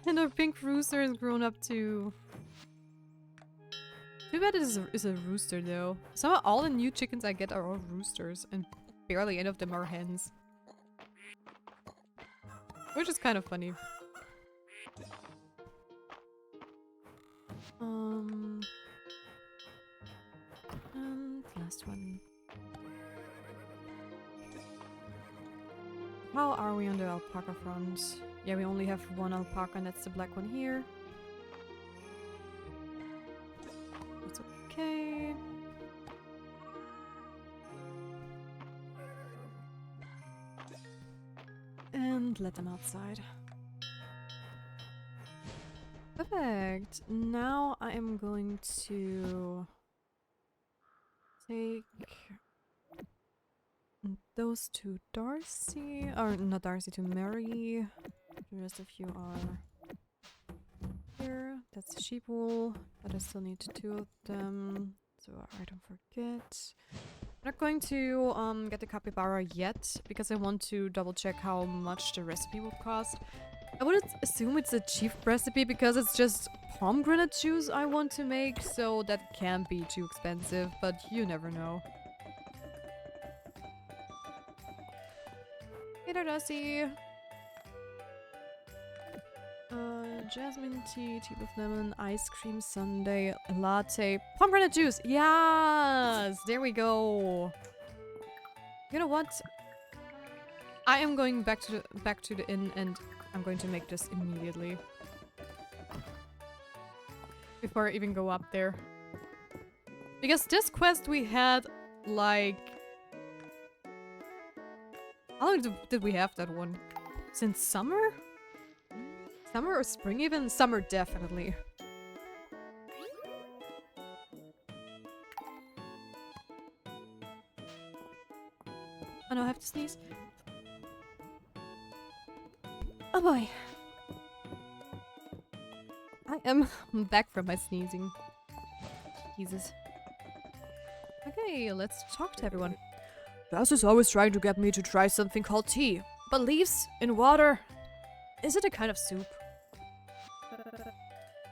And our pink rooster has grown up too. Too bad it is a rooster though. Somehow all the new chickens I get are all roosters and barely any of them are hens. Which is kind of funny. And last one. How are we on the alpaca front? Yeah, we only have one alpaca and that's the black one here. That's okay. And let them outside. Perfect. Now I am going to take those to Darcy, or not Darcy, to Mary. The rest of you are here. That's sheep wool, but I still need 2 of them, so I don't forget. I'm not going to get the capybara yet, because I want to double check how much the recipe will cost. I would assume it's a cheap recipe because it's just pomegranate juice I want to make, so that can't be too expensive, but you never know. Hey there, Darcy! Jasmine tea, tea with lemon, ice cream sundae, latte, pomegranate juice! Yes! There we go! You know what? I am going back to the inn and I'm going to make this immediately. Before I even go up there. Because this quest we had, like... How long did we have that one? Since summer? Summer or spring even? Summer, definitely. Oh no, I have to sneeze. Oh boy. I am back from my sneezing. Jesus. Okay, let's talk to everyone. Jazz is always trying to get me to try something called tea. But leaves in water. Is it a kind of soup?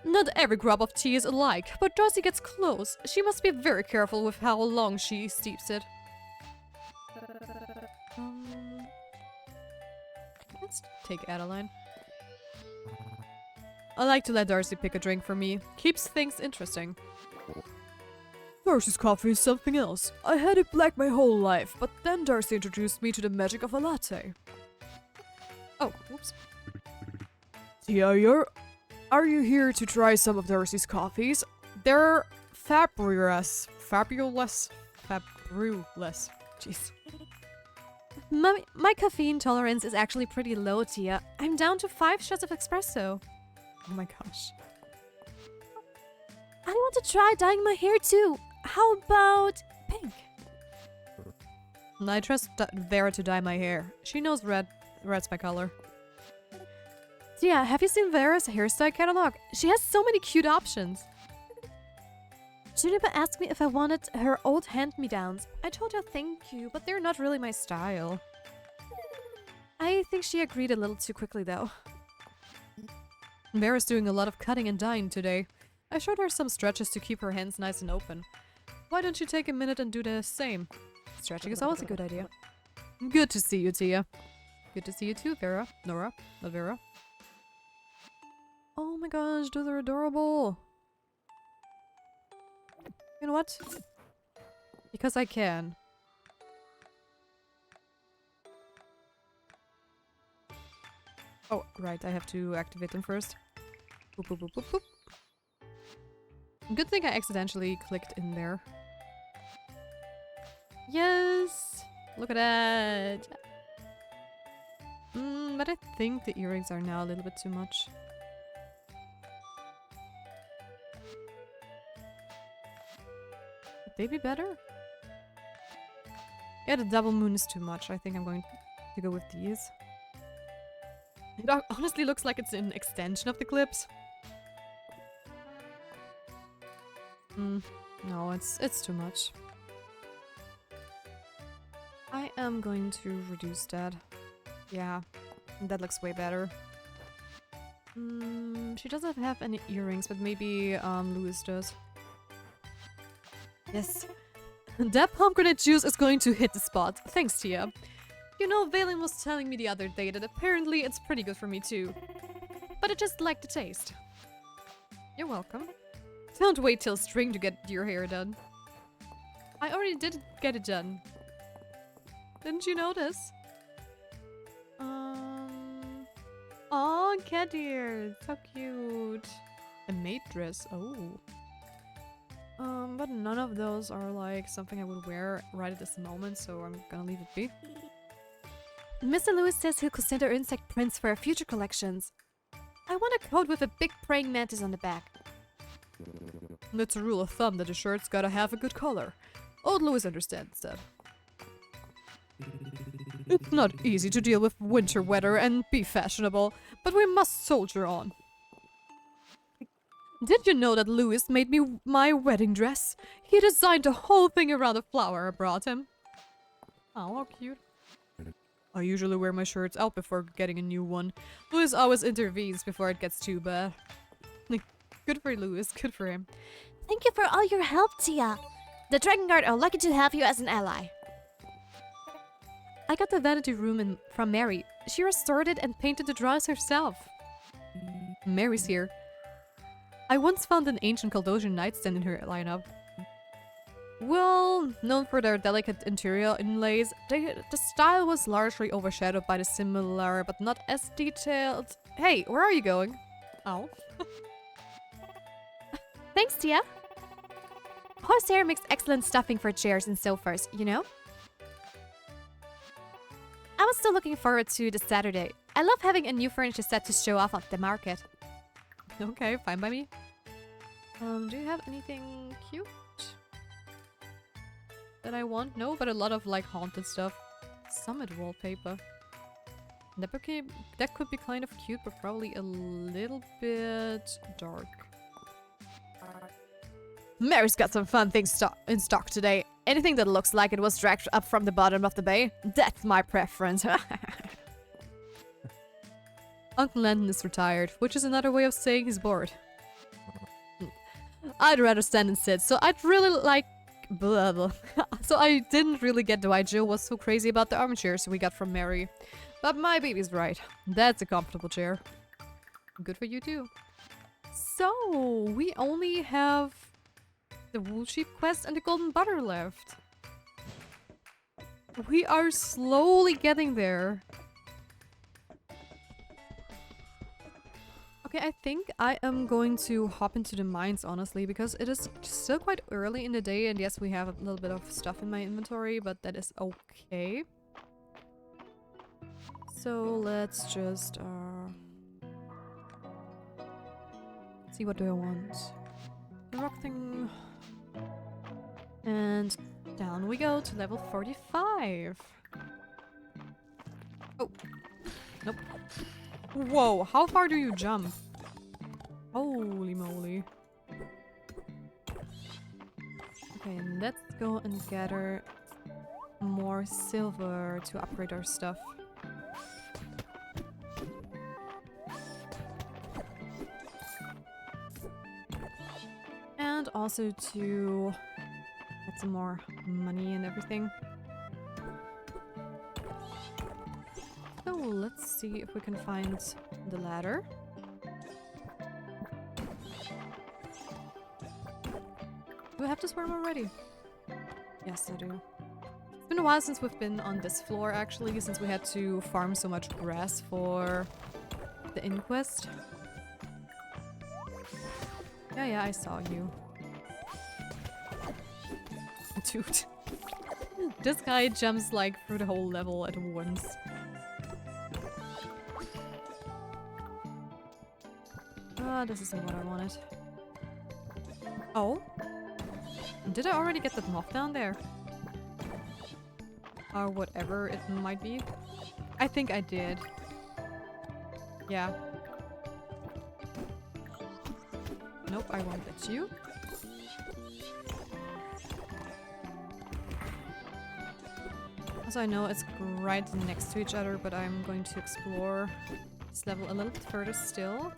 Not every grub of tea is alike, but Darcy gets close. She must be very careful with how long she steeps it. Let's take Adeline. I like to let Darcy pick a drink for me. Keeps things interesting. Darcy's coffee is something else. I had it black my whole life, but then Darcy introduced me to the magic of a latte. Oh, whoops. Tia, are you here to try some of Darcy's coffees? They're fabulous. Fabulous. Jeez.
My caffeine tolerance is actually pretty low, Tia. I'm down to 5 shots of espresso.
Oh my gosh.
I want to try dyeing my hair too. How about pink?
I trust Vera to dye my hair. She knows red. Red's my color.
Tia, have you seen Vera's hairstyle catalog? She has so many cute options. Juniper asked me if I wanted her old hand-me-downs. I told her thank you, but they're not really my style. I think she agreed a little too quickly though.
Vera's doing a lot of cutting and dyeing today. I showed her some stretches to keep her hands nice and open. Why don't you take a minute and do the same? Stretching is always a good idea. Good to see you, Tia. Good to see you too, Vera. Nora, not Vera. Oh my gosh, those are adorable. You know what? Because I can. Oh, right, I have to activate them first. Boop, boop, boop, boop, boop. Good thing I accidentally clicked in there. Yes! Look at that! But I think the earrings are now a little bit too much. Would they be better? Yeah, the double moon is too much. I think I'm going to go with these. It honestly looks like it's an extension of the clips. No, it's too much. I am going to reduce that. Yeah, that looks way better. She doesn't have any earrings, but maybe Louis does. Yes. That pomegranate juice is going to hit the spot. Thanks, Tia. You know, Valen was telling me the other day that apparently it's pretty good for me too. But I just like the taste. You're welcome. Don't wait till spring to get your hair done. I already did get it done. Didn't you notice? Oh, cat ears. So cute. A maid dress. Oh. But none of those are like something I would wear right at this moment, so I'm gonna leave it be.
Mr. Lewis says he'll consider insect prints for our future collections. I want a coat with a big praying mantis on the back.
It's a rule of thumb that a shirt's gotta have a good color. Old Louis understands that. It's not easy to deal with winter weather and be fashionable, but we must soldier on. Did you know that Louis made me my wedding dress? He designed the whole thing around a flower I brought him. Oh, how cute. I usually wear my shirts out before getting a new one. Louis always intervenes before it gets too bad. Good for Louis, good for him.
Thank you for all your help, Tia. The Dragon Guard are lucky to have you as an ally. I got the vanity room from Mary. She restored it and painted the drawers herself. Mary's here. I once found an ancient Caldosian nightstand in her lineup. Well, known for their delicate interior inlays, the style was largely overshadowed by the similar but not as detailed... Hey, where are you going? Oh. Thanks, Tia. Horsehair makes excellent stuffing for chairs and sofas, you know? I was still looking forward to this Saturday. I love having a new furniture set to show off at the market.
Okay, fine by me. Do you have anything cute that I want? No, but a lot of like haunted stuff. Summit wallpaper. That could be kind of cute, but probably a little bit dark. Mary's got some fun things in stock today. Anything that looks like it was dragged up from the bottom of the bay. That's my preference. Uncle Landon is retired, which is another way of saying he's bored. I'd rather stand and sit, so I'd really like... Blah, blah. So I didn't really get why Jill was so crazy about the armchairs we got from Mary. But my baby's right. That's a comfortable chair. Good for you too. So, we only have the wool sheep quest and the golden butter left. We are slowly getting there. Okay, I think I am going to hop into the mines, honestly, because it is still quite early in the day, and yes, we have a little bit of stuff in my inventory, but that is okay. So let's just see, what do I want? The rock thing. And down we go to level 45. Oh, nope. Whoa, how far do you jump? Holy moly. Okay, let's go and gather more silver to upgrade our stuff. And also to get some more money and everything. So let's see if we can find the ladder. Do I have to swarm already? Yes, I do. It's been a while since we've been on this floor, actually, since we had to farm so much grass for the inquest. Yeah, I saw you. Dude. This guy jumps like through the whole level at once. This isn't what I wanted. Oh? Did I already get that moth down there? or whatever it might be. I think I did. Yeah. Nope, I won't let you. As I know, it's right next to each other, but I'm going to explore this level a little bit further still.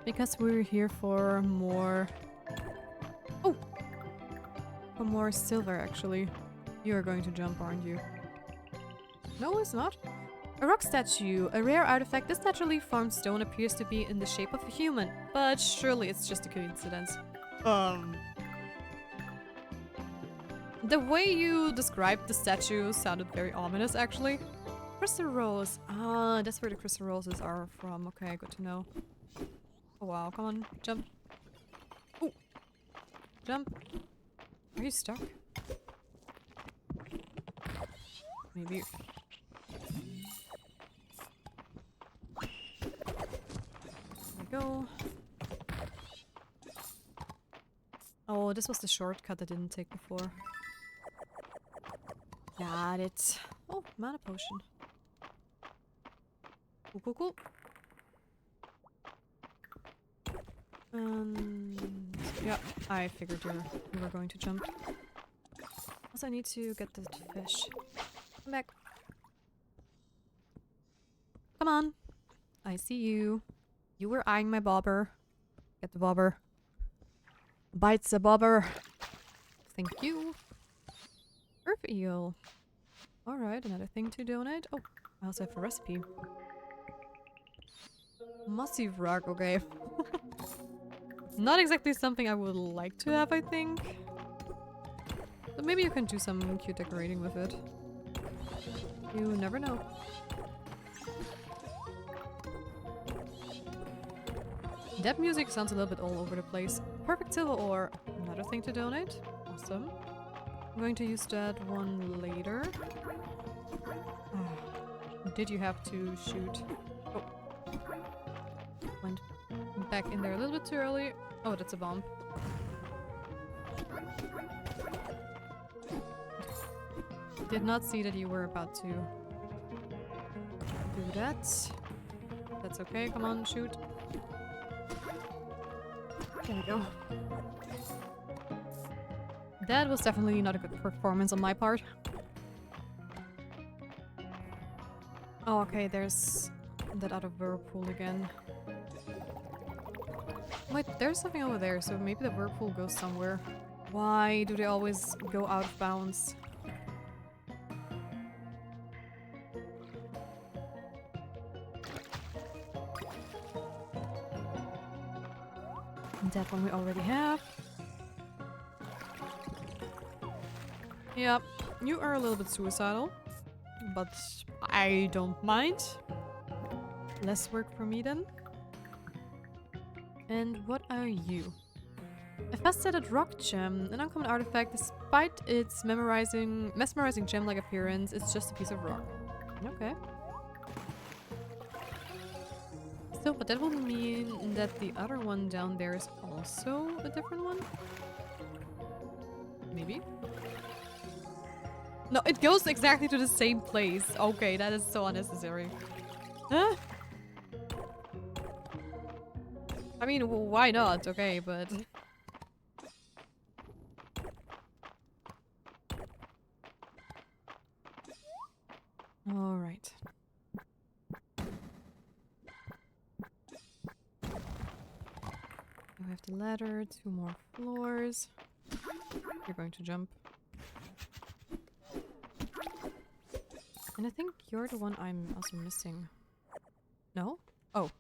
Because we're here for more... Oh! For more silver, actually. You're going to jump, aren't you? No, it's not. A rock statue, a rare artifact. This naturally formed stone appears to be in the shape of a human, but surely it's just a coincidence. The way you described the statue sounded very ominous, actually. Crystal rose. Ah, that's where the crystal roses are from. Okay, good to know. Oh wow, come on, jump. Ooh. Jump. Are you stuck? Maybe. There we go. Oh, this was the shortcut I didn't take before. Got it. Oh, mana potion. Cool, cool, cool. Yeah, I figured you were going to jump. Also, I need to get the fish. Come back. Come on. I see you. You were eyeing my bobber. Get the bobber. Bites the bobber. Thank you. Earth eel. Alright, another thing to donate. Oh, I also have a recipe. Massive rock, okay. Not exactly something I would like to have, I think. But maybe you can do some cute decorating with it. You never know. That music sounds a little bit all over the place. Perfect silver ore. Another thing to donate. Awesome. I'm going to use that one later. Did you have to shoot? Oh. Went back in there a little bit too early. Oh, that's a bomb. Did not see that you were about to do that. That's okay. Come on, shoot. There we go. That was definitely not a good performance on my part. Oh, okay, there's that other whirlpool again. Wait, there's something over there, so maybe the whirlpool goes somewhere. Why do they always go out of bounds? That one we already have. Yep, you are a little bit suicidal, but I don't mind. Less work for me then. And what are you? A faceted rock gem, an uncommon artifact. Despite its mesmerizing gem-like appearance, it's just a piece of rock. Okay. So, but that would mean that the other one down there is also a different one? Maybe? No, it goes exactly to the same place. Okay, that is so unnecessary. Huh? I mean, why not? Okay, but... Alright. We have the ladder, 2 more floors. You're going to jump. And I think you're the one I'm also missing. No? Oh.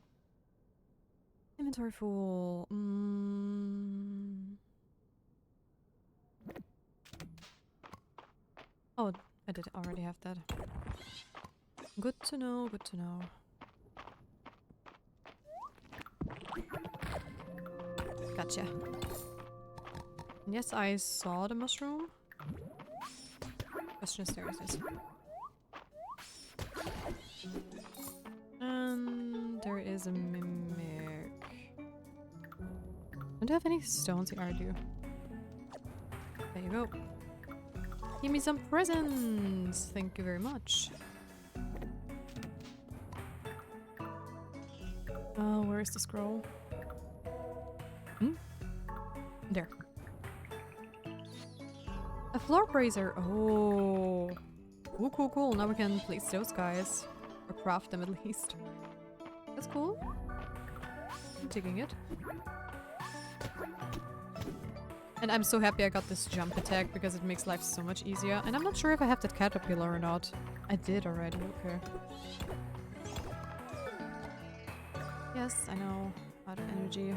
Inventory full. Oh, I did already have that. Good to know, good to know. Gotcha. Yes, I saw the mushroom. Question is, there is this. And there is a mimic. Don't have any stones here, I do. There you go. Give me some presents! Thank you very much. Where is the scroll? There. A floor brazier! Oh! Ooh, cool, cool. Now we can place those guys. Or craft them at least. That's cool. I'm digging it. And I'm so happy I got this jump attack because it makes life so much easier. And I'm not sure if I have that caterpillar or not. I did already, okay. Yes, I know. Out of energy.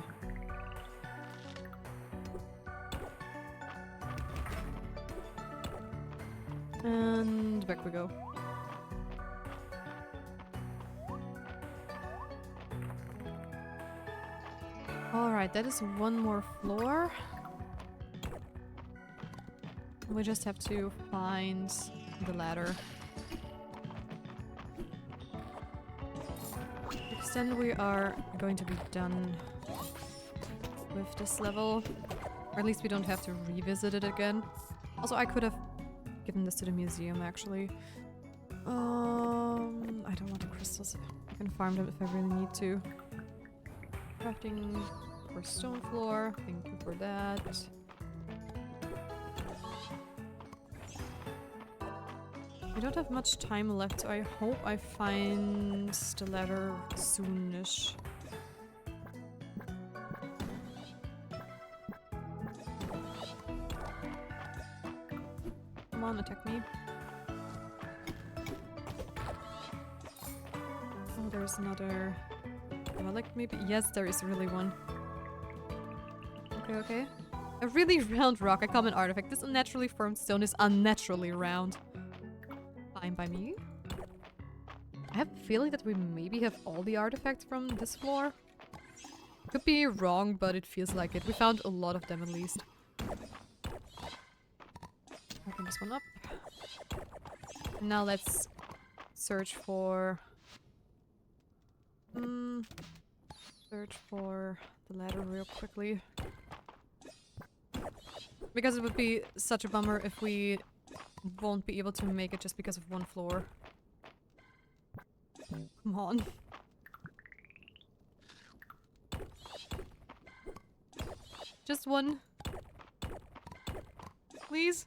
And back we go. Alright, that is one more floor. We just have to find the ladder. Because then we are going to be done with this level. Or at least we don't have to revisit it again. Also, I could have given this to the museum, actually. I don't want the crystals. I can farm them if I really need to. Crafting for stone floor. Thank you for that. I don't have much time left, so I hope I find the ladder soonish. Come on, attack me. Oh, there's another relic, maybe? Yes, there is really one. Okay, okay. A really round rock, a common artifact. This unnaturally formed stone is unnaturally round. Fine by me. I have a feeling that we maybe have all the artifacts from this floor. Could be wrong, but it feels like it. We found a lot of them at least. Open this one up. And now let's search for... search for the ladder real quickly. Because it would be such a bummer if we won't be able to make it just because of one floor. Come on. Just one. Please.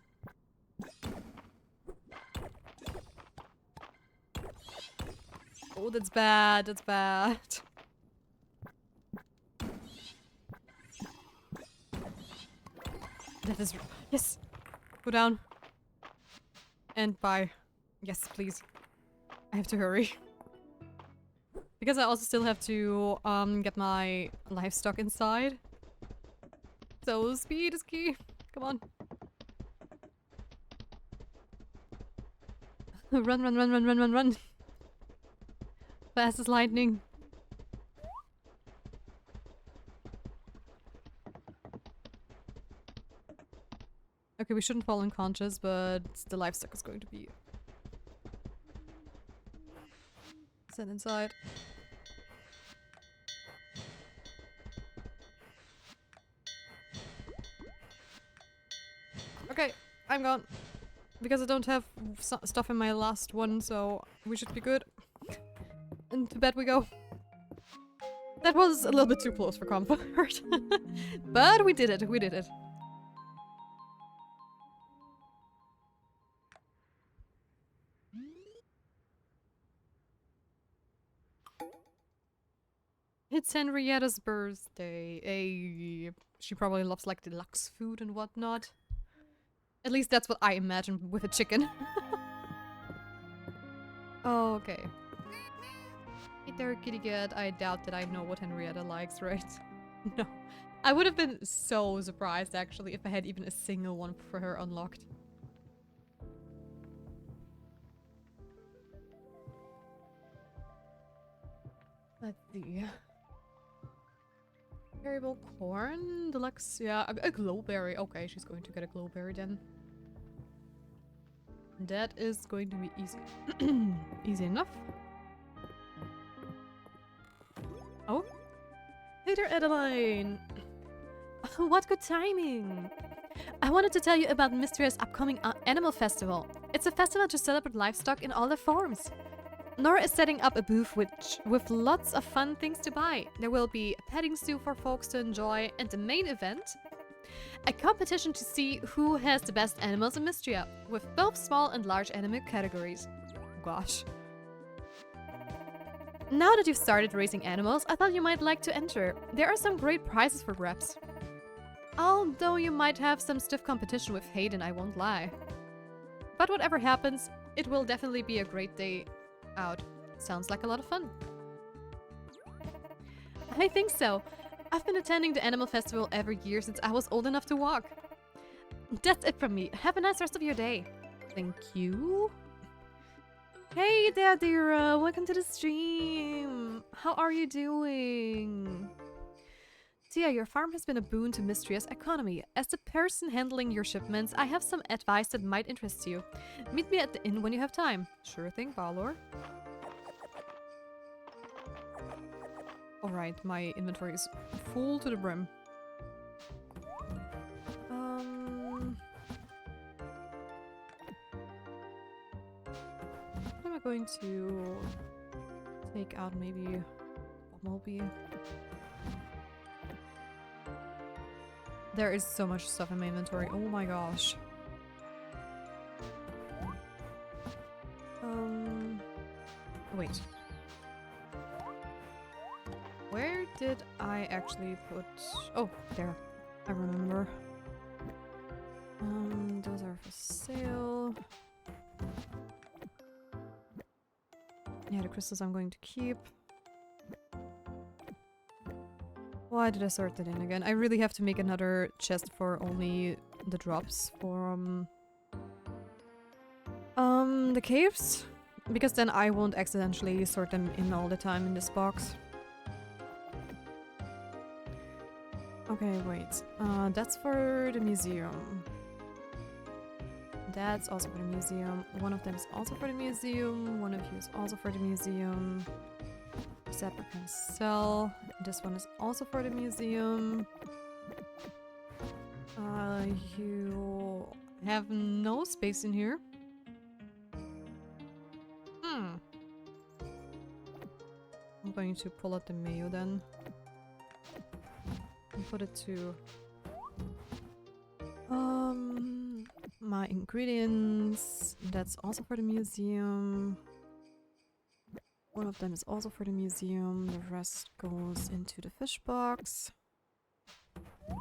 Oh, that's bad. That's bad. That is... Yes! Go down. And bye. Yes, please. I have to hurry. Because I also still have to get my livestock inside. So speed is key. Come on. Run, run, run, run, run, run, run. Fast as lightning. Okay, we shouldn't fall unconscious, but the livestock is going to be sent inside. Okay, I'm gone. Because I don't have stuff in my last one, so we should be good. And to bed we go. That was a little bit too close for comfort. But we did it, we did it. It's Henrietta's birthday. She probably loves like deluxe food and whatnot. At least that's what I imagine with a chicken. Oh, okay. Hey there, kitty cat. I doubt that I know what Henrietta likes, right? No. I would have been so surprised actually if I had even a single one for her unlocked. Let's see. Variable corn, deluxe, yeah, a glowberry. Okay, she's going to get a glowberry then. That is going to be easy. Easy enough. Oh. Hey there, Adeline! What good timing!
I wanted to tell you about Mistria's upcoming animal festival. It's a festival to celebrate livestock in all their forms. Nora is setting up a booth with lots of fun things to buy. There will be a petting zoo for folks to enjoy, and the main event, a competition to see who has the best animals in Mistria, with both small and large animal categories. Gosh. Now that you've started raising animals, I thought you might like to enter. There are some great prizes for grabs. Although you might have some stiff competition with Hayden, I won't lie. But whatever happens, it will definitely be a great day out. Sounds like a lot of fun. I think so. I've been attending the animal festival every year since I was old enough to walk. That's it from me. Have a nice rest of your day. Thank you. Hey there, Dira. Welcome to the stream. How are you doing? Tia, your farm has been a boon to Mistria's economy. As the person handling your shipments, I have some advice that might interest you. Meet me at the inn when you have time. Sure thing, Balor. Alright, my inventory is full to the brim. What am I going to take out? Maybe Bumblebee. There is so much stuff in my inventory. Oh my gosh. Wait. Where did I actually put... Oh, there. I remember. Those are for sale. Yeah, the crystals I'm going to keep. Why did I sort that in again? I really have to make another chest for only the drops from the caves, because then I won't accidentally sort them in all the time in this box. Okay, wait. That's for the museum. That's also for the museum. One of them is also for the museum. One of you is also for the museum. Separate can sell. This one is also for the museum. You have no space in here. I'm going to pull out the mayo then. And put it to my ingredients. That's also for the museum. One of them is also for the museum. The rest goes into the fish box. Oh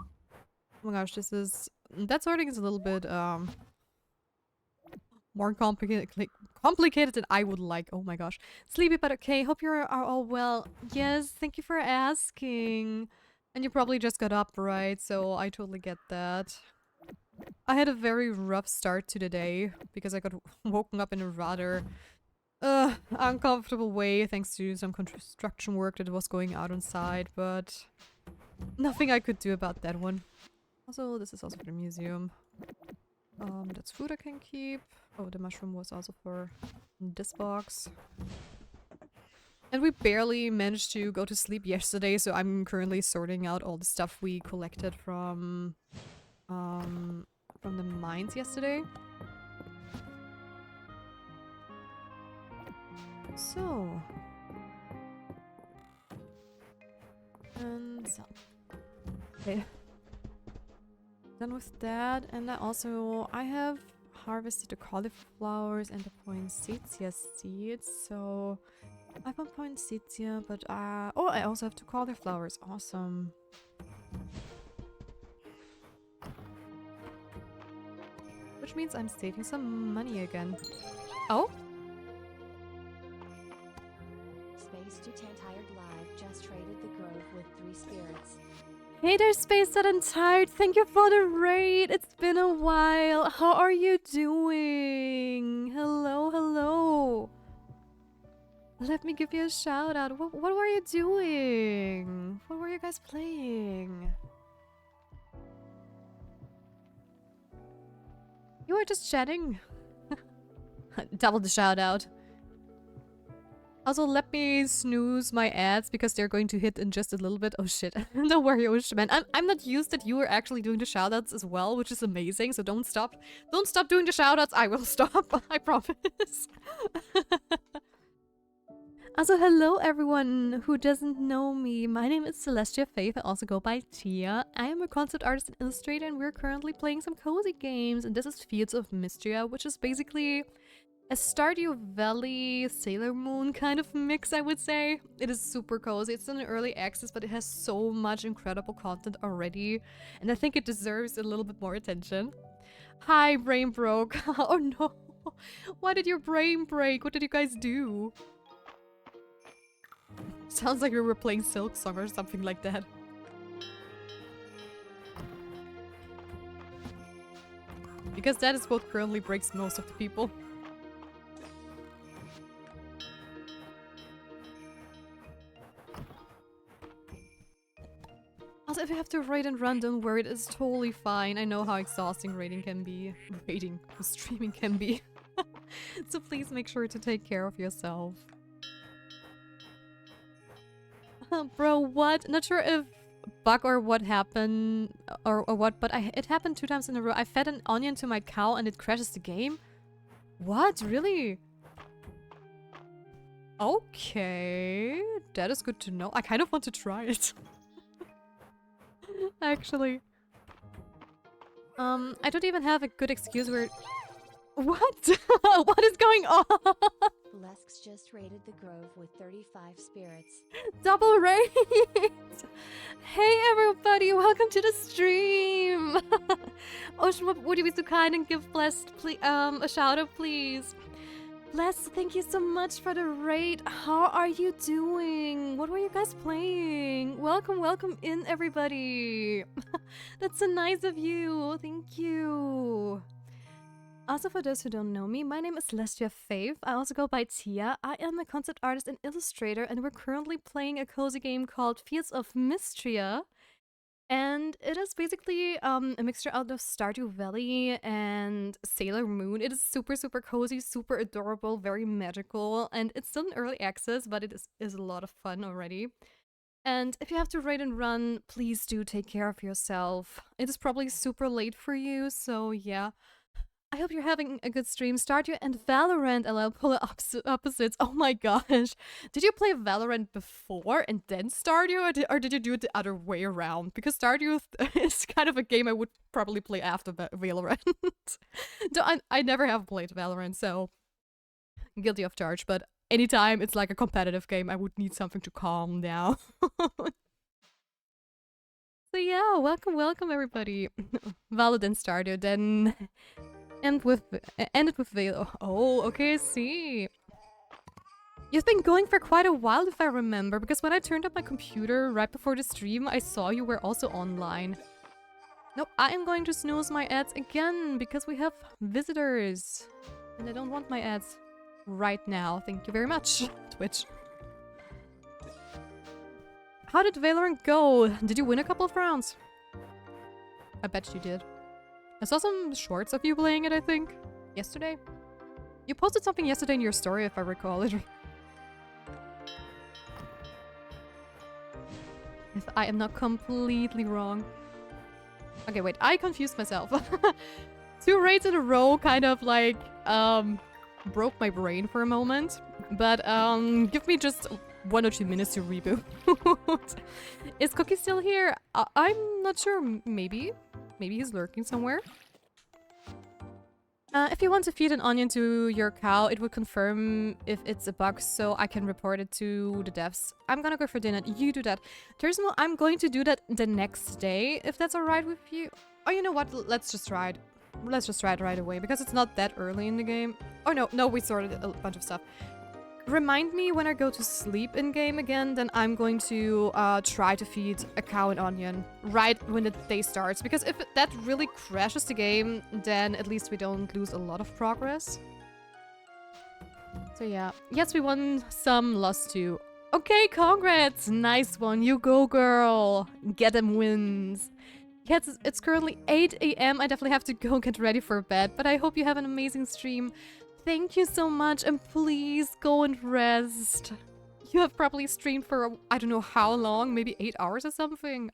my gosh, this is... That sorting is a little bit more complicated than I would like. Oh my gosh. Sleepy but okay. Hope you are all well. Yes, thank you for asking. And you probably just got up, right? So I totally get that. I had a very rough start to the day because I got woken up in a rather uncomfortable way thanks to some construction work that was going out on site, but nothing I could do about that one. Also, this is also for the museum. That's food I can keep. Oh, the mushroom was also for this box. And we barely managed to go to sleep yesterday, so I'm currently sorting out all the stuff we collected from the mines yesterday. So. And so. Okay. Done with that, and I have harvested the cauliflowers and the poinsettia seeds, so I have 1 poinsettia, but oh, I also have 2 cauliflowers. Awesome. Which means I'm saving some money again. Oh?
Space to Tired Live just traded the grove with 3 spirits.
Hey there, Space and Tired. Thank you for the raid. It's been a while. How are you doing? Hello, hello. Let me give you a shout out. What were you doing? What were you guys playing? You were just chatting. Double the shout out.
Also, let me snooze my ads because they're going to hit in just a little bit. Oh shit. Don't worry, Oshman. I'm not used that you are actually doing the shoutouts as well, which is amazing. So don't stop. Don't stop doing the shoutouts. I will stop. I promise.
Also, hello everyone who doesn't know me. My name is Celestia Faith. I also go by Tia. I am a concept artist and illustrator, and we're currently playing some cozy games. And this is Fields of Mistria, which is basically a Stardew Valley Sailor Moon kind of mix, I would say. It is super cozy. It's in early access, but it has so much incredible content already, and I think it deserves a little bit more attention. Hi, brain broke. Oh no. Why did your brain break? What did you guys do? Sounds like we were playing Silk Song or something like that. Because that is what currently breaks most of the people. Also, if you have to raid and run, don't worry, it is totally fine. I know how exhausting raiding can be. Streaming can be. So please make sure to take care of yourself. Bro, what? Not sure if bug or what happened or what, but it happened 2 times in a row. I fed an onion to my cow and it crashes the game? What? Really? Okay, that is good to know. I kind of want to try it. Actually. I don't even have a good excuse where... What? What is going on?
Lesk just raided the grove with 35 spirits.
Double raid! Hey everybody, welcome to the stream! Ocean, would you be so kind and give Blessed a shout out, please? Blessed, thank you so much for the raid. How are you doing? What were you guys playing? Welcome, welcome in, everybody. That's so nice of you. Thank you. Also, for those who don't know me, my name is Celestia Faith. I also go by Tia. I am a concept artist and illustrator, and we're currently playing a cozy game called Fields of Mistria. And it is basically a mixture out of Stardew Valley and Sailor Moon. It is super, super cozy, super adorable, very magical, and it's still in early access, but it is a lot of fun already. And if you have to raid and run, please do take care of yourself. It is probably super late for you, so yeah. I hope you're having a good stream. Stardew and Valorant allow polar opposites. Oh my gosh. Did you play Valorant before and then Stardew? Or did you do it the other way around? Because Stardew is kind of a game I would probably play after Valorant. I never have played Valorant, so guilty of charge. But anytime it's like a competitive game, I would need something to calm down. So yeah, welcome everybody. Valorant and Stardew, then... ended with Veil. Oh, okay, I see. You've been going for quite a while, if I remember, because when I turned up my computer right before the stream, I saw you were also online. Nope, I am going to snooze my ads again, because we have visitors. And I don't want my ads right now. Thank you very much, Twitch. How did Valorant go? Did you win a couple of rounds? I bet you did. I saw some shorts of you playing it, I think. Yesterday? You posted something yesterday in your story, if I recall it. If I am not completely wrong. Okay, wait, I confused myself. 2 raids in a row kind of like, broke my brain for a moment. But, give me just 1 or 2 minutes to reboot. Is Cookie still here? I'm not sure. Maybe he's lurking somewhere. If you want to feed an onion to your cow, it would confirm if it's a bug, so I can report it to the devs. I'm gonna go for dinner. You do that. Tersmo, I'm going to do that the next day, if that's alright with you. Oh, you know what? Let's just try it. Let's just try it right away, because it's not that early in the game. Oh, no, we sorted a bunch of stuff. Remind me when I go to sleep in-game again, then I'm going to try to feed a cow an onion right when the day starts. Because if that really crashes the game, then at least we don't lose a lot of progress. So yeah. Yes, we won some, lost 2. Okay, congrats! Nice one, you go girl! Get them wins. Yes, it's currently 8 AM. I definitely have to go get ready for bed, but I hope you have an amazing stream.
Thank you so much, and please go and rest. You have probably streamed for, I don't know how long, maybe 8 hours or something.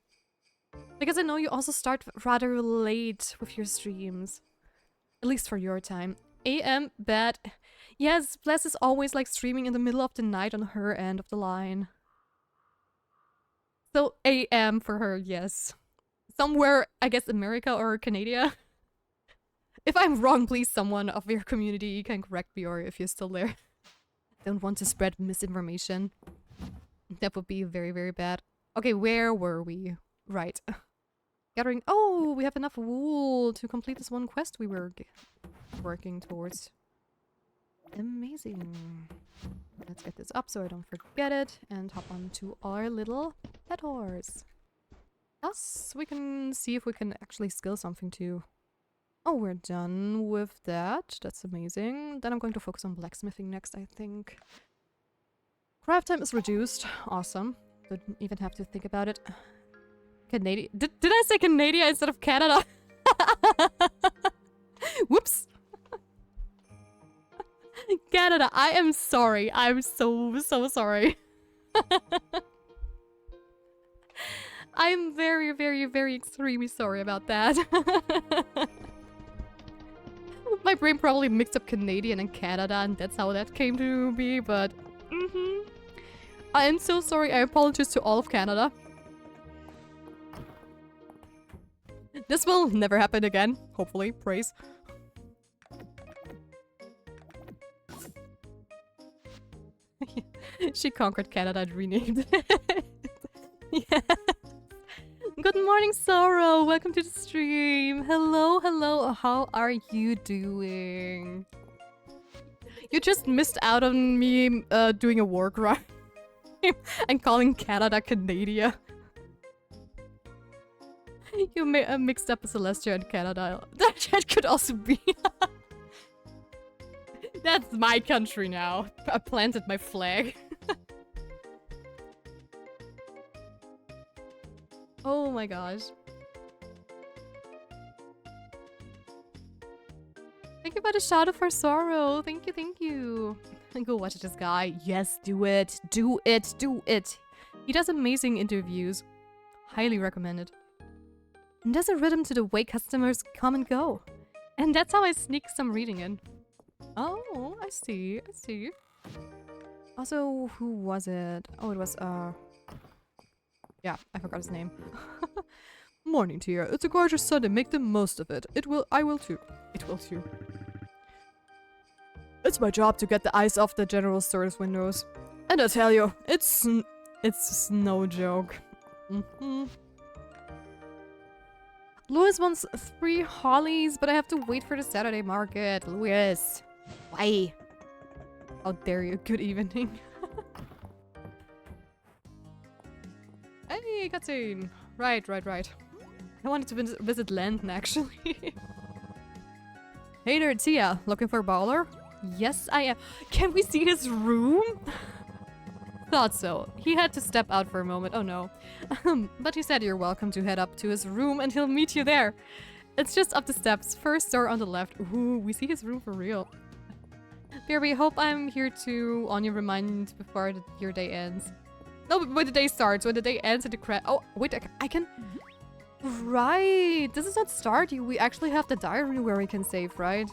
Because I know you also start rather late with your streams. At least for your time. AM, bad. Yes, Bless is always like streaming in the middle of the night on her end of the line. So AM for her, yes. Somewhere, I guess America or Canada. If I'm wrong, please someone of your community can correct me, or if you're still there. Don't want to spread misinformation. That would be very, very bad. Okay, where were we? Right. Gathering. Oh, we have enough wool to complete this one quest we were working towards. Amazing. Let's get this up so I don't forget it and hop on to our little pet horse. Yes, we can see if we can actually skill something too. Oh, we're done with that. That's amazing. Then I'm going to focus on blacksmithing next, I think. Craft time is reduced. Awesome. Didn't even have to think about it. Canadian. Did I say Canada instead of Canada? Whoops. Canada, I am sorry. I'm so sorry. I'm very, very, very extremely sorry about that. My brain probably mixed up Canadian and Canada, and that's how that came to be, but... I am so sorry. I apologize to all of Canada. This will never happen again. Hopefully. Praise. She conquered Canada and renamed it. Yeah. Good morning, Sorrow. Welcome to the stream. Hello, hello. How are you doing? You just missed out on me doing a war crime and calling Canada Canada. You mixed up Celestia and Canada. That could also be. That's my country now. I planted my flag. Oh my gosh. Thank you for the shout out for Sorrow. Thank you, thank you. Go watch this guy. Yes, do it. Do it. Do it. He does amazing interviews. Highly recommended. And there's a rhythm to the way customers come and go. And that's how I sneak some reading in. Oh, I see. I see. Also, who was it? Oh, it was, yeah, I forgot his name. Morning, Tia. It's a gorgeous Sunday. Make the most of it. I will too. It will too. It's my job to get the ice off the general store's windows. And I tell you, it's no joke. Louis wants 3 hollies, but I have to wait for the Saturday market. Louis. Why? How dare you? Good evening. Hey, cutscene. Right. I wanted to visit London, actually. Hey there, Tia. Looking for a baller? Yes, I am. Can we see his room? Thought so. He had to step out for a moment. Oh no. But he said you're welcome to head up to his room and he'll meet you there. It's just up the steps. First door on the left. Ooh, we see his room for real. BRB, hope I'm here to on your remind before your day ends. No, but when the day starts, when the day ends and the credit. Oh, wait, I can. Right. This is not Stardew. We actually have the diary where we can save, right?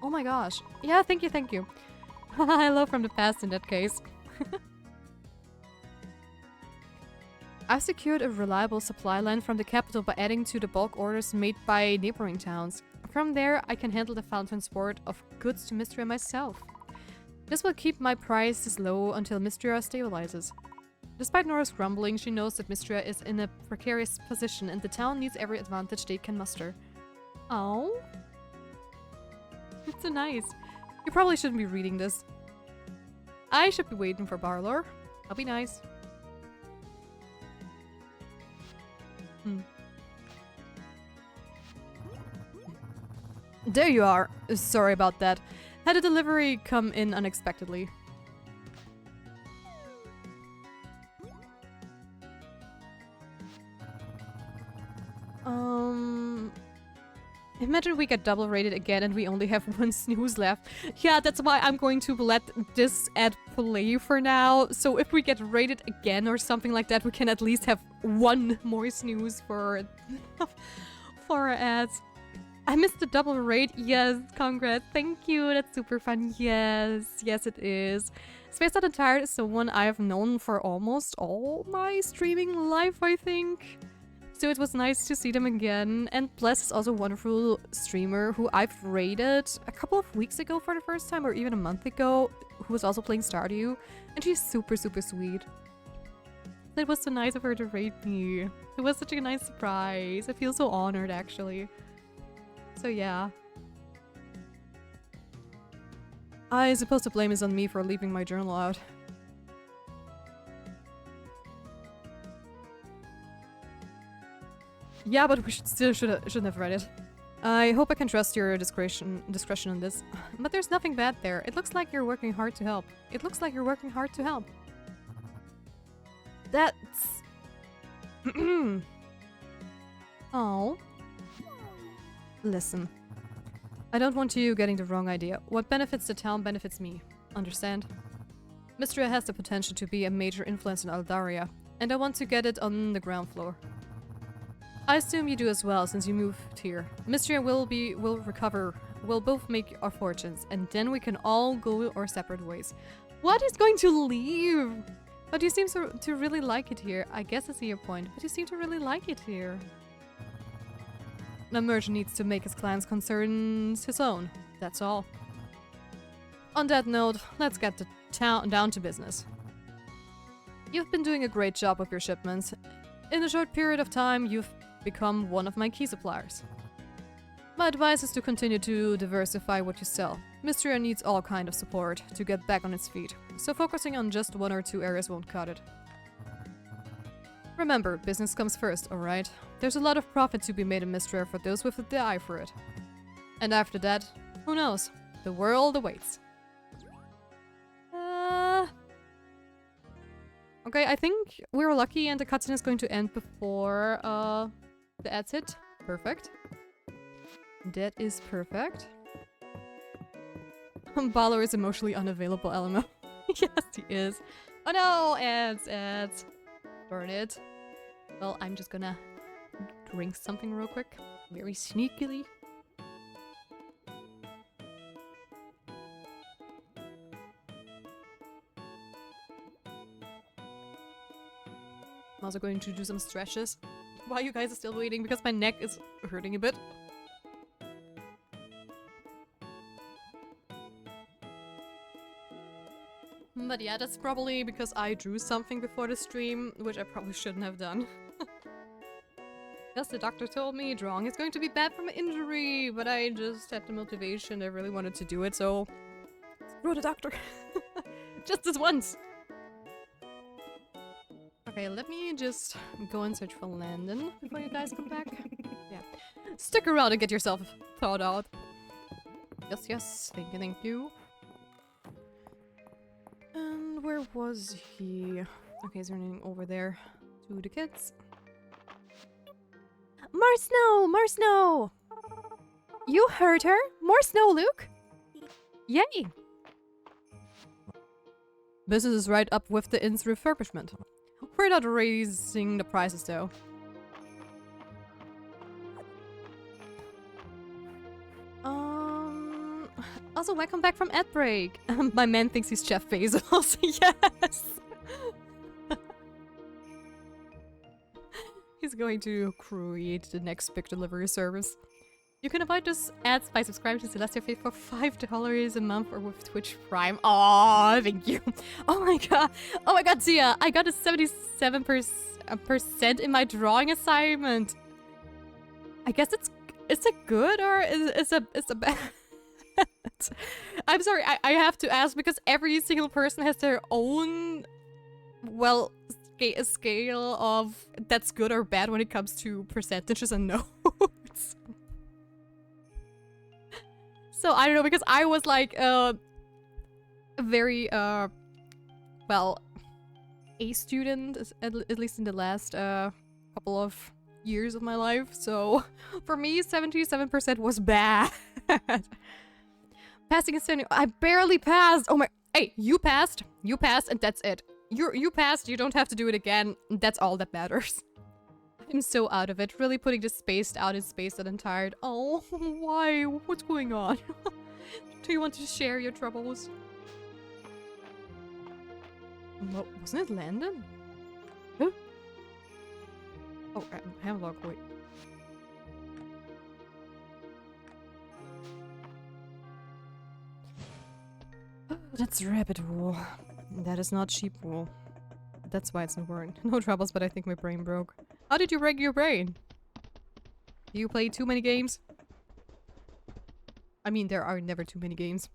Oh my gosh. Yeah, thank you. Hello from the past in that case. I've secured a reliable supply line from the capital by adding to the bulk orders made by neighboring towns. From there, I can handle the found transport of goods to Mistria myself. This will keep my prices low until Mistria stabilizes. Despite Nora's grumbling, she knows that Mistria is in a precarious position and the town needs every advantage they can muster. Oh, it's so nice. You probably shouldn't be reading this. I should be waiting for Barlor. That'll be nice. There you are. Sorry about that. Had a delivery come in unexpectedly. Imagine we get double rated again and we only have 1 snooze left. Yeah, that's why I'm going to let this ad play for now. So if we get rated again or something like that, we can at least have 1 more snooze for, for our ads. I missed the double rate. Yes, congrats. Thank you. That's super fun. Yes, yes it is. Space Out and Tired is the one I have known for almost all my streaming life, I think. So it was nice to see them again. And Bless is also a wonderful streamer who I've rated a couple of weeks ago for the first time, or even a month ago, who was also playing Stardew. And she's super, super sweet. It was so nice of her to rate me. It was such a nice surprise. I feel so honored, actually. So yeah. I suppose the blame is on me for leaving my journal out. Yeah, but we shouldn't have read it. I hope I can trust your discretion on this. But there's nothing bad there. It looks like you're working hard to help. It looks like you're working hard to help. That's... Oh. Listen. I don't want you getting the wrong idea. What benefits the town benefits me. Understand? Mistria has the potential to be a major influence in Aldaria, and I want to get it on the ground floor. I assume you do as well, since you moved here. Mistria will recover. We'll both make our fortunes, and then we can all go our separate ways. What is going to leave? But you seem to really like it here. I guess I see your point, but you seem to really like it here. The merchant needs to make his clan's concerns his own. That's all. On that note, let's get the town down to business. You've been doing a great job with your shipments. In a short period of time, you've become one of my key suppliers. My advice is to continue to diversify what you sell. Mistria needs all kind of support to get back on its feet, so focusing on just 1 or 2 areas won't cut it. Remember, business comes first, alright? There's a lot of profit to be made in Mistria for those with the eye for it. And after that, who knows? The world awaits. Okay, I think we're lucky and the cutscene is going to end before the ads hit. Perfect. That is perfect. Balor is emotionally unavailable, LMO. Yes, he is. Oh no! Ads. Burn it. Well, I'm just gonna drink something real quick. Very sneakily. I'm also going to do some stretches while you guys are still waiting because my neck is hurting a bit. But yeah, that's probably because I drew something before the stream, which I probably shouldn't have done. Yes, the doctor told me drawing is going to be bad from an injury, but I just had the motivation. I really wanted to do it, so screw the doctor. Just this once. Okay, let me just go and search for Landon before you guys come back. Yeah. Stick around and get yourself thawed out. Yes, thank you. And where was he? Okay, he's running over there to the kids.
More snow! More snow! You heard her? More snow, Luke! Yay!
Business is right up with the inn's refurbishment. We're not raising the prices though. Also, welcome back from ad break. My man thinks he's Jeff Bezos. Yes! He's going to create the next big delivery service. You can avoid those ads by subscribing to Celestia Faith for $5 a month or with Twitch Prime. Oh, thank you. Oh my god, Zia. I got a 77% in my drawing assignment. I guess it's a good or it's a bad. I'm sorry, I have to ask because every single person has their own, well, a scale of that's good or bad when it comes to percentages and notes. So I don't know, because I was like very well, A student at least in the last couple of years of my life, so for me, 77% was bad. Passing is standing. I barely passed. Oh my. Hey, you passed, and that's it. You passed, you don't have to do it again. That's all that matters. I'm so out of it. Really putting this spaced out in space that I'm tired. Oh, why? What's going on? Do you want to share your troubles? What, wasn't it Landon? Huh? Oh, Hemlock, wait. That's rabbit wool. That is not sheep wool. That's why it's important. No troubles, but I think my brain broke. How did you break your brain? Do you play too many games? I mean, there are never too many games.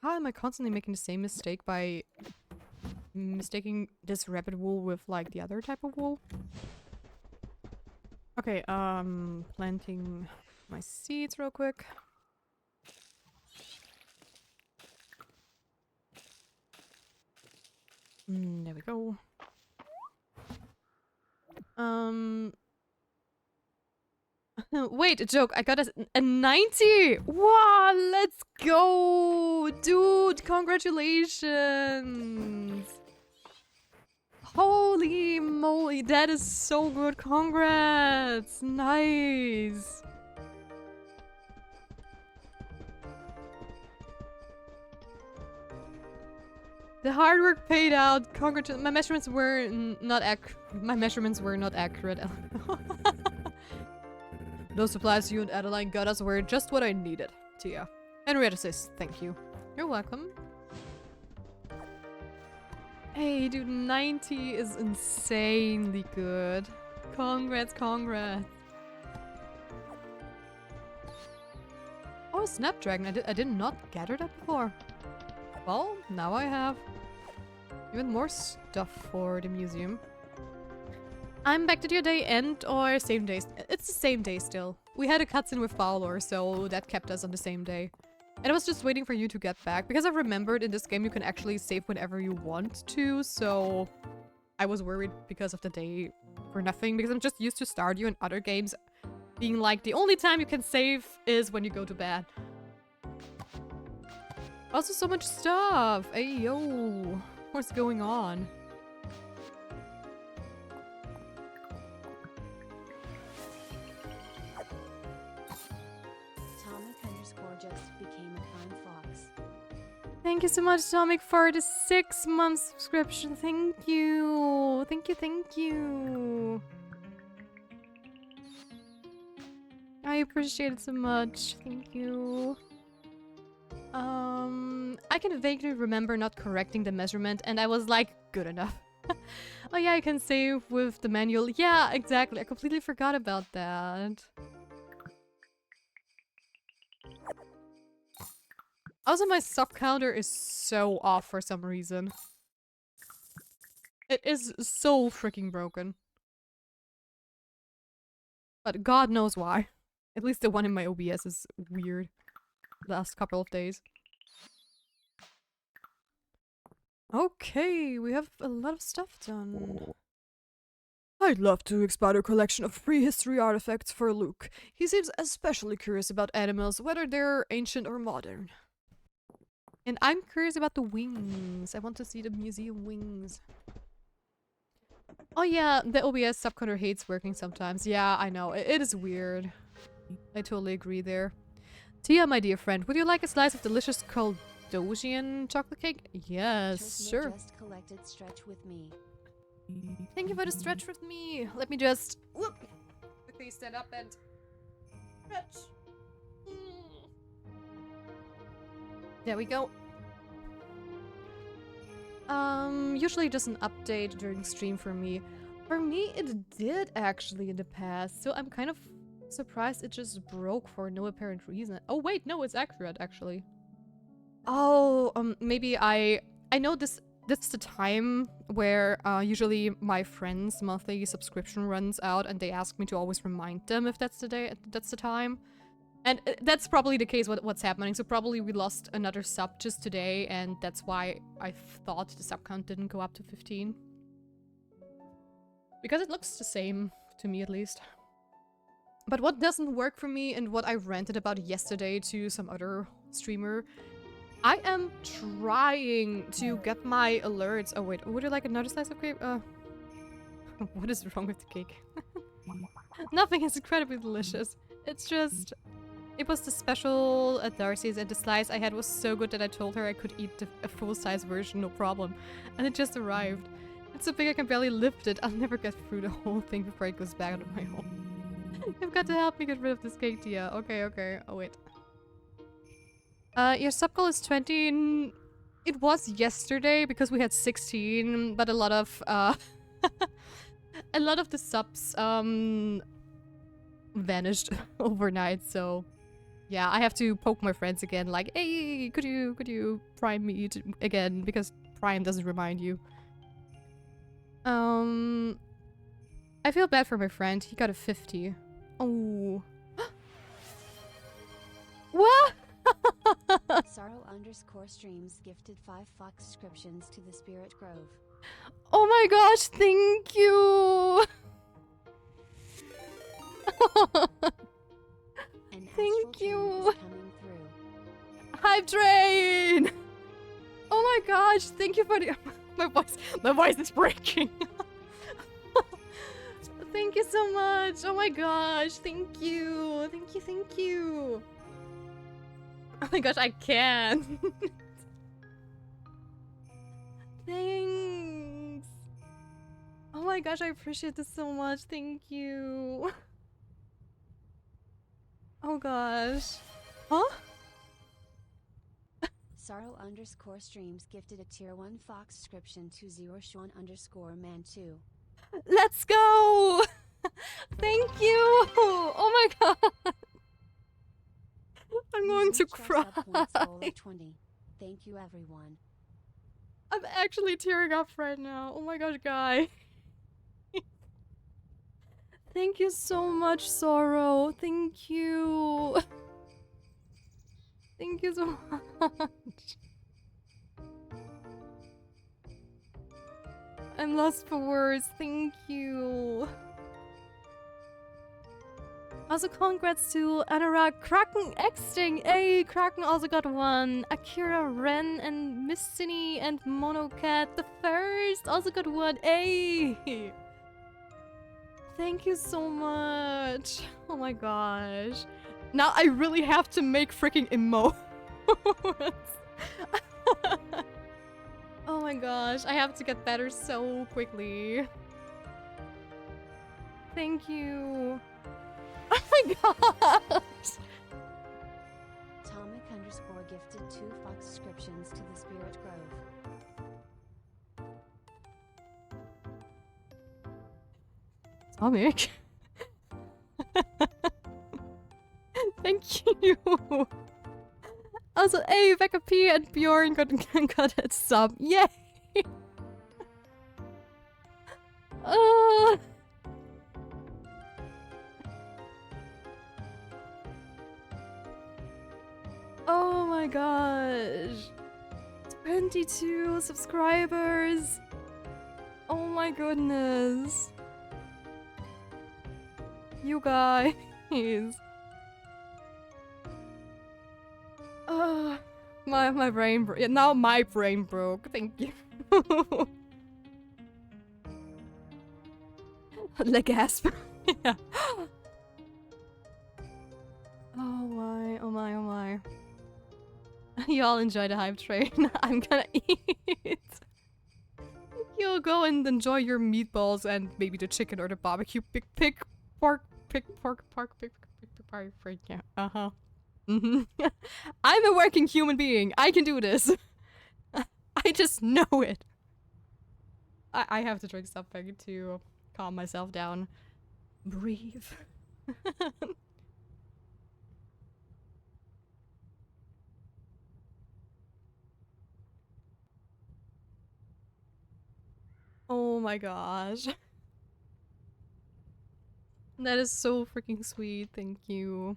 How am I constantly making the same mistake by mistaking this rabbit wool with like the other type of wool? Okay, planting my seeds real quick. There we go. Wait, a joke. I got a 90! Wow, let's go! Dude, congratulations! Holy moly, that is so good. Congrats! Nice! The hard work paid out. Congratulations. My measurements were not accurate. Those supplies you and Adeline got us were just what I needed. Tia. Henrietta says thank you. You're welcome. Hey, dude, 90 is insanely good. Congrats, congrats. Oh, Snapdragon. I did not gather that before. Well, now I have. Even more stuff for the museum. I'm back. Did your day end or same day? It's the same day still. We had a cutscene with Fowler, so that kept us on the same day. And I was just waiting for you to get back, because I remembered in this game you can actually save whenever you want to, so I was worried because of the day for nothing, because I'm just used to Stardew and other games being like, the only time you can save is when you go to bed. Also, so much stuff! Hey, yo! What's going on?
Just became a fine fox.
Thank you so much, Tomic, for the 6-month subscription. Thank you. Thank you, thank you. I appreciate it so much. Thank you. I can vaguely remember not correcting the measurement, and I was like, good enough. Oh yeah, I can save with the manual. Yeah, exactly. I completely forgot about that. Also, my sub counter is so off for some reason. It is so freaking broken. But God knows why. At least the one in my OBS is weird. Last couple of days. Okay, we have a lot of stuff done. I'd love to expand our collection of prehistory artifacts for Luke. He seems especially curious about animals, whether they're ancient or modern. And I'm curious about the wings. I want to see the museum wings. Oh yeah, the OBS subcounter hates working sometimes. Yeah, I know. It is weird. I totally agree there. Tia, my dear friend, would you like a slice of delicious Caldosian chocolate cake? Yes, sure.
Just collected stretch with me.
Thank you for the stretch with me. Let me just quickly stand up and stretch. There we go. Usually just an update during stream for me. For me, it did actually in the past, so I'm kind of surprised it just broke for no apparent reason. Oh wait, no, it's accurate actually. Oh, maybe I know this is the time where usually my friends' monthly subscription runs out and they ask me to always remind them if that's the time. And that's probably the case what's happening. So probably we lost another sub just today, and that's why I thought the sub count didn't go up to 15. Because it looks the same, to me at least. But what doesn't work for me, and what I ranted about yesterday to some other streamer, I am trying to get my alerts. Oh wait, would you like another slice of cake? What is wrong with the cake? Nothing is incredibly delicious. It's just... It was the special at Darcy's, and the slice I had was so good that I told her I could eat a full-size version, no problem. And it just arrived. It's so big I can barely lift it. I'll never get through the whole thing before it goes back on my own. You've got to help me get rid of this cake, Tia. Okay, okay. Oh, wait. Your sub goal is 20. It was yesterday because we had 16, but a lot of, a lot of the subs, vanished overnight, so... Yeah, I have to poke my friends again, like, hey, could you prime me again, because Prime doesn't remind you. I feel bad for my friend. He got a 50. Oh. What?
Sorrow_streams gifted 5 Fox subscriptions to the Spirit Grove.
Oh my gosh, thank you! Thank you! Hype train! Oh my gosh, thank you for the... my voice is breaking. Thank you so much. Oh my gosh, thank you. Thank you. Oh my gosh, I can. Thanks. Oh my gosh, I appreciate this so much. Thank you. Oh gosh. Huh?
Sorrow_streams gifted a tier 1 Fox subscription to 0Sean_man2.
Let's go! Thank you! Oh my god! I'm going to cry.
Thank you, everyone.
I'm actually tearing up right now. Oh my gosh, guy. Thank you so much, Sorrow. Thank you. Thank you so much. I'm lost for words. Thank you. Also, congrats to Anurag, Kraken, Exting. Hey, Kraken also got 1. Akira, Ren, and Mistini, and Monocat the first also got 1. Hey! Thank you so much. Oh my gosh. Now I really have to make freaking emotes. Oh my gosh, I have to get better so quickly. Thank you. Oh my gosh!
Tomic_ gifted 2 Fox subscriptions to the Spirit Grove.
Tomic? Thank you! Also, hey, Becca P and Bjorn got a sub. Yay! Oh my gosh. 22 subscribers. Oh my goodness. You guys. My brain broke. Yeah, now my brain broke. Thank you. Like gasp. Yeah. Oh my, oh my, oh my. Y'all enjoy the hype train. I'm gonna eat. You'll go and enjoy your meatballs and maybe the chicken or the barbecue pig pork. Yeah. Uh-huh. I'm a working human being. I can do this. I just know it. I have to drink something to calm myself down. Breathe. Oh my gosh. That is so freaking sweet. Thank you.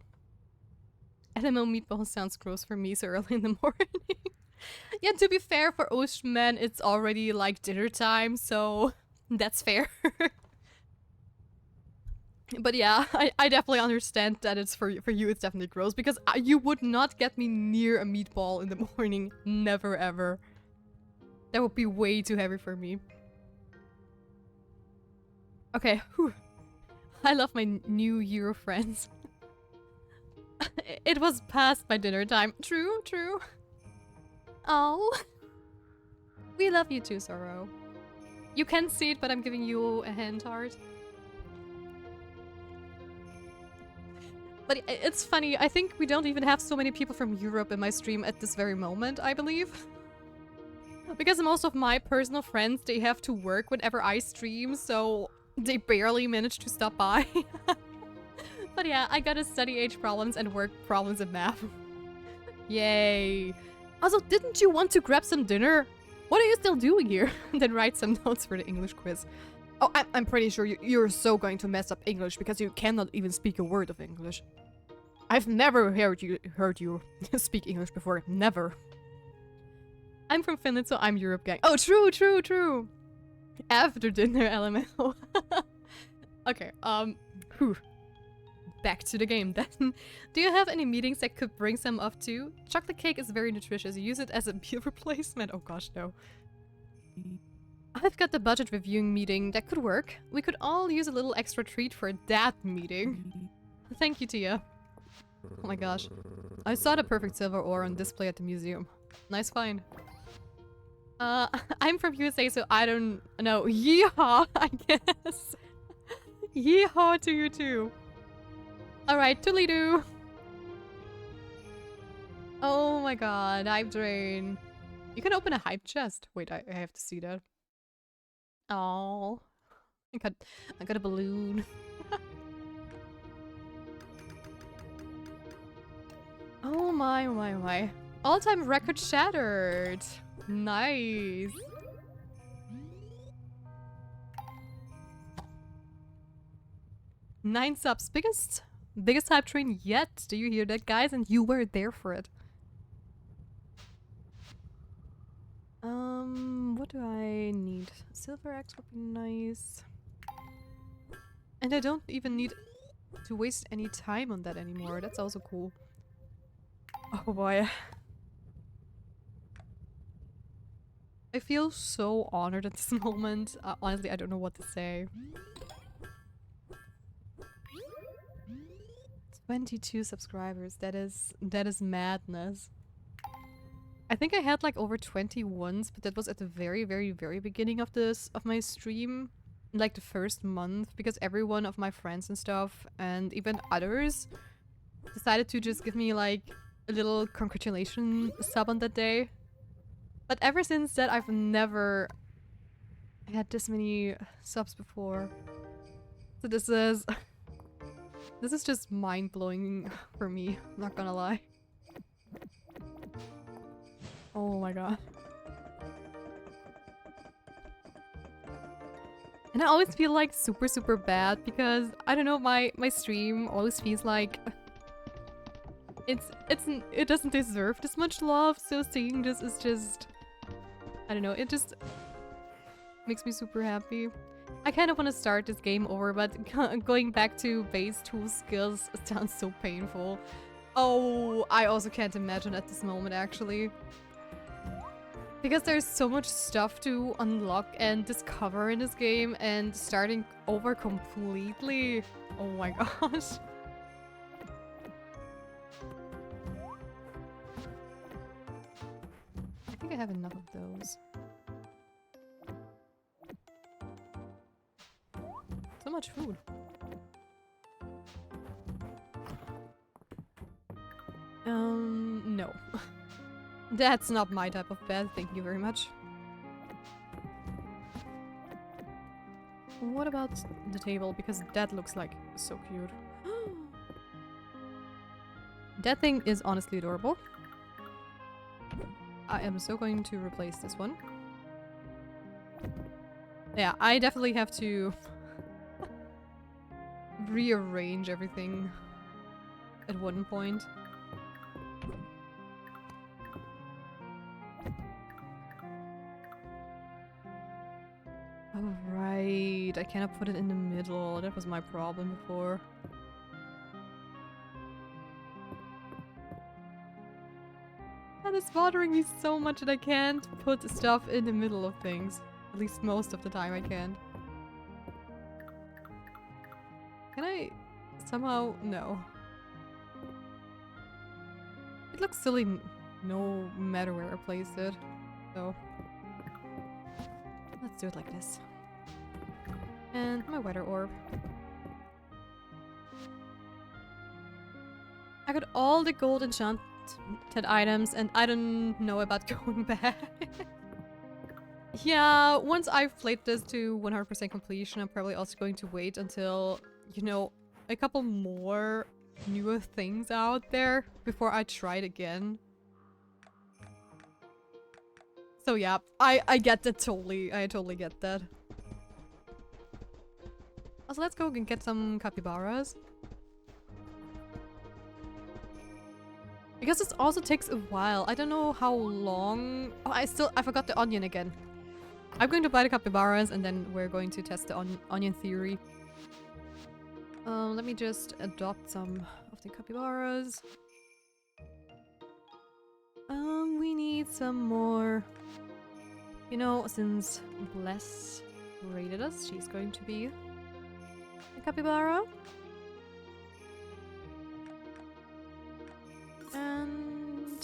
Animal meatball sounds gross for me so early in the morning. Yeah, to be fair, for Ocean Man, it's already like dinner time, so that's fair. But yeah, I definitely understand that it's for you it's definitely gross, because you would not get me near a meatball in the morning. Never ever. That would be way too heavy for me. Okay, whew. I love my New Year friends. It was past my dinner time. True, true. Oh. We love you too, Sorrow. You can't see it, but I'm giving you a hand heart. But it's funny, I think we don't even have so many people from Europe in my stream at this very moment, I believe. Because most of my personal friends, they have to work whenever I stream, so they barely manage to stop by. But yeah, I got study age problems and work problems in math. Yay. Also, didn't you want to grab some dinner? What are you still doing here? Then write some notes for the English quiz. Oh, I'm pretty sure you're so going to mess up English because you cannot even speak a word of English. I've never heard you speak English before. Never. I'm from Finland, so I'm Europe gang. Oh, true, true, true. After dinner, LMAO. Okay, whew. Back to the game then. Do you have any meetings that could bring some up too? Chocolate cake is very nutritious. Use it as a meal replacement. Oh gosh, no. I've got the budget reviewing meeting. That could work. We could all use a little extra treat for that meeting. Thank you, Tia. Oh my gosh. I saw the perfect silver ore on display at the museum. Nice find. I'm from USA, so I don't know. Yeehaw, I guess. Yeehaw to you too. Alright, toodly-doo. Oh my god, hype drain. You can open a hype chest. Wait, I have to see that. Oh, I got a balloon. Oh my. All-time record shattered. Nice. Nine subs. Biggest hype train yet. Do you hear that, guys? And you were there for it. What do I need? Silver Axe would be nice. And I don't even need to waste any time on that anymore. That's also cool. Oh boy. I feel so honored at this moment. Honestly, I don't know what to say. 22 subscribers. That is madness. I think I had like over 20 once, but that was at the very beginning of my stream, like the first month, because every one of my friends and stuff, and even others, decided to just give me like a little congratulation sub on that day. But ever since that, I've never had this many subs before. So this is just mind-blowing for me, not gonna lie. Oh my god. And I always feel like super bad because I don't know, my stream always feels like it doesn't deserve this much love, so seeing this is just, I don't know, it just makes me super happy. I kind of want to start this game over, but going back to base tool skills sounds so painful. Oh, I also can't imagine at this moment actually. Because there's so much stuff to unlock and discover in this game, and starting over completely. Oh my gosh. I think I have enough of those. So much food. No. That's not my type of bed, thank you very much. What about the table? Because that looks like so cute. That thing is honestly adorable. I am so going to replace this one. Yeah, I definitely have to rearrange everything at one point. Alright, I cannot put it in the middle. That was my problem before. That is bothering me so much that I can't put stuff in the middle of things. At least most of the time I can't. Can I somehow? No. It looks silly no matter where I place it. So let's do it like this. And my weather orb. I got all the gold enchanted items and I don't know about going back. Yeah, once I've played this to 100% completion, I'm probably also going to wait until, you know, a couple more newer things out there before I try it again. So yeah, I get that totally. I totally get that. Also, let's go and get some capybaras. Because it also takes a while. I don't know how long... Oh, I forgot the onion again. I'm going to buy the capybaras and then we're going to test the onion theory. Let me just adopt some of the capybaras. We need some more... You know, since Bless raided us, she's going to be a capybara. And...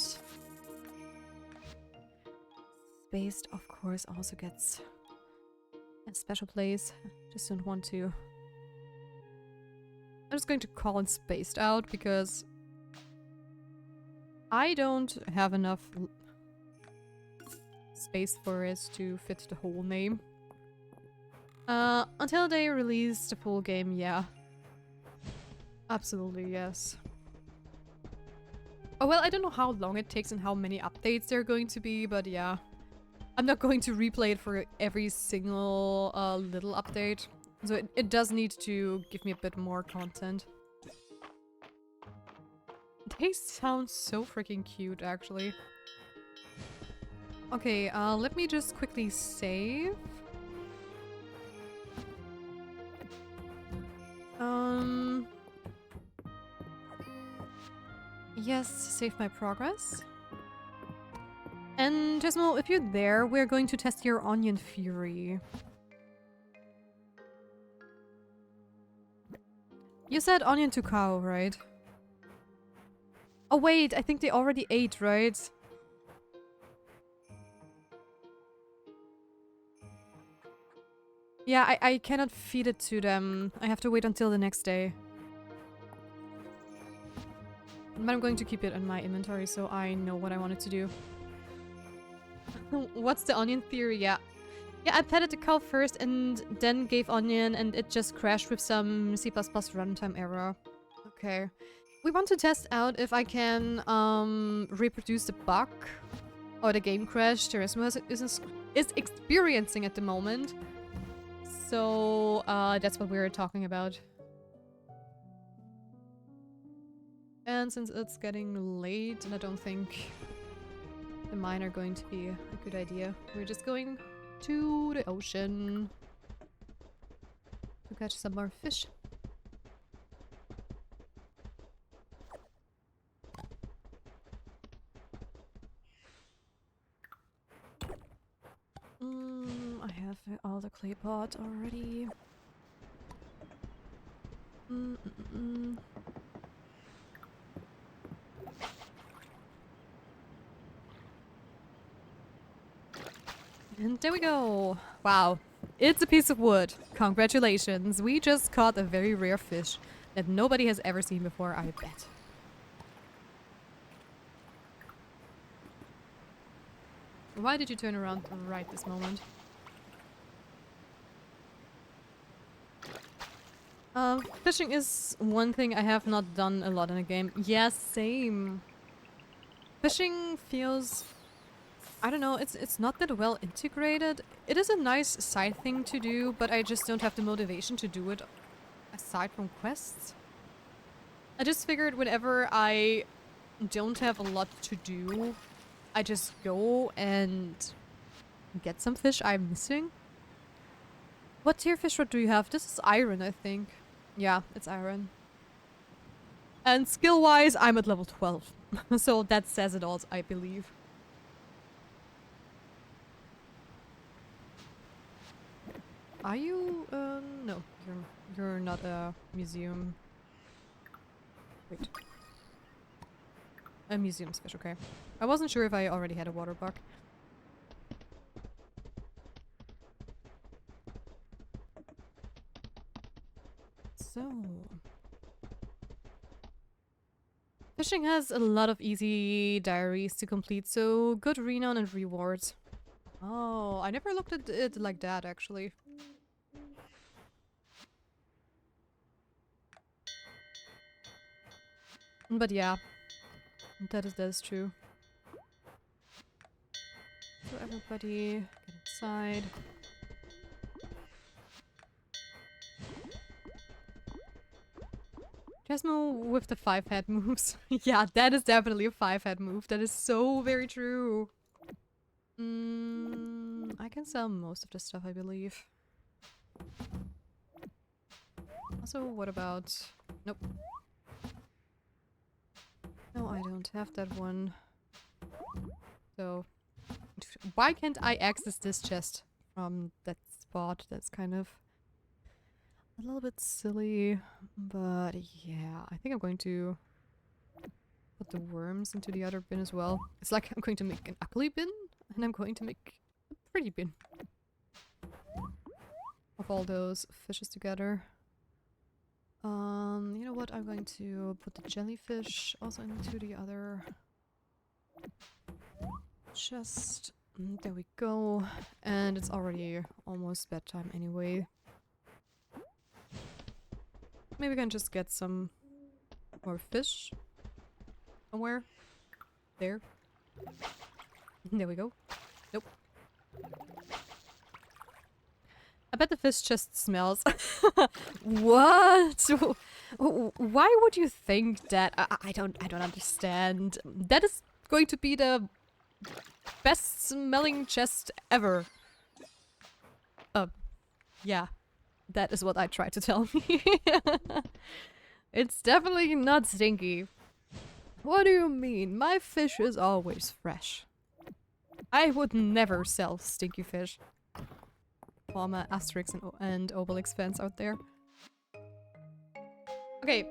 Spaced, of course, also gets a special place. Just don't want to... I'm just going to call it Spaced Out because I don't have enough space for it to fit the whole name. Until they release the full game, yeah. Absolutely, yes. Oh well, I don't know how long it takes and how many updates there are going to be, but yeah. I'm not going to replay it for every single little update. So it does need to give me a bit more content. They sound so freaking cute, actually. Okay, let me just quickly save. Yes, save my progress. And Jesmo, if you're there, we're going to test your onion fury. You said onion to cow, right? Oh wait, I think they already ate, right? Yeah, I cannot feed it to them. I have to wait until the next day. But I'm going to keep it in my inventory so I know what I wanted to do. What's the onion theory? Yeah. Yeah, I petted the cow first and then gave onion and it just crashed with some C++ runtime error. Okay. We want to test out if I can reproduce the bug or the game crash Teresmo is experiencing at the moment. So that's what we're talking about. And since it's getting late and I don't think the mine are going to be a good idea, we're just going to the ocean to catch some more fish. I have all the clay pot already. And there we go. Wow. It's a piece of wood. Congratulations. We just caught a very rare fish that nobody has ever seen before, I bet. Why did you turn around right this moment? Fishing is one thing I have not done a lot in a game. Yes, same. Fishing feels... I don't know, it's not that well integrated. It is a nice side thing to do, but I just don't have the motivation to do it aside from quests. I just figured whenever I don't have a lot to do, I just go and get some fish I'm missing. What tier fish rod do you have? This is iron, I think. Yeah, it's iron. And skill-wise, I'm at level 12. So that says it all, I believe. Are you? No, you're not a museum. Wait. A museum's fish, okay. I wasn't sure if I already had a water bug. So... Fishing has a lot of easy diaries to complete, so good renown and rewards. Oh, I never looked at it like that, actually. But yeah, that is true. So everybody get inside. Jasmo with the 5-head moves. Yeah, that is definitely a 5-head move. That is so very true. I can sell most of the stuff, I believe. Also, what about... Nope. No, I don't have that one. So... Why can't I access this chest from that spot? That's kind of... a little bit silly, but yeah, I think I'm going to put the worms into the other bin as well. It's like I'm going to make an ugly bin, and I'm going to make a pretty bin. Of all those fishes together. You know what, I'm going to put the jellyfish also into the other chest. There we go. And it's already almost bedtime anyway. Maybe we can just get some more fish somewhere. There. There we go. Nope. I bet the fish just smells. What? Why would you think that? I don't understand. That is going to be the best smelling chest ever. Yeah. That is what I tried to tell me. It's definitely not stinky. What do you mean? My fish is always fresh. I would never sell stinky fish. All my Asterix and Obelix fans out there. Okay.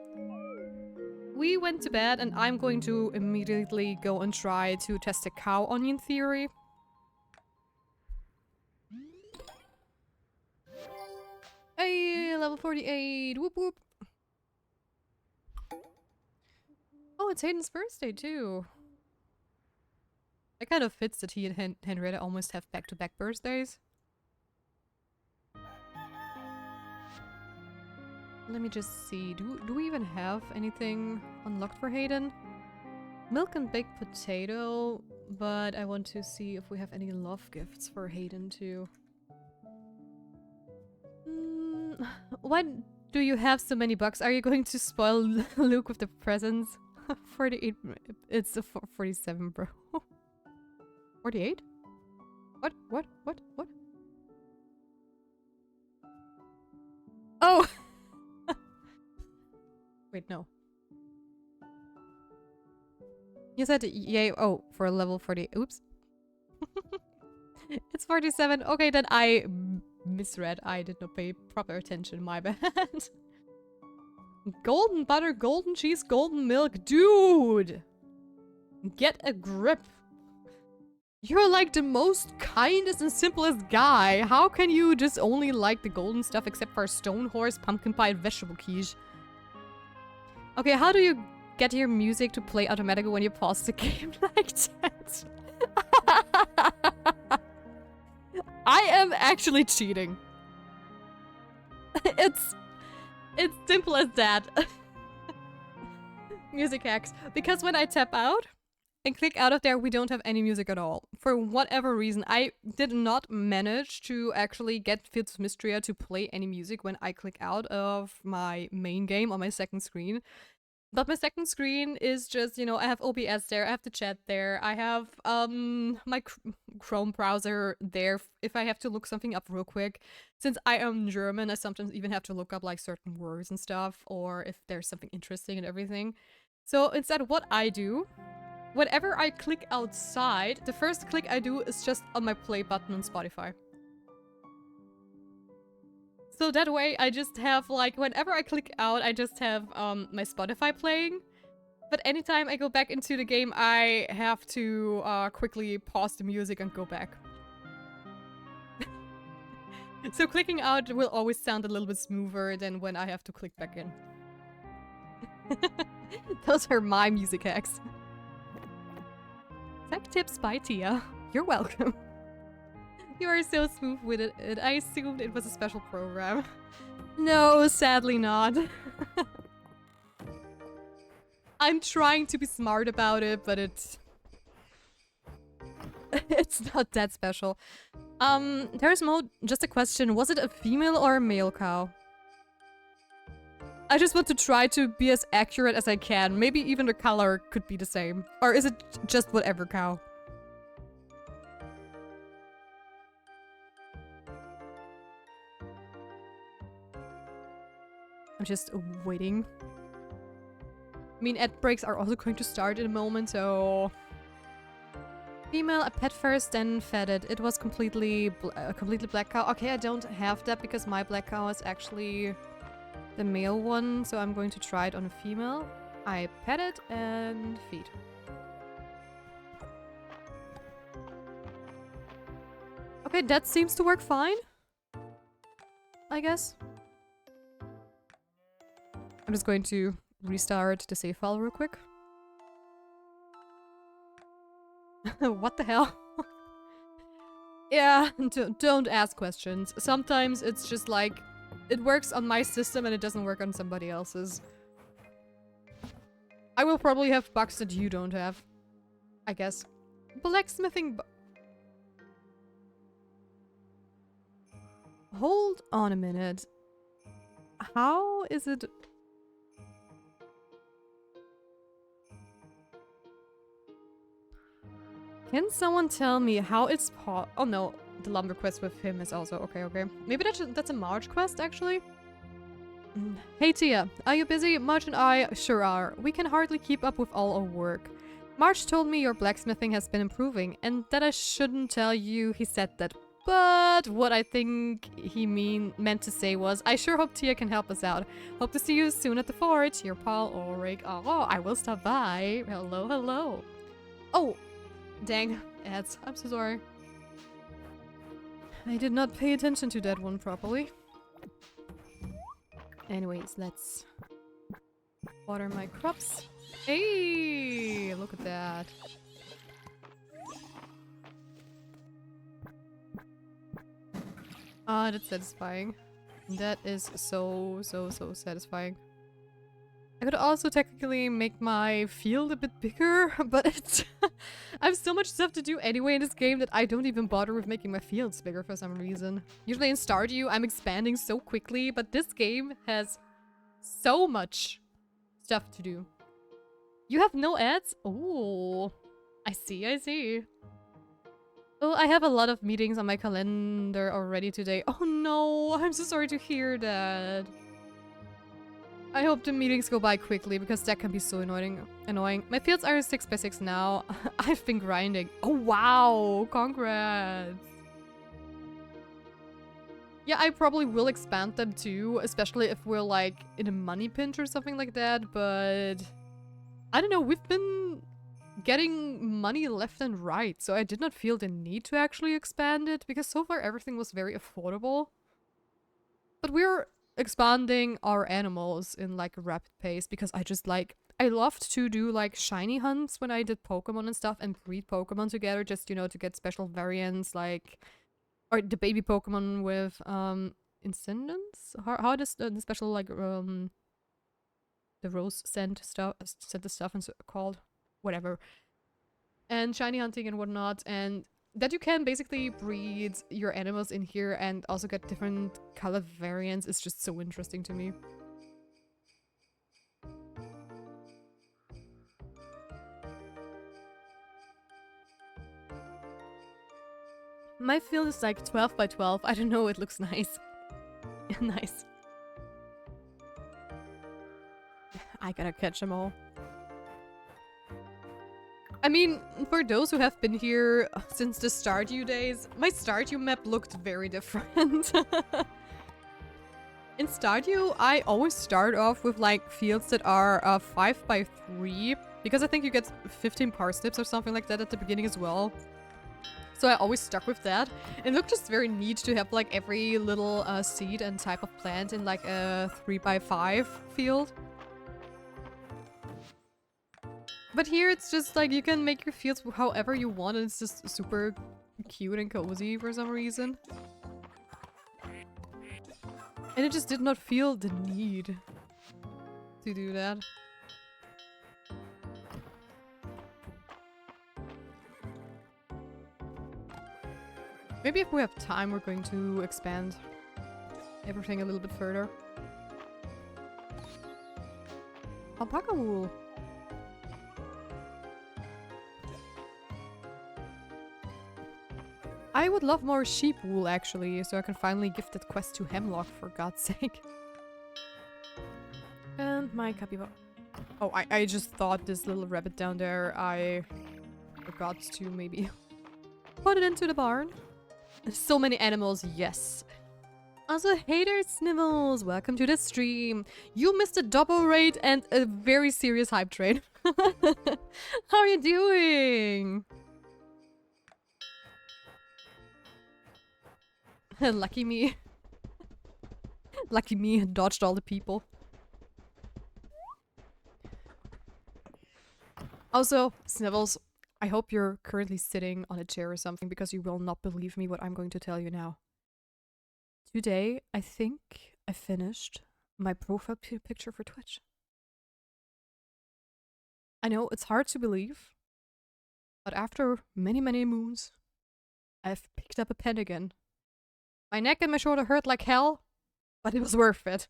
We went to bed and I'm going to immediately go and try to test the cow onion theory. Hey, level 48! Whoop whoop! Oh, it's Hayden's birthday too! It kind of fits that he and Henrietta almost have back-to-back birthdays. Let me just see, do we even have anything unlocked for Hayden? Milk and baked potato, but I want to see if we have any love gifts for Hayden too. Why do you have so many bucks? Are you going to spoil Luke with the presents? 48. It's a 47, bro. 48? What? Oh! Wait, no. You said yay. Oh, for level 40. Oops. It's 47. Okay, then I misread. I did not pay proper attention. My bad. Golden butter, golden cheese, golden milk. Dude! Get a grip. You're like the most kindest and simplest guy. How can you just only like the golden stuff except for stone horse, pumpkin pie, and vegetable quiche? Okay, how do you get your music to play automatically when you pause the game like that? I am actually cheating. It's simple as that. Music hacks. Because when I tap out and click out of there, we don't have any music at all. For whatever reason, I did not manage to actually get Fields of Mistria to play any music when I click out of my main game on my second screen. But my second screen is just, you know, I have OBS there, I have the chat there, I have my Chrome browser there if I have to look something up real quick. Since I am German, I sometimes even have to look up like certain words and stuff, or if there's something interesting and everything. So instead, what I do, whenever I click outside, the first click I do is just on my play button on Spotify. So that way I just have like, whenever I click out, I just have my Spotify playing. But anytime I go back into the game, I have to quickly pause the music and go back. So clicking out will always sound a little bit smoother than when I have to click back in. Those are my music hacks. Tech tips by Tia. You're welcome. You are so smooth with it. I assumed it was a special program. No, sadly not. I'm trying to be smart about it, but it's not that special. There's just a question. Was it a female or a male cow? I just want to try to be as accurate as I can. Maybe even the color could be the same. Or is it just whatever cow? I'm just waiting. I mean, ad breaks are also going to start in a moment, so... Female, a pet first, then fed it. It was completely black cow. Okay, I don't have that because my black cow is actually the male one, so I'm going to try it on a female. I pet it and feed. Okay, that seems to work fine. I guess. I'm just going to restart the save file real quick. What the hell? Yeah, don't ask questions. Sometimes it's just like, it works on my system and it doesn't work on somebody else's. I will probably have bugs that you don't have. I guess. Blacksmithing Hold on a minute. How is it... Can someone tell me how it's Oh no, the lumber quest with him is also... Okay. Maybe that's a March quest, actually? Hey Tia, are you busy? March and I sure are. We can hardly keep up with all our work. March told me your blacksmithing has been improving, and that I shouldn't tell you he said that. But what I think he meant to say was, I sure hope Tia can help us out. Hope to see you soon at the forge. Your pal Ulrich. Oh, I will stop by. Hello. Oh, dang, ads. I'm so sorry. I did not pay attention to that one properly. Anyways, let's water my crops. Hey, look at that. Ah, that's satisfying. That is so satisfying. I could also technically make my field a bit bigger, but it's... I have so much stuff to do anyway in this game that I don't even bother with making my fields bigger for some reason. Usually in Stardew, I'm expanding so quickly, but this game has so much stuff to do. You have no ads? Oh, I see. Oh, I have a lot of meetings on my calendar already today. Oh no, I'm so sorry to hear that. I hope the meetings go by quickly because that can be so annoying. My fields are 6x6 now. I've been grinding. Oh wow, congrats. Yeah, I probably will expand them too, especially if we're like in a money pinch or something like that, but I don't know, we've been getting money left and right, so I did not feel the need to actually expand it because so far everything was very affordable. But we're expanding our animals in like a rapid pace because I loved to do like shiny hunts when I did Pokemon and stuff and breed Pokemon together just, you know, to get special variants like, or the baby Pokemon with Incendence? How does the special like the rose scent stuff and called? Whatever. And shiny hunting and whatnot, and that you can basically breed your animals in here and also get different color variants is just so interesting to me. My field is like 12 by 12. I don't know, it looks nice. Nice. I gotta catch them all. I mean, for those who have been here since the Stardew days, my Stardew map looked very different. In Stardew, I always start off with like fields that are 5 by 3, because I think you get 15 parsnips or something like that at the beginning as well. So I always stuck with that. It looked just very neat to have like every little seed and type of plant in like a 3 by 5 field. But here it's just like you can make your fields however you want, and it's just super cute and cozy for some reason. And it just did not feel the need to do that. Maybe if we have time, we're going to expand everything a little bit further. Alpaca wool. I would love more sheep wool, actually, so I can finally give that quest to Hemlock, for God's sake. And my capybara. Oh, I just thought this little rabbit down there, I forgot to maybe put it into the barn. So many animals, yes. Also, hey there, Snivels! Welcome to the stream. You missed a double raid and a very serious hype train. How are you doing? Lucky me. Lucky me, dodged all the people. Also, Snivels, I hope you're currently sitting on a chair or something, because you will not believe me what I'm going to tell you now. Today, I think I finished my profile picture for Twitch. I know, it's hard to believe, but after many, many moons, I've picked up a pen again. My neck and my shoulder hurt like hell, but it was worth it.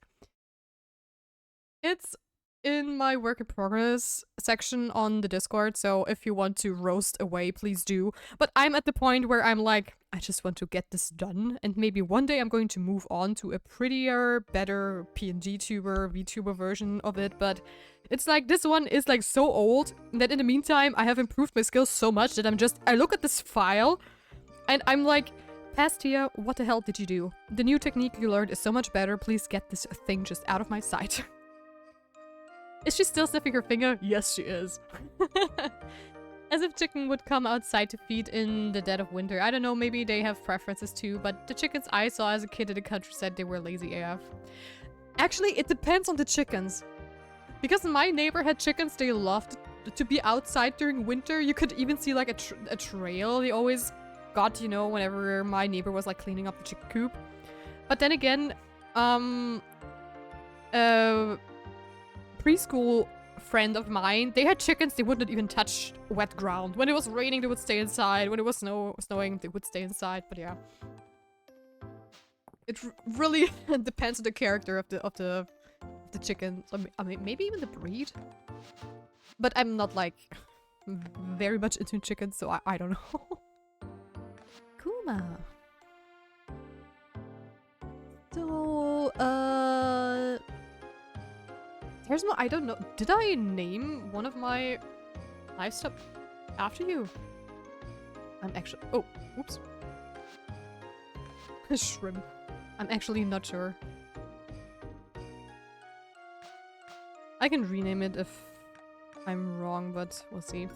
It's in my work in progress section on the Discord, so if you want to roast away, please do. But I'm at the point where I'm like, I just want to get this done, and maybe one day I'm going to move on to a prettier, better PNG tuber, VTuber version of it, but it's like, this one is like so old that in the meantime I have improved my skills so much that I look at this file and I'm like, Pastia, what the hell did you do? The new technique you learned is so much better. Please get this thing just out of my sight. Is she still sniffing her finger? Yes, she is. As if chicken would come outside to feed in the dead of winter. I don't know, maybe they have preferences too, but the chickens I saw as a kid in the countryside, they were lazy AF. Actually, it depends on the chickens. Because my neighbor had chickens, they loved to be outside during winter. You could even see like a trail they always got, you know, whenever my neighbor was like cleaning up the chicken coop. But then again, preschool friend of mine, they had chickens, they wouldn't even touch wet ground. When it was raining, they would stay inside. When it was snowing, they would stay inside. But yeah, it really depends on the character of the chicken. I mean, maybe even the breed. But I'm not like very much into chickens, so I don't know. Kuma. So, there's no, I don't know. Did I name one of my livestock after you? I'm actually, oh, oops. Shrimp. I'm actually not sure. I can rename it if I'm wrong, but we'll see.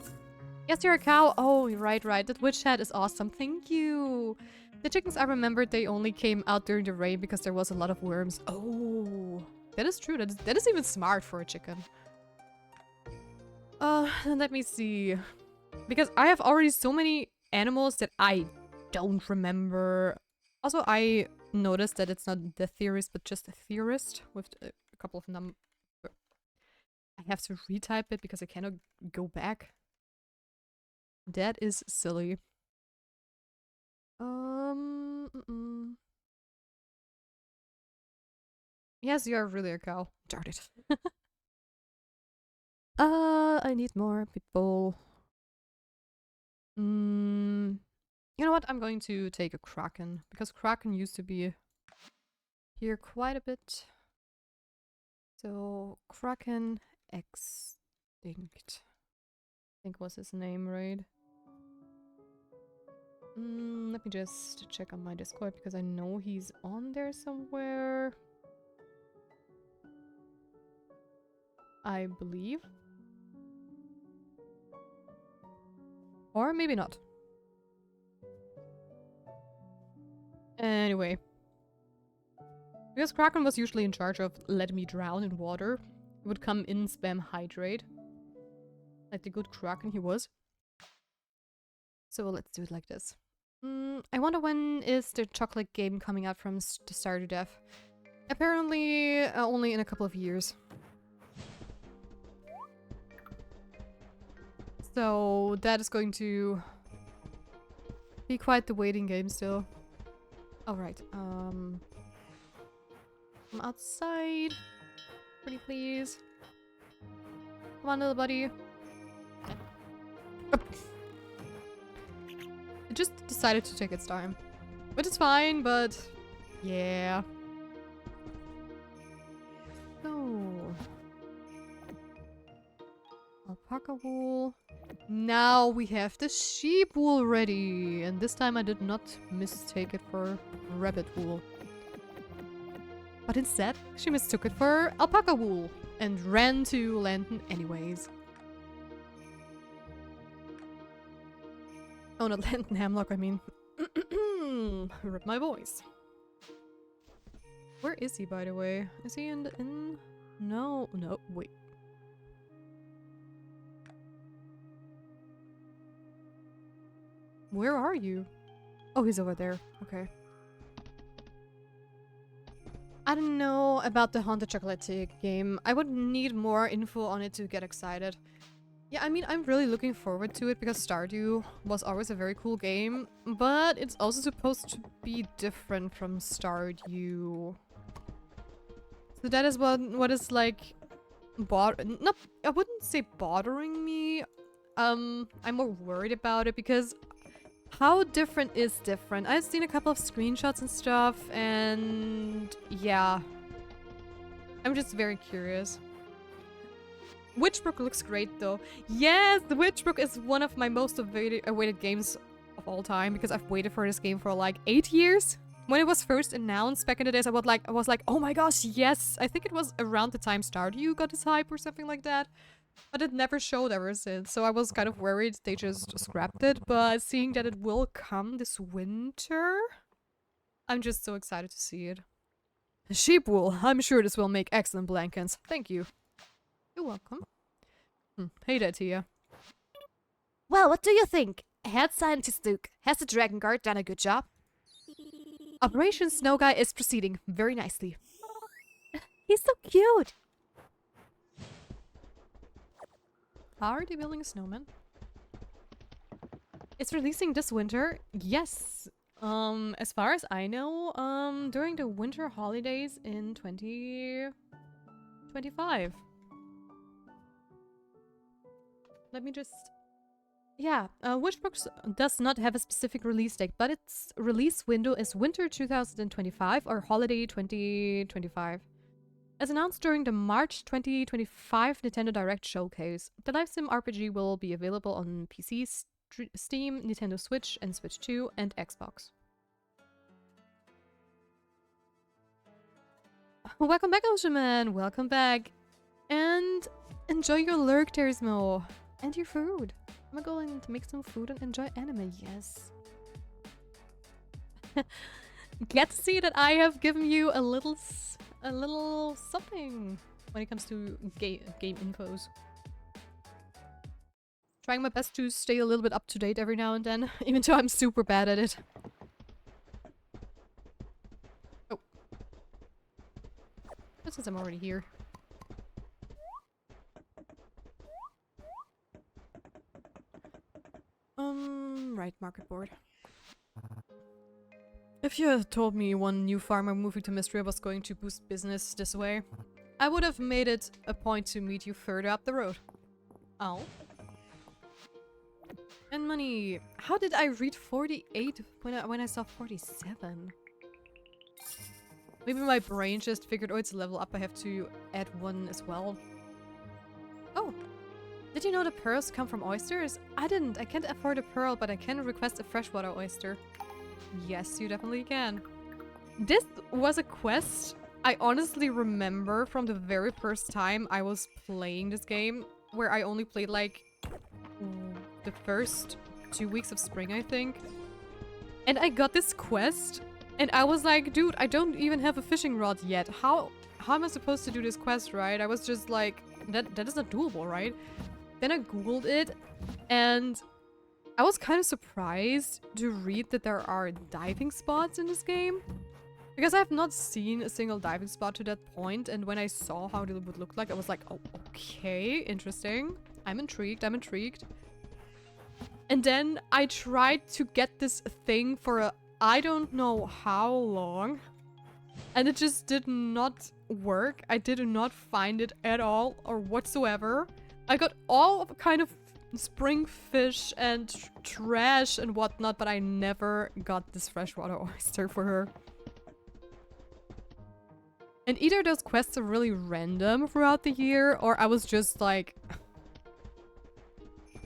Yes, you're a cow. Oh, right. That witch hat is awesome. Thank you. The chickens, I remembered they only came out during the rain because there was a lot of worms. Oh, that is true. That is even smart for a chicken. Let me see. Because I have already so many animals that I don't remember. Also, I noticed that it's not the theorist, but just a theorist with a couple of numbers. I have to retype it because I cannot go back. That is silly. Yes, you are really a cow. Darn it. I need more people. You know what? I'm going to take a Kraken, because Kraken used to be here quite a bit. So, Kraken Extinct. I think was his name, right? Let me just check on my Discord, because I know he's on there somewhere. I believe. Or maybe not. Anyway. Because Kraken was usually in charge of let me drown in water. He would come in, spam hydrate. Like the good Kraken he was. So let's do it like this. I wonder when is the chocolate game coming out from the Star to Death. Apparently only in a couple of years. So that is going to be quite the waiting game still. Alright, I'm outside. Pretty please. Come on, little buddy. It just decided to take its time. Which is fine, but yeah. So alpaca wool. Now we have the sheep wool ready. And this time I did not mistake it for rabbit wool. But instead, she mistook it for alpaca wool and ran to Lantern anyways. Oh, not Lantern Hemlock, I mean. Rip my voice. Where is he, by the way? Is he in the inn? No, no, wait. Where are you? Oh, he's over there. Okay. I don't know about the Haunted Chocolatier game. I would need more info on it to get excited. Yeah, I mean, I'm really looking forward to it because Stardew was always a very cool game, but it's also supposed to be different from Stardew. So that is what is like not I wouldn't say bothering me. I'm more worried about it because how different is different? I've seen a couple of screenshots and stuff, and yeah. I'm just very curious. Witchbrook looks great though. Yes, the Witchbrook is one of my most awaited games of all time because I've waited for this game for like 8 years. When it was first announced back in the days, I was like, oh my gosh, yes! I think it was around the time Stardew got its hype or something like that. But it never showed ever since, so I was kind of worried they just scrapped it. But seeing that it will come this winter, I'm just so excited to see it. Sheep wool. I'm sure this will make excellent blankets. Thank you. You're welcome. Hey there, Tia.
Well, what do you think? Head Scientist Duke, has the Dragon Guard done a good job?
Operation Snow Guy is proceeding very nicely.
He's so cute!
How are they building a snowman? It's releasing this winter. Yes. As far as I know, during the winter holidays in 2025. Let me just... Yeah, Witchbrook does not have a specific release date, but its release window is winter 2025 or holiday 2025. As announced during the March 2025 Nintendo Direct Showcase, the live sim RPG will be available on PC, Steam, Nintendo Switch, and Switch 2, and Xbox. Welcome back, Ocean Man! Welcome back! And enjoy your lurk, Terismo! And your food! I'm going to make some food and enjoy anime, yes. Get to see that I have given you a little something when it comes to game infos. Trying my best to stay a little bit up to date every now and then, even though I'm super bad at it. Oh. Just since I'm already here. Right, market board. If you had told me one new farmer moving to Mistria was going to boost business this way, I would have made it a point to meet you further up the road. Oh. And money. How did I read 48 when I saw 47? Maybe my brain just figured, oh, it's a level up, I have to add one as well. Oh, did you know the pearls come from oysters? I didn't. I can't afford a pearl, but I can request a freshwater oyster. Yes, you definitely can. This was a quest I honestly remember from the very first time I was playing this game, where I only played like the first 2 weeks of spring, I think. And I got this quest, and I was like, dude, I don't even have a fishing rod yet. How am I supposed to do this quest, right? I was just like, that is not doable, right? Then I googled it, and I was kind of surprised to read that there are diving spots in this game. Because I have not seen a single diving spot to that point, and when I saw how it would look like, I was like, oh, okay, interesting. I'm intrigued, I'm intrigued. And then I tried to get this thing for I don't know how long, and it just did not work. I did not find it at all or whatsoever. I got all of kind of spring fish and trash and whatnot, but I never got this freshwater oyster for her. And either those quests are really random throughout the year, or I was just like...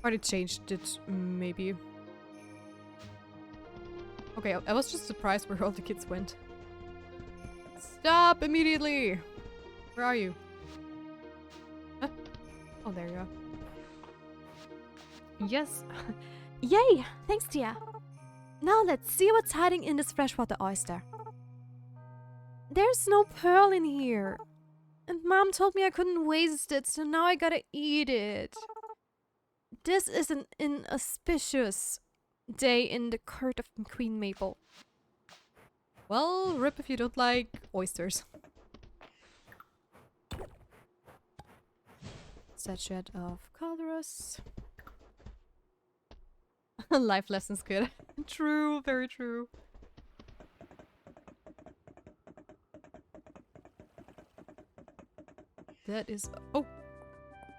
or they changed it, maybe. Okay, I was just surprised where all the kids went. Stop immediately! Where are you? Huh? Oh, there you are. Yes.
Yay! Thanks, Tia. Now let's see what's hiding in this freshwater oyster. There's no pearl in here. And Mom told me I couldn't waste it, so now I gotta eat it. This is an inauspicious day in the court of Queen Maple.
Well, rip if you don't like oysters. Sachet of colorus. Life lessons good. True, very true. That is... oh!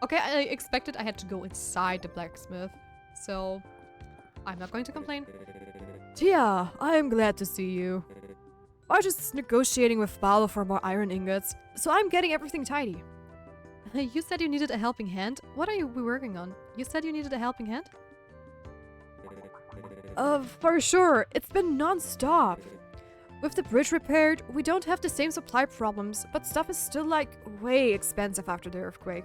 Okay, I expected I had to go inside the blacksmith, so I'm not going to complain. Tia, I am glad to see you. I was just negotiating with Paolo for more iron ingots, so I'm getting everything tidy. You said you needed a helping hand? What are you working on? You said you needed a helping hand? For sure. It's been non-stop. With the bridge repaired, we don't have the same supply problems, but stuff is still like way expensive after the earthquake.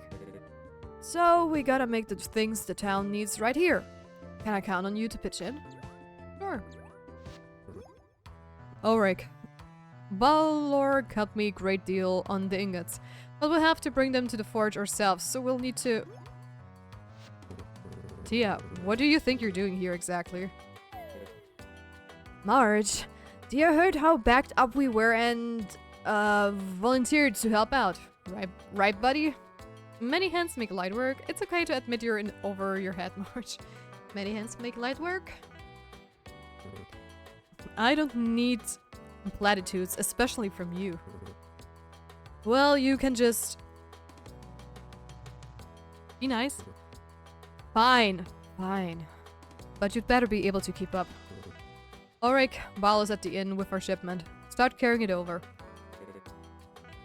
So we gotta make the things the town needs right here. Can I count on you to pitch in? Sure. Ulrich. Balor cut me a great deal on the ingots, but we'll have to bring them to the forge ourselves, so we'll need to... Tia, what do you think you're doing here exactly? Marge, Tia heard how backed up we were and, volunteered to help out. Right, buddy? Many hands make light work. It's okay to admit you're in over your head, Marge. Many hands make light work. I don't need platitudes, especially from you. Well, you can just... be nice. Fine. But you'd better be able to keep up. Ulrich, Balo's at the inn with our shipment. Start carrying it over.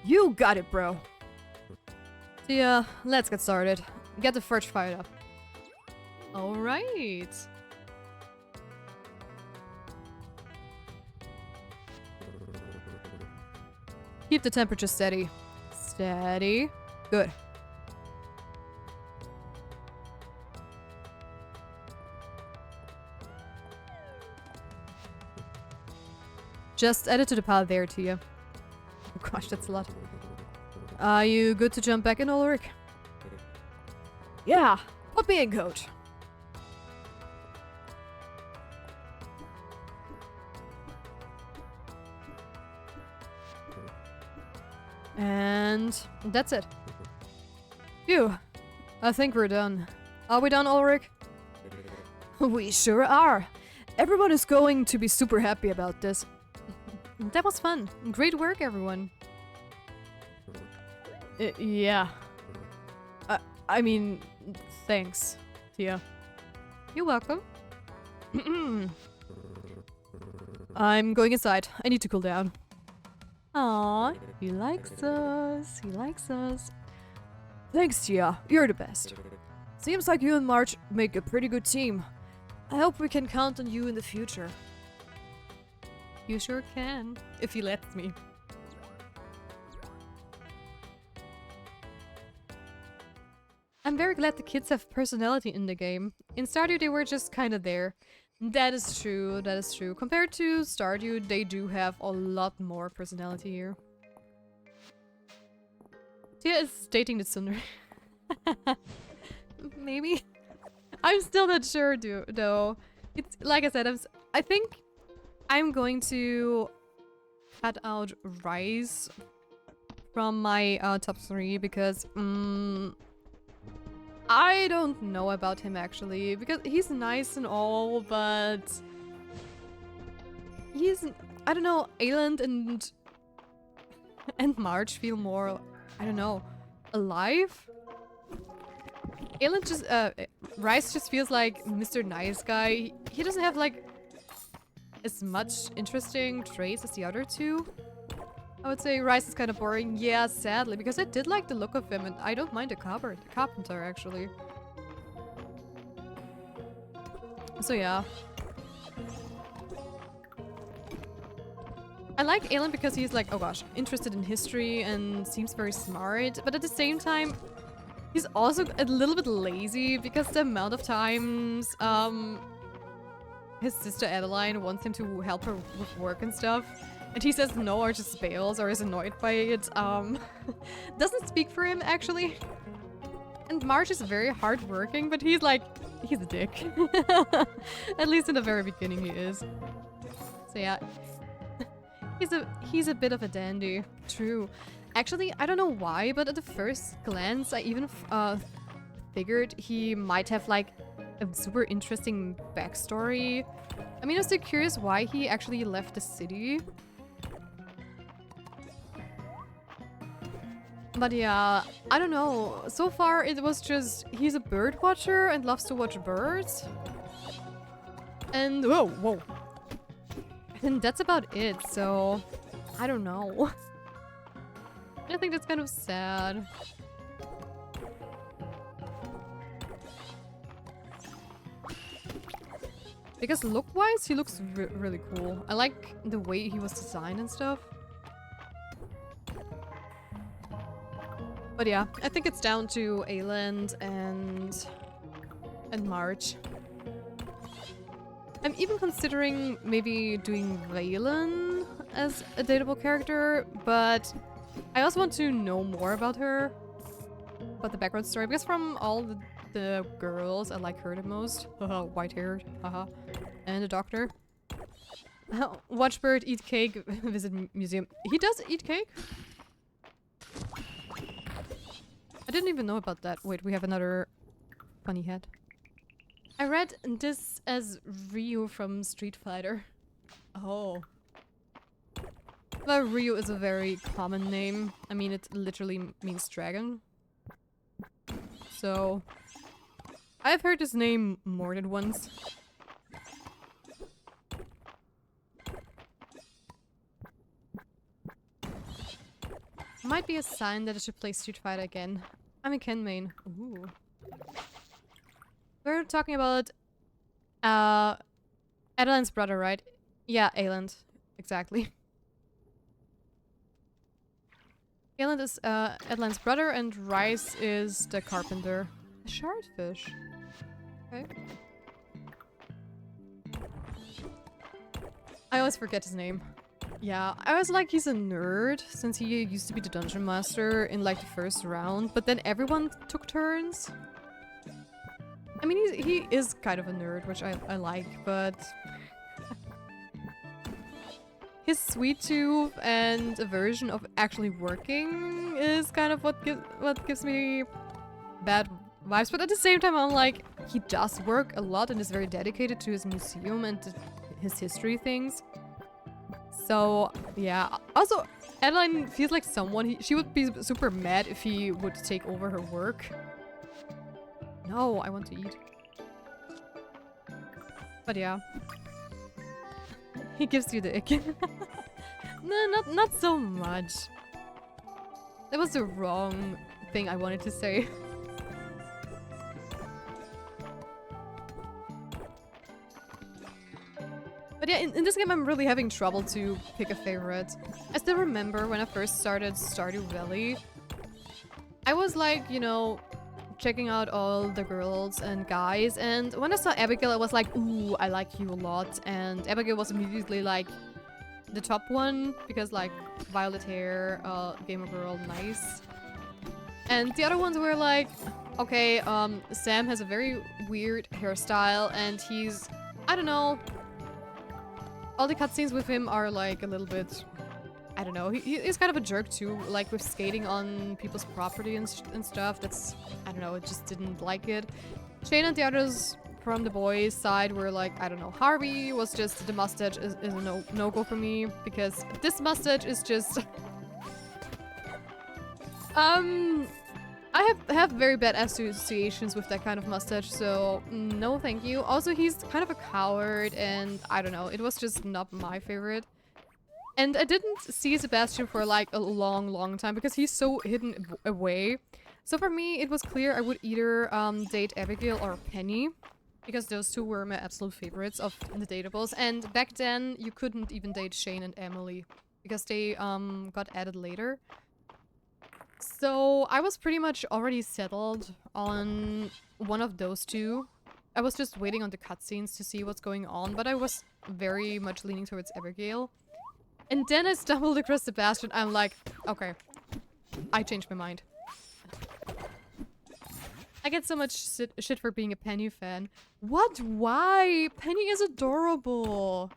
You got it, bro. Tia, let's get started. Get the forge fired up. Alright. Keep the temperature steady. Steady. Good. Just add it to the pile there, Tia. Oh gosh, that's a lot. Are you good to jump back in, Ulrich? Yeah, put me in, coach. And that's it. Phew. I think we're done. Are we done, Ulrich? We sure are. Everyone is going to be super happy about this. That was fun. Great work, everyone. Yeah. I mean, thanks, Tia. You're welcome. I'm going inside. I need to cool down. Aw, he likes us. He likes us. Thanks, Tia. You're the best. Seems like you and March make a pretty good team. I hope we can count on you in the future. You sure can, if he lets me. I'm very glad the kids have personality in the game. In Stardew they were just kinda there. That is true, that is true. Compared to Stardew, they do have a lot more personality here. Tia is dating the Tsundere. Maybe? I'm still not sure though. It's like I said, I think I'm going to cut out Rice from my top 3 because I don't know about him actually, because he's nice and all, but he's, I don't know, Ayland and March feel more, I don't know, alive? Ayland just, Rice just feels like Mr. Nice Guy. He doesn't have like as much interesting traits as the other two. I would say Rice is kind of boring. Yeah, sadly, because I did like the look of him and I don't mind the carpenter actually. So yeah. I like Ayland because he's like, oh gosh, interested in history and seems very smart, but at the same time, he's also a little bit lazy because the amount of times his sister Adeline wants him to help her with work and stuff, and he says no or just bails or is annoyed by it. Doesn't speak for him actually. And March is very hardworking, but he's like, he's a dick. At least in the very beginning he is. So yeah, he's a bit of a dandy. True. Actually, I don't know why, but at the first glance, I even figured he might have like a super interesting backstory. I mean, I was still curious why he actually left the city. But yeah, I don't know. So far, it was just he's a bird watcher and loves to watch birds. And whoa. And that's about it, so I don't know. I think that's kind of sad. Because look-wise, he looks really cool. I like the way he was designed and stuff. But yeah, I think it's down to Ayland and March. I'm even considering maybe doing Valen as a dateable character, but I also want to know more about her, about the background story, because from all the girls, I like her the most. Haha, white-haired, haha. And the doctor. Watch bird, eat cake, visit museum. He does eat cake? I didn't even know about that. Wait, we have another funny head. I read this as Ryu from Street Fighter. Oh. Well, Ryu is a very common name. I mean, it literally means dragon. So, I've heard this name more than once. Might be a sign that I should play Street Fighter again. I'm a Ken main. Ooh. We're talking about Adeline's brother, right? Yeah, Ayland. Exactly. Ayland is Adeline's brother and Rice is the carpenter. A shardfish. Okay. I always forget his name. Yeah, I was like, he's a nerd since he used to be the dungeon master in like the first round, but then everyone took turns. I mean, he is kind of a nerd, which I like, but his sweet tooth and aversion of actually working is kind of what gives me bad vibes. But at the same time, I'm like, he does work a lot and is very dedicated to his museum and to his history things. So yeah. Also, Adeline feels like someone she would be super mad if he would take over her work. No, I want to eat. But yeah. He gives you the ick. No, not so much. That was the wrong thing I wanted to say. But yeah, in this game I'm really having trouble to pick a favorite. I still remember when I first started Stardew Valley. I was like, you know, checking out all the girls and guys, and when I saw Abigail I was like, ooh, I like you a lot, and Abigail was immediately like the top one, because like violet hair, gamer girl, nice. And the other ones were like, okay, Sam has a very weird hairstyle and he's, I don't know, all the cutscenes with him are like a little bit, I don't know, he's kind of a jerk too, like with skating on people's property and stuff. That's, I don't know, it just didn't like it. Shane and the others from the boys' side were like, I don't know, Harvey was just, the mustache is a no-go for me, because this mustache is just... I have very bad associations with that kind of mustache, so no thank you. Also, he's kind of a coward, and I don't know, it was just not my favorite. And I didn't see Sebastian for like a long time, because he's so hidden away. So for me, it was clear I would either date Abigail or Penny, because those two were my absolute favorites of the dateables. And back then, you couldn't even date Shane and Emily, because they got added later. So I was pretty much already settled on one of those two. I was just waiting on the cutscenes to see what's going on, but I was very much leaning towards Abigail. And then I stumbled across Sebastian. I'm like, okay, I changed my mind. I get so much shit for being a Penny fan. What? Why? Penny is adorable.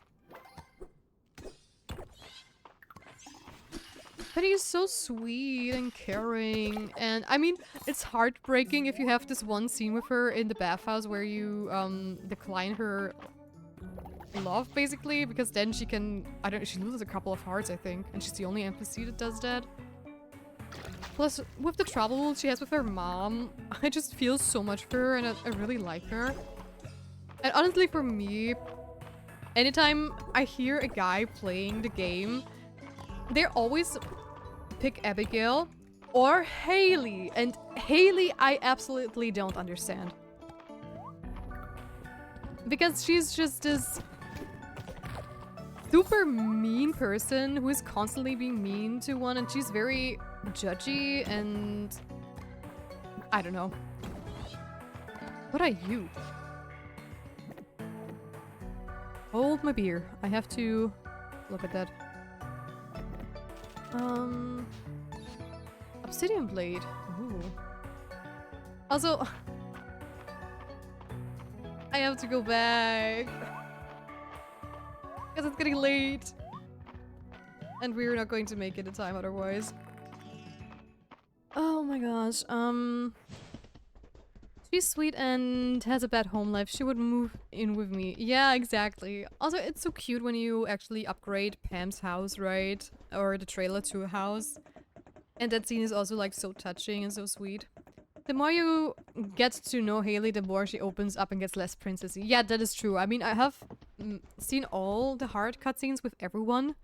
Penny is so sweet and caring, and I mean, it's heartbreaking if you have this one scene with her in the bathhouse where you decline her love, basically, because then she can, I don't know, she loses a couple of hearts, I think, and she's the only NPC that does that. Plus, with the trouble she has with her mom, I just feel so much for her, and I really like her. And honestly, for me, anytime I hear a guy playing the game, they always pick Abigail or Haley, and Haley I absolutely don't understand. Because she's just this super mean person who is constantly being mean to one, and she's very judgy, and I don't know. What are you? Hold my beer. I have to look at that. Obsidian blade. Ooh. Also, I have to go back because it's getting late, and we're not going to make it in time otherwise. Oh my gosh. She's sweet and has a bad home life. She would move in with me. Yeah, exactly. Also, it's so cute when you actually upgrade Pam's house, right? Or the trailer to a house. And that scene is also like so touching and so sweet. The more you get to know Haley, the more she opens up and gets less princessy. Yeah, that is true. I mean, I have seen all the hard cutscenes with everyone.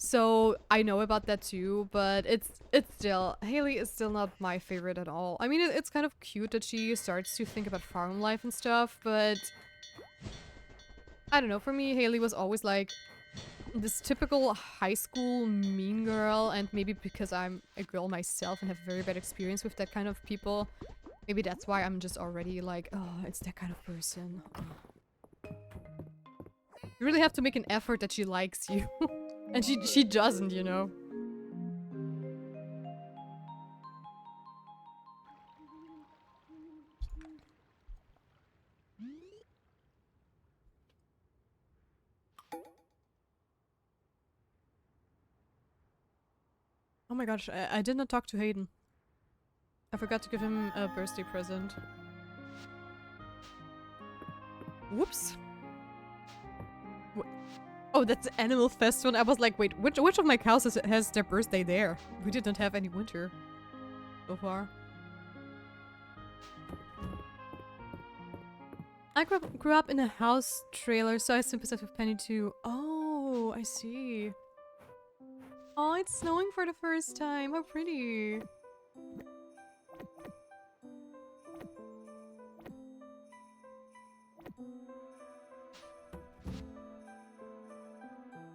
So I know about that too, but it's still, Haley is still not my favorite at all. I mean, it's kind of cute that she starts to think about farm life and stuff, but I don't know, for me, Haley was always like this typical high school mean girl, and maybe because I'm a girl myself and have very bad experience with that kind of people, maybe that's why I'm just already like, oh, it's that kind of person. Oh. You really have to make an effort that she likes you. And she doesn't, you know. Oh my gosh, I did not talk to Hayden. I forgot to give him a birthday present. Whoops. Oh, that's the Animal Fest one. I was like, wait, which of my cows has their birthday there? We did not have any winter so far. I grew up in a house trailer, so I sympathize with Penny too. Oh, I see. Oh, it's snowing for the first time. How pretty.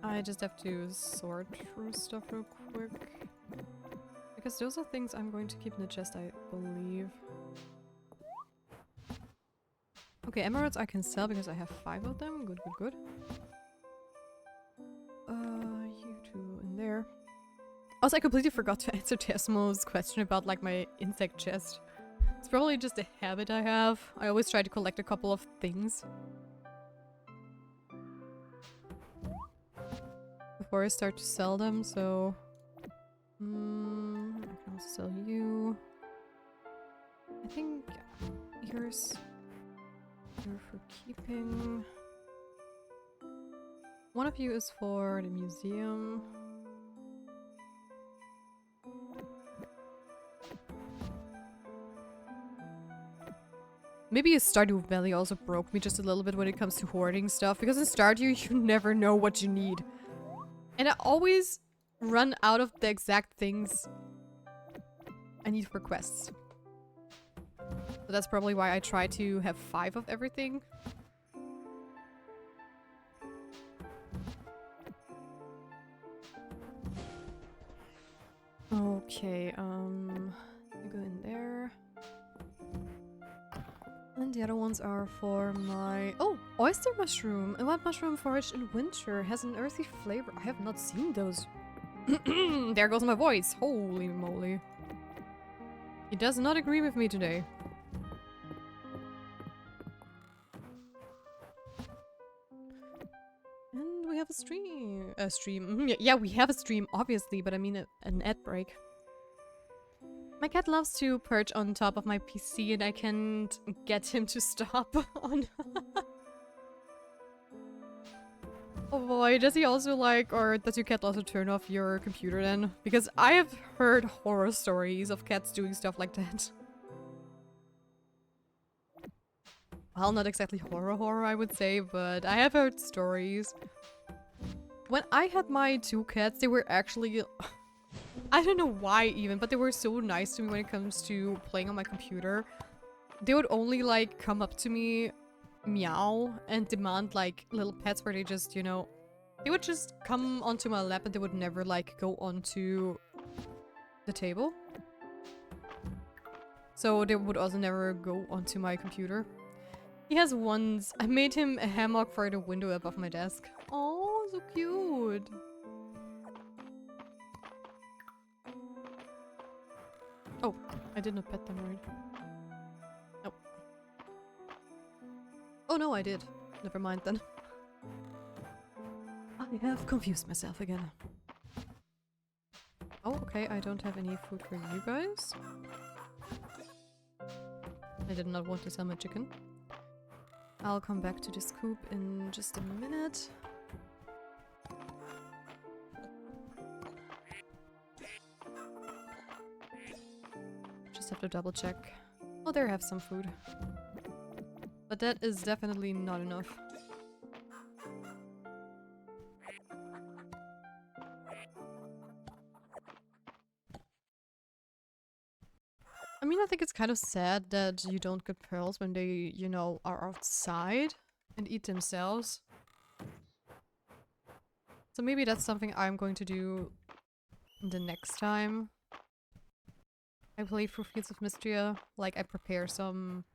I just have to sort through stuff real quick. Because those are things I'm going to keep in the chest, I believe. Okay, emeralds I can sell because I have 5 of them. Good, good, good. You two in there. Also, I completely forgot to answer Tesmo's question about, like, my insect chest. It's probably just a habit I have. I always try to collect a couple of things before I start to sell them, so... I can also sell you. I think yours... You're for keeping. One of you is for the museum. Maybe Stardew Valley also broke me just a little bit when it comes to hoarding stuff, because in Stardew you never know what you need. And I always run out of the exact things I need for quests. So that's probably why I try to have 5 of everything. Okay, you go in there. And the other ones are for my... Oh! Oyster mushroom! A wet mushroom foraged in winter. Has an earthy flavor. I have not seen those. There goes my voice. Holy moly. He does not agree with me today. And we have a stream. A stream. Yeah, we have a stream, obviously, but I mean an ad break. My cat loves to perch on top of my PC and I can't get him to stop on... Oh boy, does he also like, or does your cat also turn off your computer then? Because I have heard horror stories of cats doing stuff like that. Well, not exactly horror I would say, but I have heard stories. When I had my 2 cats, they were actually... I don't know why even, but they were so nice to me when it comes to playing on my computer. They would only like come up to me, meow, and demand like little pets where they just, you know, they would just come onto my lap and they would never like go onto the table. So they would also never go onto my computer. He has once, I made him a hammock for the window above my desk. Oh, so cute. Oh, I did not pet them right. Nope. Oh no, I did. Never mind then. I have confused myself again. Oh, okay, I don't have any food for you guys. I did not want to sell my chicken. I'll come back to this coop in just a minute. Just have to double check. Oh, there I have some food. But that is definitely not enough. I mean, I think it's kind of sad that you don't get pearls when they, you know, are outside and eat themselves. So maybe that's something I'm going to do the next time I play through Fields of Mistria. Like, I prepare some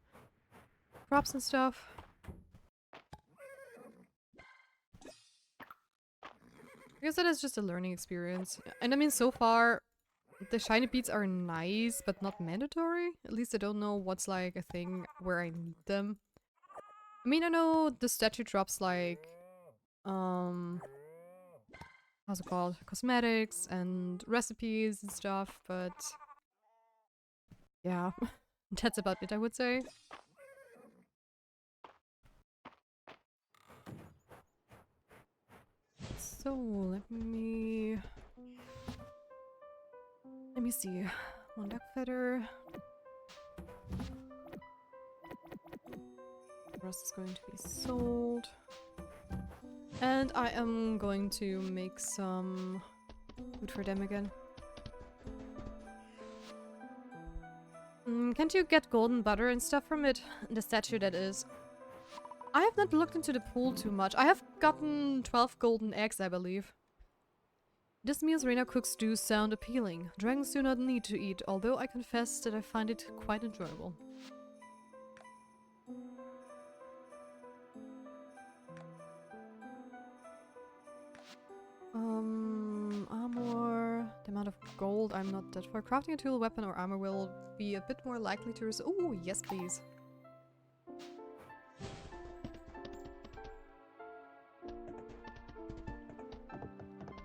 crops and stuff. Because that is just a learning experience. And I mean, so far, the shiny beads are nice, but not mandatory. At least I don't know what's like a thing where I need them. I mean, I know the statue drops like, how's it called? Cosmetics and recipes and stuff, but yeah, that's about it, I would say. So, let me see. 1 duck feather. The rest is going to be sold. And I am going to make some food for them again. Can't you get golden butter and stuff from it? The statue, that is. I have not looked into the pool too much. I have gotten 12 golden eggs, I believe. This meal's Reina cooks do sound appealing. Dragons do not need to eat, although I confess that I find it quite enjoyable. Armor. The amount of gold, I'm not that for. Crafting a tool, weapon, or armor will be a bit more likely to result. Oh, yes, please.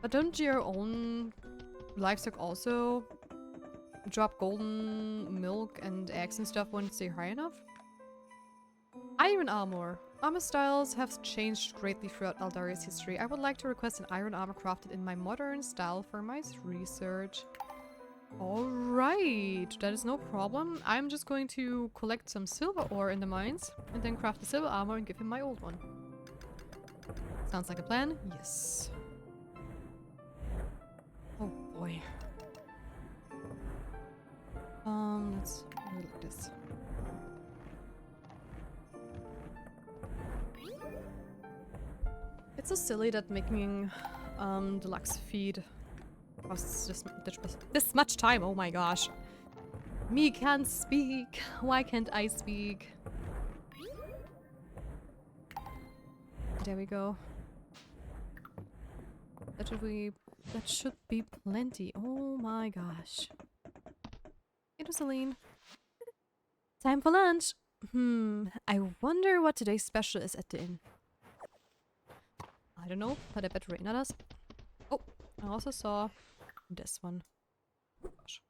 But don't your own livestock also drop golden milk and eggs and stuff once they're high enough? Iron armor. Armor styles have changed greatly throughout Aldaria's history. I would like to request an iron armor crafted in my modern style for my research. Alright, that is no problem. I'm just going to collect some silver ore in the mines and then craft the silver armor and give him my old one. Sounds like a plan? Yes. Oh boy. Let's do it like this. It's so silly that making deluxe feed costs this much time. Oh my gosh. Me can't speak. Why can't I speak? There we go. That should be plenty. Oh my gosh. Hey, Celine. Time for lunch. I wonder what today's special is at the inn. I don't know, but I bet Reina does. Oh, I also saw this one. Gosh.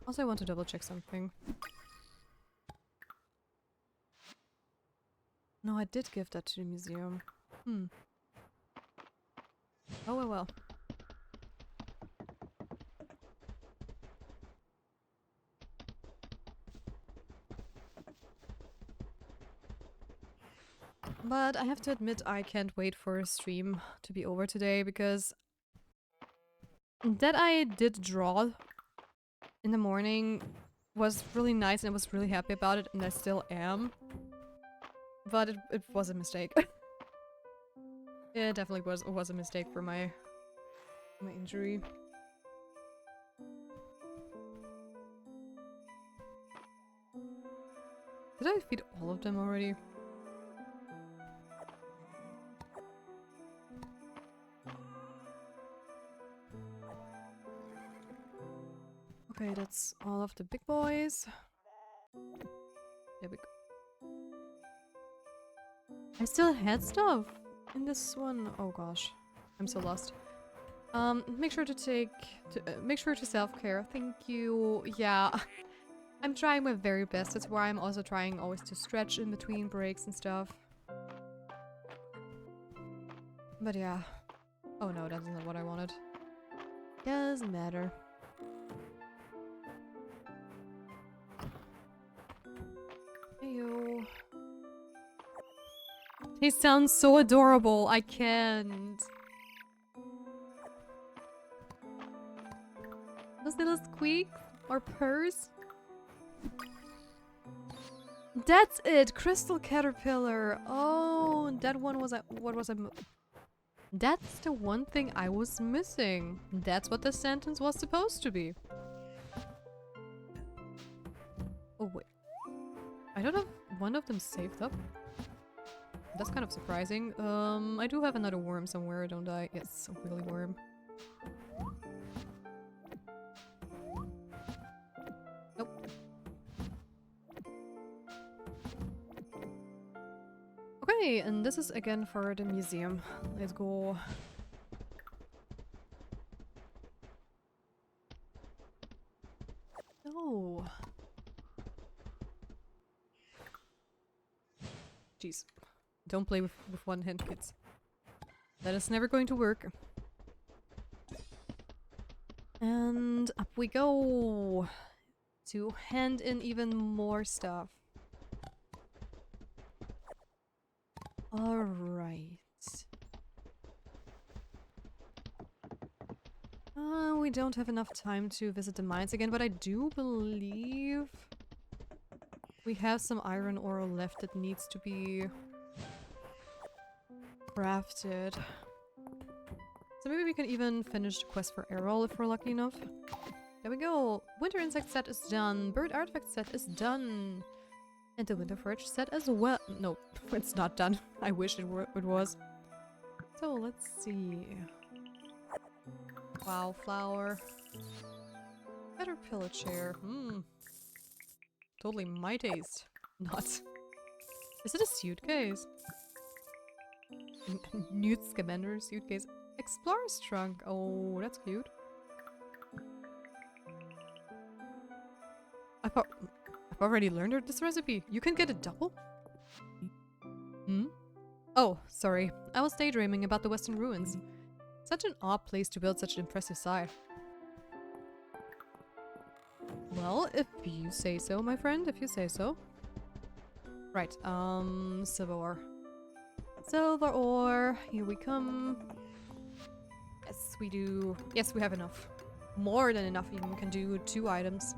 Also, I want to double check something. No, I did give that to the museum. Oh, well, well. But I have to admit, I can't wait for a stream to be over today, because that I did draw in the morning was really nice and I was really happy about it, and I still am. But it was a mistake. It definitely was a mistake for my injury. Did I feed all of them already? Okay, that's all of the big boys. There we go. I still had stuff in this one. Oh gosh, I'm so lost. Make sure to self-care. Thank you. Yeah, I'm trying my very best. That's why I'm also trying always to stretch in between breaks and stuff. But yeah. Oh no, that's not what I wanted. Doesn't matter. Heyo. He sounds so adorable. I can't. Those little squeaks or purrs. That's it. Crystal caterpillar. Oh, that one was what was I? That's the one thing I was missing. That's what the sentence was supposed to be. Oh wait. I don't have one of them saved up. That's kind of surprising. I do have another worm somewhere, don't I? Yes, a wiggly worm. Nope. Okay, and this is again for the museum. Let's go. Oh. Jeez. Don't play with one hand, kids. That is never going to work. And up we go. to hand in even more stuff. Alright. We don't have enough time to visit the mines again, but I do believe we have some iron ore left that needs to be crafted. So maybe we can even finish the quest for Errol if we're lucky enough. There we go! Winter insect set is done. Bird artifact set is done. And the winter forage set as well. No, it's not done. I wish it was. So let's see. Wow, flower. Caterpillar chair. Totally my taste. Not. Is it a suitcase? Newt Scamander suitcase. Explorer's trunk. Oh, that's cute. I've already learned this recipe. You can get a double? Oh, sorry. I was daydreaming about the Western Ruins. Such an odd place to build such an impressive site. Well, if you say so, my friend, if you say so. Right, silver ore. Silver ore, here we come. Yes, we do. Yes, we have enough. More than enough, even. We can do 2 items.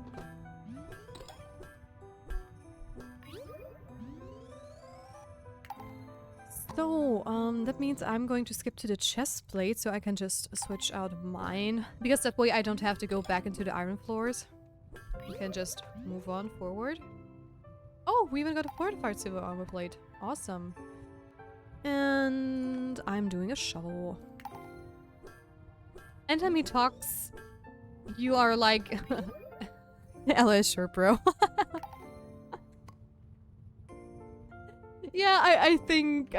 So, that means I'm going to skip to the chest plate so I can just switch out mine. Because that way I don't have to go back into the iron floors. We can just move on forward. Oh, we even got a fortified silver armor plate. Awesome. And I'm doing a shovel. Anytime he talks, you are like... Ella, sure, bro. Yeah, I think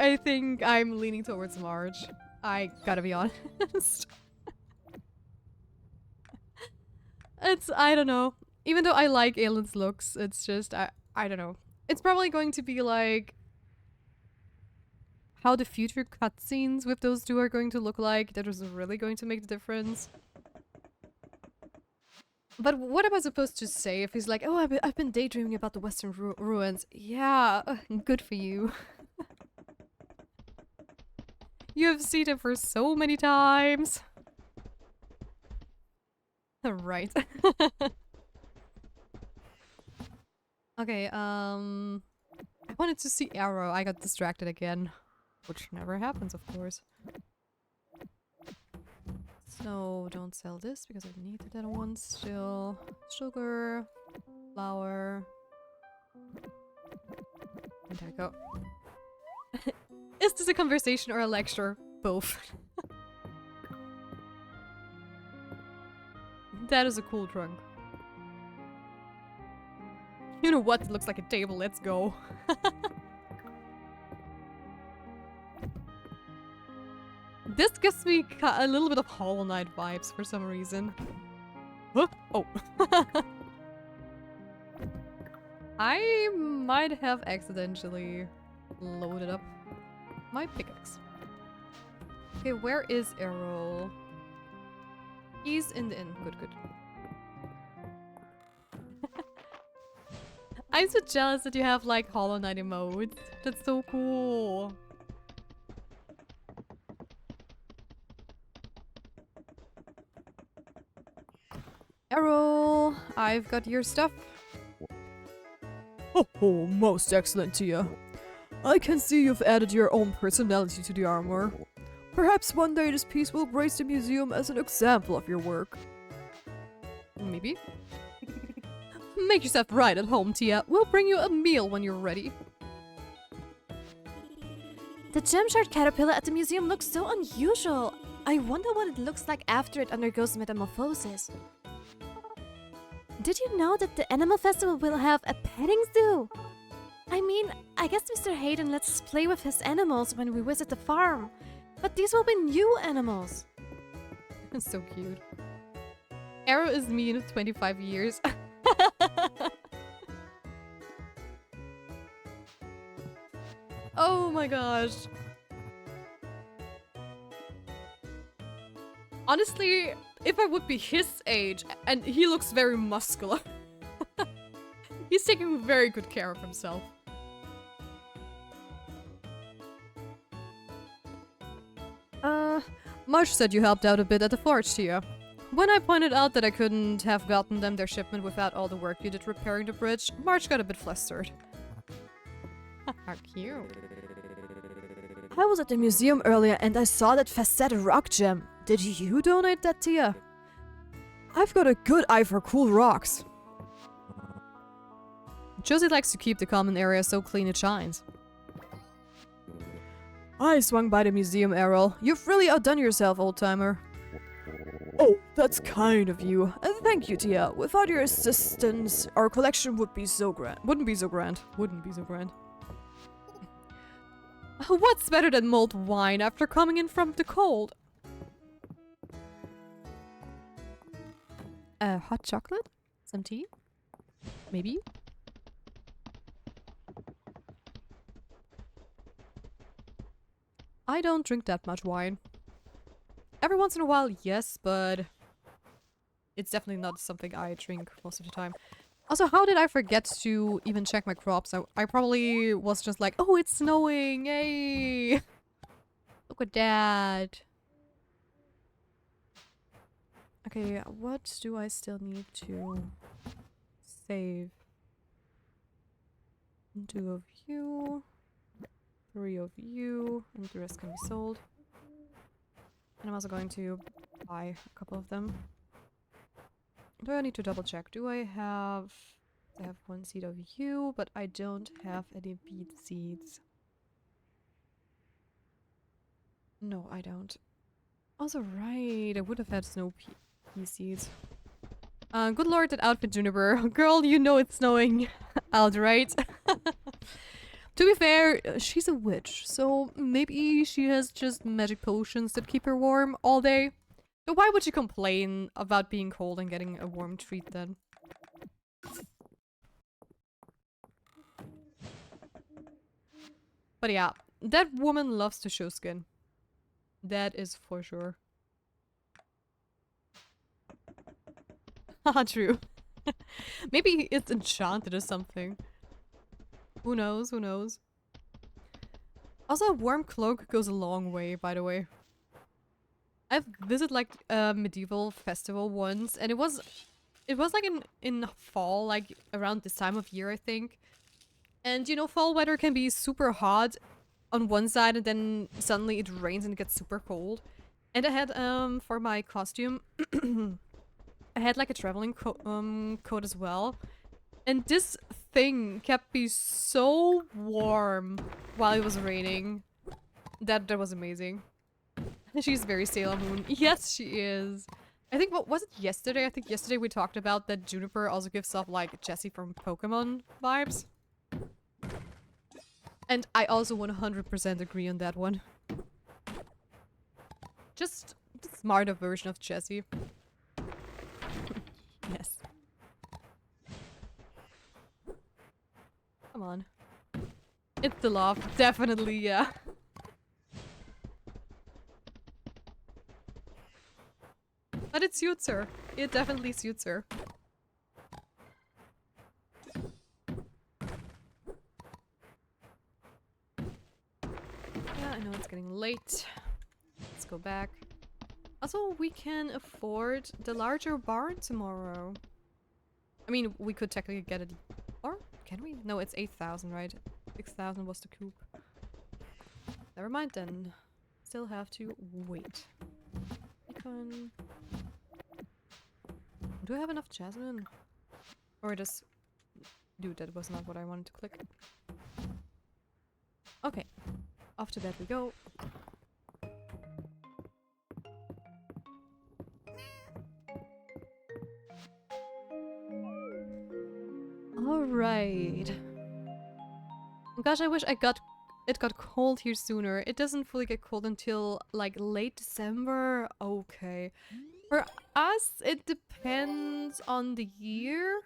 I'm leaning towards Marge. I gotta be honest. I don't know. Even though I like Aylin's looks, it's just, I don't know. It's probably going to be like how the future cutscenes with those two are going to look like. That was really going to make the difference. But what am I supposed to say if he's like, oh, I've been daydreaming about the Western Ruins. Yeah, good for you. You have seen it for so many times. Right. Okay, I wanted to see Arrow. I got distracted again. Which never happens, of course. So, don't sell this because I need that one still. Sugar, flour. And there we go. Is this a conversation or a lecture? Both. That is a cool trunk. You know what? It looks like a table. Let's go. This gives me a little bit of Hollow Knight vibes for some reason. Huh? Oh. I might have accidentally loaded up my pickaxe. Okay, where is Errol? He's in the inn. Good, good. I'm so jealous that you have like Hollow Knight emotes. That's so cool. Errol, I've got your stuff.
Oh, most excellent, Tia. I can see you've added your own personality to the armor. Perhaps one day this piece will grace the museum as an example of your work.
Maybe. Make yourself right at home, Tia. We'll bring you a meal when you're ready.
The gem shard caterpillar at the museum looks so unusual. I wonder what it looks like after it undergoes metamorphosis. Did you know that the Animal Festival will have a petting zoo? I mean, I guess Mr. Hayden lets us play with his animals when we visit the farm. But these will be new animals.
That's so cute. Arrow is me in 25 years. Oh my gosh. Honestly, if I would be his age, and he looks very muscular. He's taking very good care of himself. Marsh said you helped out a bit at the forge, Tia. When I pointed out that I couldn't have gotten them their shipment without all the work you did repairing the bridge, Marsh got a bit flustered. How cute.
I was at the museum earlier and I saw that facette rock gem. Did you donate that, Tia? I've got a good eye for cool rocks.
Josie likes to keep the common area so clean it shines.
I swung by the museum, Errol. You've really outdone yourself, old-timer. Oh, that's kind of you. And thank you, Tia. Without your assistance, our collection would be so grand.
Wouldn't be so grand. Wouldn't be so grand. What's better than mulled wine after coming in from the cold? Hot chocolate? Some tea? Maybe? I don't drink that much wine. Every once in a while, yes, but it's definitely not something I drink most of the time. Also, how did I forget to even check my crops? I probably was just like, oh, it's snowing, yay! Look at that. Okay, what do I still need to save? 2 of you, 3 of you, and the rest can be sold. And I'm also going to buy a couple of them. Do I need to double check? Do I have 1 seed of you, but I don't have any beet seeds. No, I don't. Also, right, I would have had snow pea seeds. Good lord, that outfit, Juniper. Girl, you know it's snowing out, right? To be fair, she's a witch, so maybe she has just magic potions that keep her warm all day. So why would she complain about being cold and getting a warm treat then? But yeah, that woman loves to show skin. That is for sure. Haha, true. Maybe it's enchanted or something. Who knows, who knows. Also, a warm cloak goes a long way, by the way. I've visited like a medieval festival once, and it was like in fall, like around this time of year, I think. And you know, fall weather can be super hot on one side, and then suddenly it rains and it gets super cold. And I had for my costume, I had like a traveling coat as well. And this thing kept me so warm while it was raining. That was amazing. She's very Sailor Moon. Yes, she is. I think, what was it yesterday? I think yesterday we talked about that Juniper also gives off like Jessie from Pokemon vibes. And I also 100% agree on that one. Just the smarter version of Jessie. Yes. Come on. It's the love. Definitely, yeah. But it suits her. It definitely suits her. Yeah, I know it's getting late. Let's go back. Also, we can afford the larger barn tomorrow. I mean, we could technically get it. Or can we? No, it's 8,000, right? 6,000 was the coop. Never mind then. Still have to wait. Icon. Do I have enough jasmine? Or just... Dude, that was not what I wanted to click. Okay. Off to bed we go. Alright. Gosh, I wish it got cold here sooner. It doesn't fully get cold until like late December. Okay. For us, it depends on the year.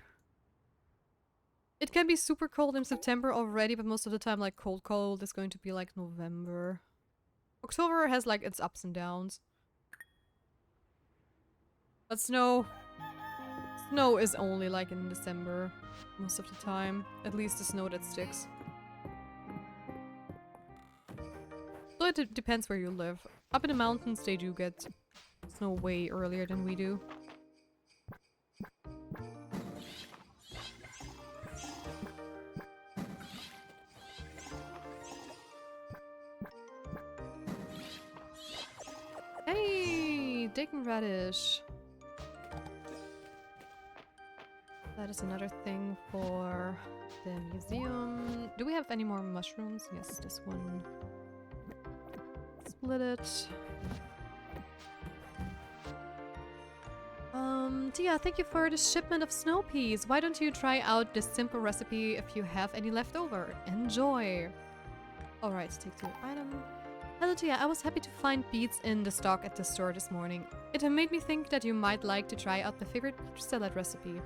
It can be super cold in September already, but most of the time like cold is going to be like November. October has like its ups and downs. But Snow is only like in December most of the time. At least the snow that sticks. So it depends where you live. Up in the mountains they do get snow way earlier than we do. Hey, Dakin radish. That is another thing for the museum. Do we have any more mushrooms? Yes, this one. Split it. Tia, thank you for the shipment of snow peas. Why don't you try out this simple recipe if you have any left over? Enjoy! Alright, take 2 item. Hello Tia, I was happy to find beets in the stock at the store this morning. It made me think that you might like to try out the favorite peach salad recipe.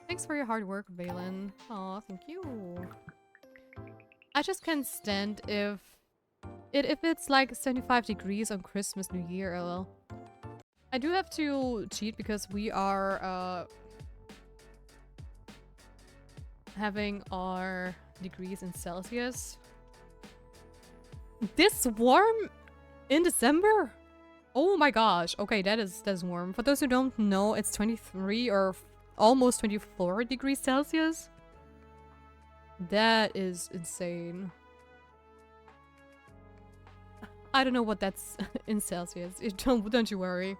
Thanks for your hard work, Valen. Aw, thank you. I just can't stand if it's like 75 degrees on Christmas, New Year, lol. I do have to cheat because we are having our degrees in Celsius. This warm in December? Oh my gosh. Okay, that's warm. For those who don't know, it's 23 or almost 24 degrees Celsius. That is insane. I don't know what that's in Celsius. Don't you worry.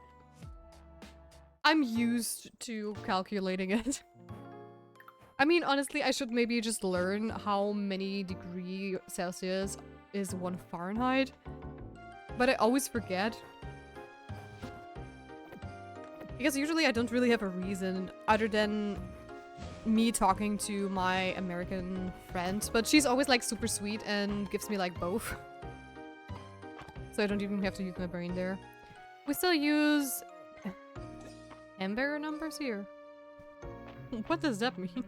I'm used to calculating it. I mean, honestly, I should maybe just learn how many degree Celsius is 1 Fahrenheit. But I always forget. Because usually I don't really have a reason other than me talking to my American friend. But she's always like super sweet and gives me like both. So I don't even have to use my brain there. We still use Ember numbers here. What does that mean?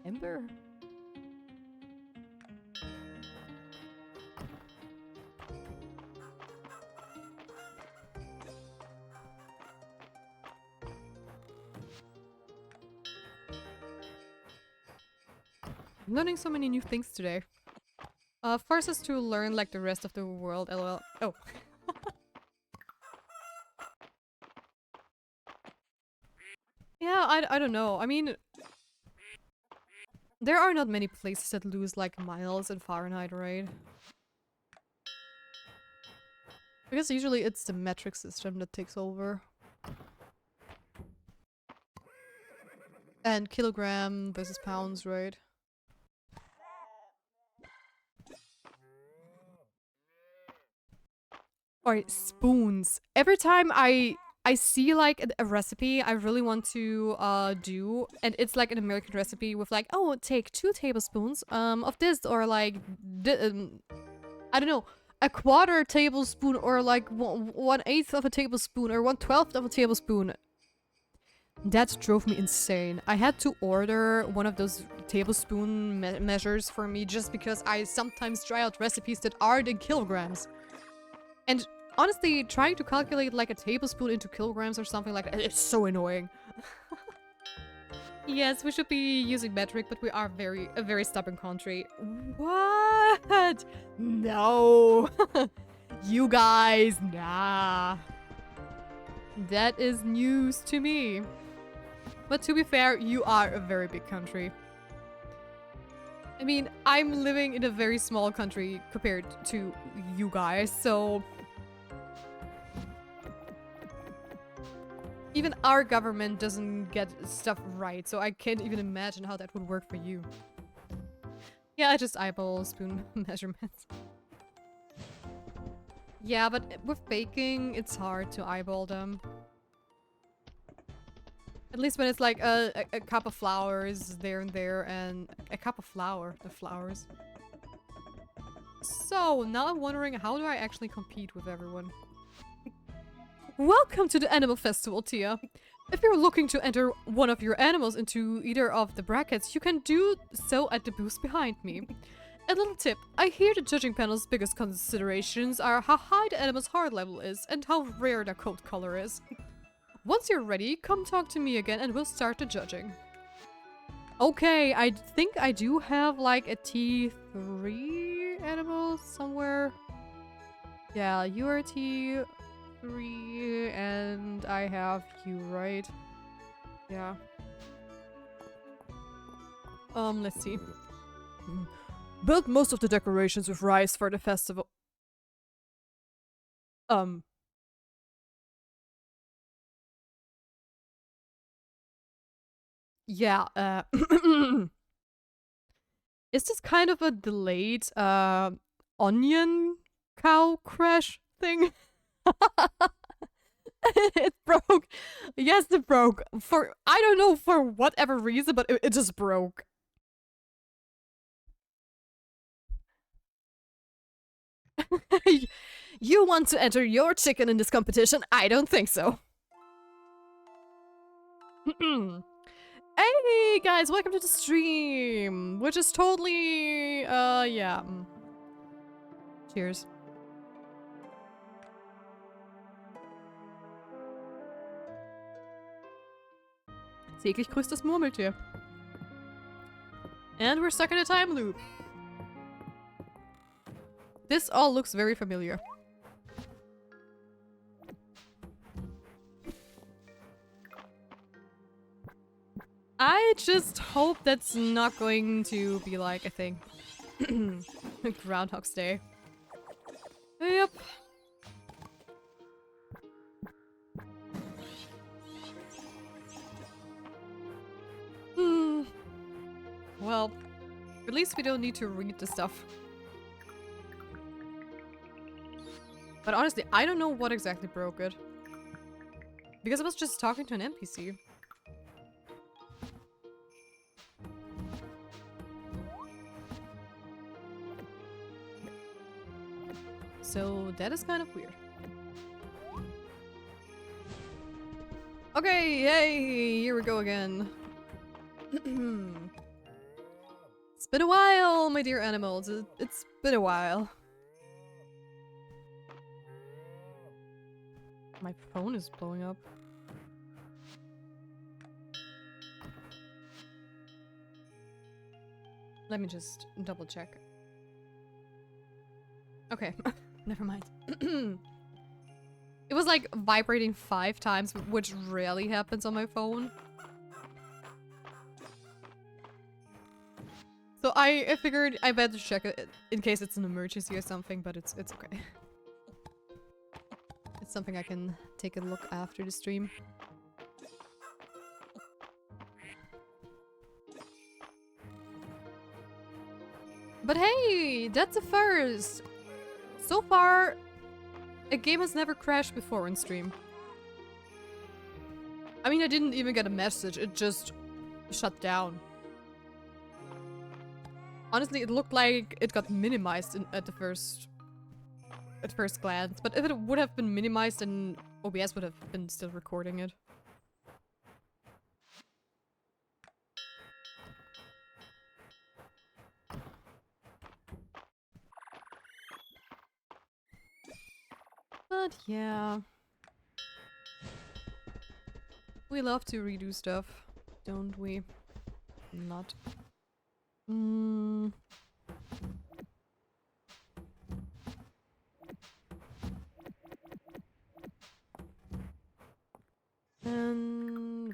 Ember? I'm learning so many new things today. Force us to learn like the rest of the world, lol. Oh. Yeah, I don't know. I mean, there are not many places that lose like miles in Fahrenheit, right? Because usually it's the metric system that takes over. And kilogram versus pounds, right? Alright, spoons. Every time I see like a recipe I really want to do, and it's like an American recipe with like, oh, take 2 tablespoons of this, or like I don't know, a 1/4 tablespoon, or like 1/8 of a tablespoon, or 1/12 of a tablespoon. That drove me insane. I had to order one of those tablespoon measures for me just because I sometimes try out recipes that aren't in kilograms. And honestly, trying to calculate like a tablespoon into kilograms or something like that, it's so annoying. Yes, we should be using metric, but we are a very stubborn country. What? No. You guys, nah. That is news to me. But to be fair, you are a very big country. I mean, I'm living in a very small country compared to you guys, so... Even our government doesn't get stuff right, so I can't even imagine how that would work for you. Yeah, I just eyeball spoon measurements. Yeah, but with baking, it's hard to eyeball them. At least when it's like a cup of flour is there and there, and a cup of flour, the flowers. So, now I'm wondering, how do I actually compete with everyone? Welcome to the Animal Festival, Tia. If you're looking to enter one of your animals into either of the brackets, you can do so at the booth behind me. A little tip, I hear the judging panel's biggest considerations are how high the animal's heart level is and how rare their coat color is. Once you're ready, come talk to me again and we'll start the judging. Okay, I think I do have like a T3 animal somewhere. Yeah, you are T3 and I have you, right? Yeah. Let's see.
Built most of the decorations with rice for the festival.
Yeah, is this kind of a delayed, onion cow crash thing? It broke. Yes, it broke. I don't know for whatever reason, but it just broke. You want to enter your chicken in this competition? I don't think so. Hey guys, welcome to the stream, which is totally, yeah. Cheers. Täglich grüßt das Murmeltier. And we're stuck in a time loop. This all looks very familiar. I just hope that's not going to be like a thing. Groundhog's Day. Yep. Well, at least we don't need to read the stuff. But honestly, I don't know what exactly broke it. Because I was just talking to an NPC. So that is kind of weird. Okay, yay! Here we go again. It's been a while, my dear animals. It's been a while. My phone is blowing up. Let me just double check. Okay, never mind. It was like vibrating 5 times, which rarely happens on my phone. So I figured I better check it in case it's an emergency or something, but it's okay. It's something I can take a look after the stream. But hey, that's a first! So far, a game has never crashed before on stream. I mean, I didn't even get a message, it just shut down. Honestly, it looked like it got minimized at first glance, but if it would have been minimized, then OBS would have been still recording it. But yeah. We love to redo stuff, don't we? Not. And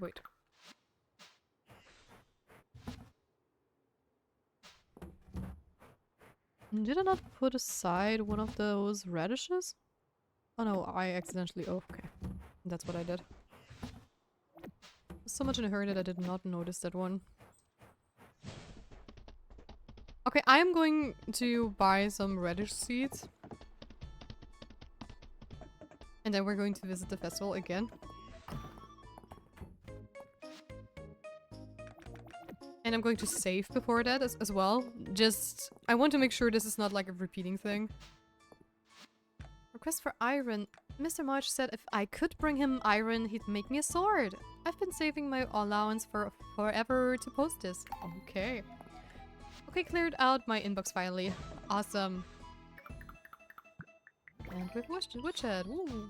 wait. Did I not put aside one of those radishes? Oh no, I accidentally... Oh, okay. That's what I did. I was so much in a hurry that I did not notice that one. Okay, I am going to buy some radish seeds. And then we're going to visit the festival again. And I'm going to save before that as well. Just... I want to make sure this is not like a repeating thing. Request for iron. Mr. March said if I could bring him iron, he'd make me a sword. I've been saving my allowance for forever to post this. Okay. Okay, cleared out my inbox finally. Awesome. And we've watched Witchhead. Ooh.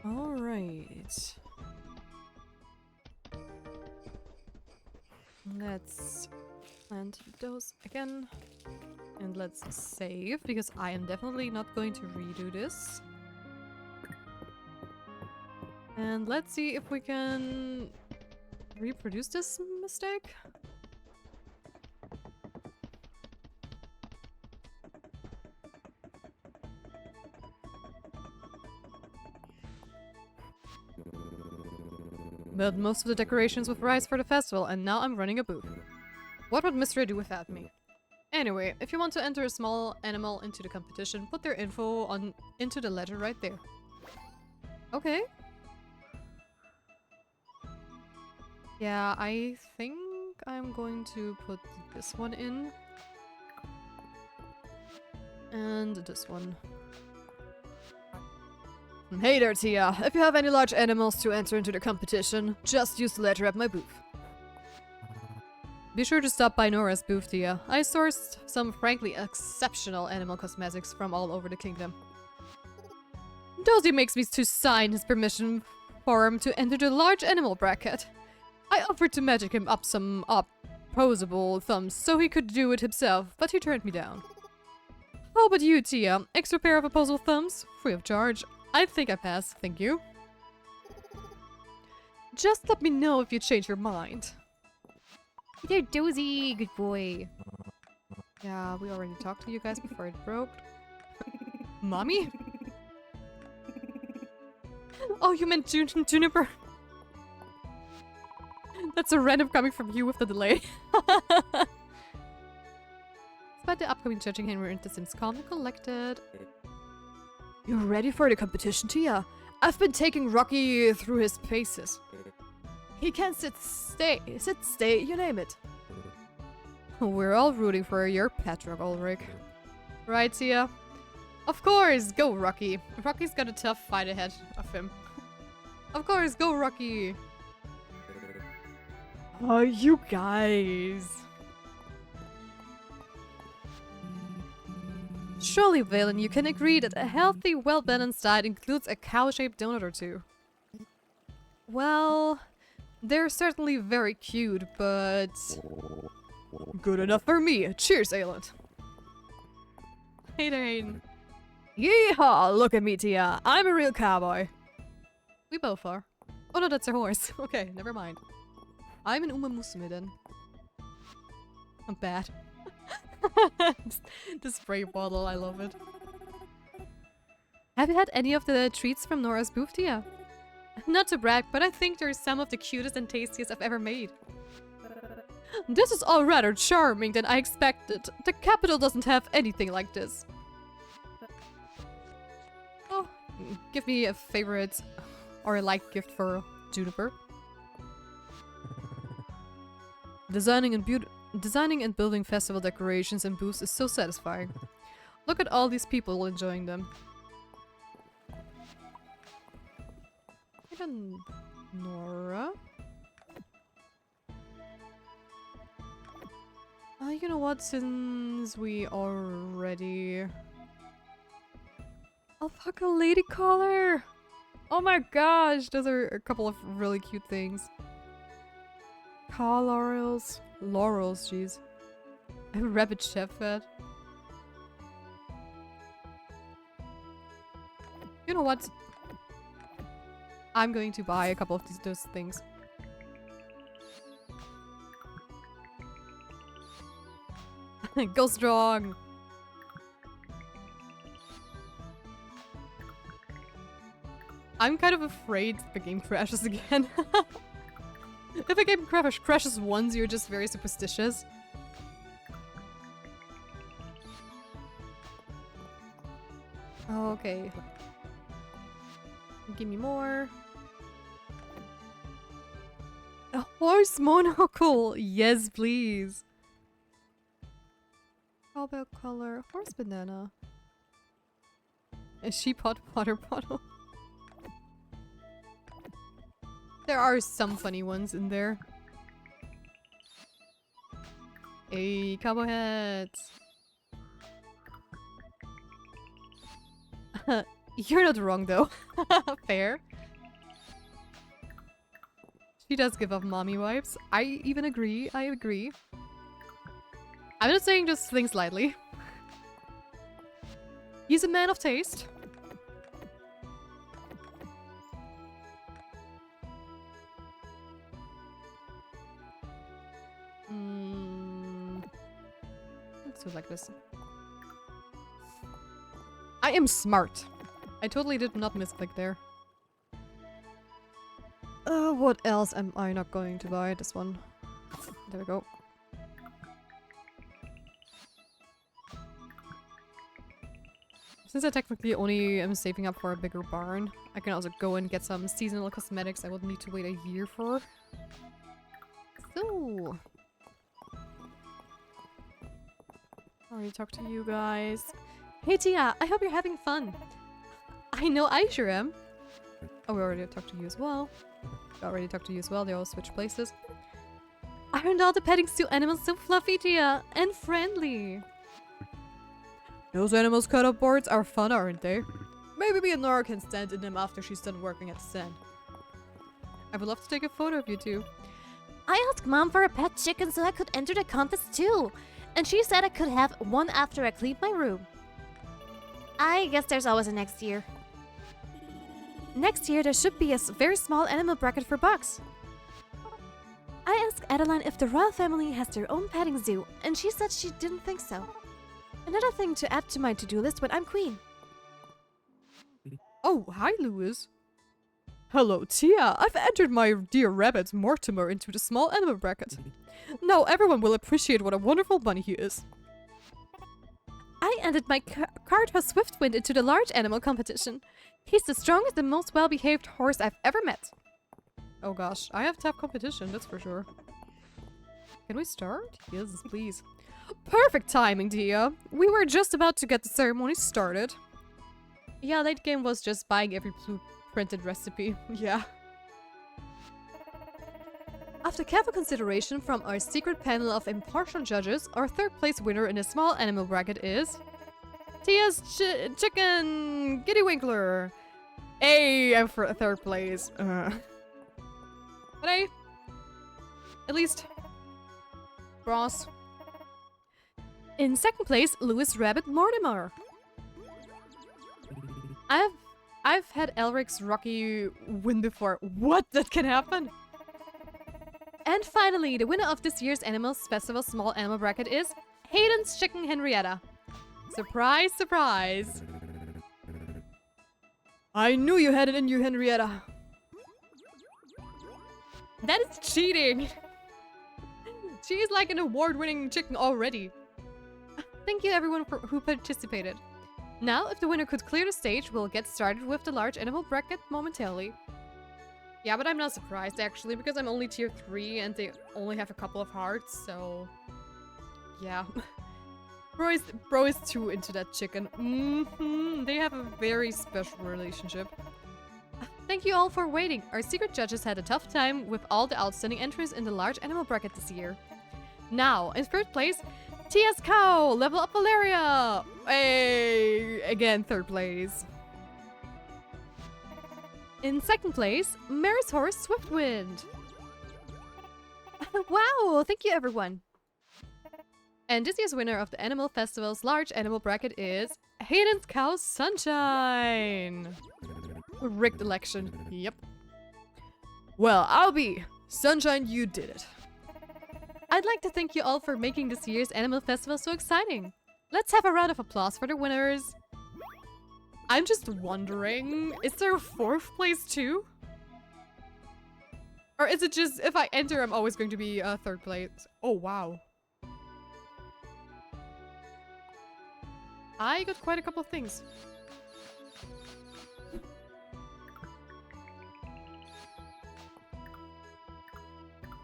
Alright. Let's plant those again. And let's save, because I am definitely not going to redo this. And let's see if we can reproduce this mistake. But most of the decorations with rice for the festival, and now I'm running a booth. What would Mistria do without me? Anyway, if you want to enter a small animal into the competition, put their info into the letter right there. Okay. Yeah, I think I'm going to put this one in. And this one.
Hey there, Tia. If you have any large animals to enter into the competition, just use the letter at my booth.
Be sure to stop by Nora's booth, Tia. I sourced some frankly exceptional animal cosmetics from all over the kingdom. Dozy makes me to sign his permission form to enter the large animal bracket. I offered to magic him up some opposable thumbs so he could do it himself, but he turned me down. How about you, Tia? Extra pair of opposable thumbs? Free of charge. I think I pass, thank you. Just let me know if you change your mind.
There, Dozy, good boy.
Yeah, we already talked to you guys before it broke. Mommy? Oh, you meant Juniper? That's a random coming from you with the delay. Despite the upcoming judging, Henry seems calm and collected.
You're ready for the competition, Tia? I've been taking Rocky through his paces. He can sit, stay, you name it.
We're all rooting for your Patrick Ulrich. Right, Tia? Of course, go Rocky. Rocky's got a tough fight ahead of him. Of course, go Rocky.
Oh, you guys.
Surely, Valen, you can agree that a healthy, well-balanced diet includes a cow-shaped donut or two. Well, they're certainly very cute, but...
Good enough for me. Cheers, Aelent.
Hey there, Hayden.
Yeehaw! Look at me, Tia. I'm a real cowboy.
We both are. Oh no, that's a horse. Okay, never mind. I'm an Uma Musume then. I'm bad. The spray bottle, I love it. Have you had any of the treats from Nora's booth, Tia? Not to brag, but I think they're some of the cutest and tastiest I've ever made. This is all rather charming than I expected. The capital doesn't have anything like this. Oh, give me a favorite or a like gift for Juniper. Designing and building festival decorations and booths is so satisfying. Look at all these people enjoying them. Even Nora? You know what, since we already... Alpaca lady collar! Oh my gosh, those are a couple of really cute things. Car laurels. Laurels, jeez. A rabbit chef hat. You know what? I'm going to buy a couple of those things. Go strong! I'm kind of afraid the game crashes again. If a game crashes once, you're just very superstitious. Okay. Give me more. A horse monocle! Yes, please! Cowbell color. Horse banana. A sheep hot water bottle. There are some funny ones in there. Hey, cowboy hats! You're not wrong though. Fair. He does give off mommy vibes. I even agree. I agree. I'm not saying just things lightly. He's a man of taste. Let's do it like this. I am smart. I totally did not misclick there. What else am I not going to buy? This one. There we go. Since I technically only am saving up for a bigger barn, I can also go and get some seasonal cosmetics I would need to wait a year for. So... I already talked to you guys. Hey Tia, I hope you're having fun. I know I sure am. Oh, we already talked to you as well. We already talked to you as well, they all switch places. Aren't all the petting zoo animals so fluffy, Tia? And friendly? Those animals cut-up boards are fun, aren't they? Maybe me and Nora can stand in them after she's done working at the stand. I would love to take a photo of you two.
I asked Mom for a pet chicken so I could enter the contest too. And she said I could have one after I cleaned my room. I guess there's always a next year. Next year there should be a very small animal bracket for bugs. I asked Adeline if the royal family has their own petting zoo, and she said she didn't think so. Another thing to add to my to-do list when I'm queen.
Oh, hi Louis. Hello Tia, I've entered my dear rabbit Mortimer into the small animal bracket. Now everyone will appreciate what a wonderful bunny he is.
I entered my Carter Swiftwind into the large animal competition. He's the strongest and most well-behaved horse I've ever met.
Oh gosh, I have tough competition, that's for sure. Can we start? Yes, please. Perfect timing, Tia. We were just about to get the ceremony started. Yeah, late game was just buying every printed recipe. Yeah. After careful consideration from our secret panel of impartial judges, our third place winner in a small animal bracket is... Tia's Chicken Giddy Winkler. Hey, I'm for third place. But hey, at least Ross. In second place, Louis Rabbit Mortimer. I've had Elric's Rocky win before. What? That can happen? And finally, the winner of this year's Animals Festival Small Animal Bracket is Hayden's Chicken Henrietta. Surprise, surprise. I knew you had it in you, Henrietta. That is cheating. She is like an award-winning chicken already. Thank you everyone who participated. Now, if the winner could clear the stage, we'll get started with the large animal bracket momentarily. Yeah, but I'm not surprised actually, because I'm only tier 3 and they only have a couple of hearts, so... Yeah. Bro is too into that chicken. They have a very special relationship. Thank you all for waiting. Our secret judges had a tough time with all the outstanding entries in the large animal bracket this year. Now, in third place, Tia's Cow! Level up Valeria! Hey! Again, third place. In second place, Mary's Horse Swiftwind. Wow! Thank you, everyone. And this year's winner of the Animal Festival's large animal bracket is Hayden's Cow Sunshine. Rigged election. Yep. Well, I'll be. Sunshine, you did it. I'd like to thank you all for making this year's Animal Festival so exciting. Let's have a round of applause for the winners. I'm just wondering, is there a fourth place too? Or is it just, if I enter, I'm always going to be third place? Oh, wow. I got quite a couple of things.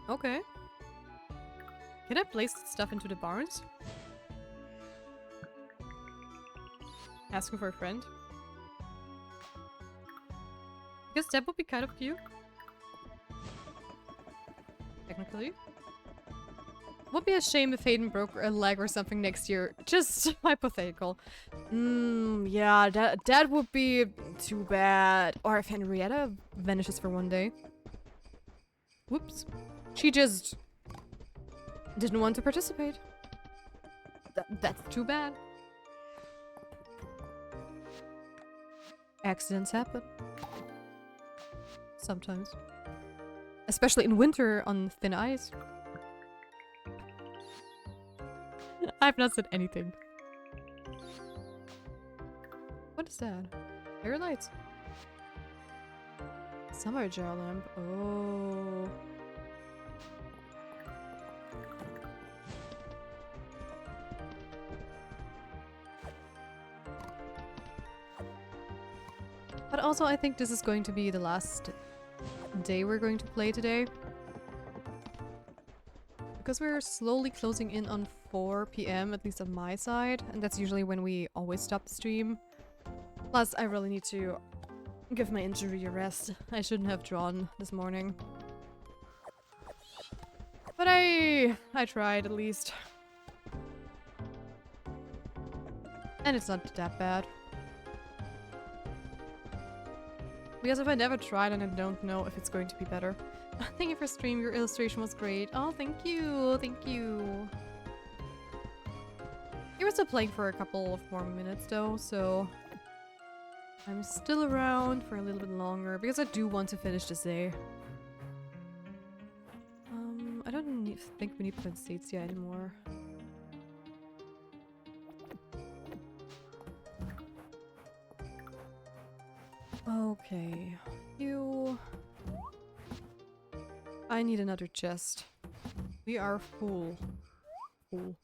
Okay. Can I place stuff into the barns? Asking for a friend? Because that would be kind of cute. Technically. Would be a shame if Hayden broke a leg or something next year. Just hypothetical. Yeah, that would be too bad. Or if Henrietta vanishes for one day. Whoops. She just didn't want to participate. That's too bad. Accidents happen. Sometimes. Especially in winter on thin ice. I've not said anything. What is that? Air lights. Summer jar lamp. Oh. But also I think this is going to be the last day we're going to play today. Because we're slowly closing in on 4 p.m, at least on my side. And that's usually when we always stop the stream. Plus, I really need to give my injury a rest. I shouldn't have drawn this morning. But I tried at least. And it's not that bad. Because if I never tried and I don't know if it's going to be better. Thank you for stream, your illustration was great. Oh, thank you, thank you. You were still playing for a couple of more minutes though, so I'm still around for a little bit longer because I do want to finish this day. I don't think we need Pensatia anymore. Okay, you... I need another chest. We are full. Full.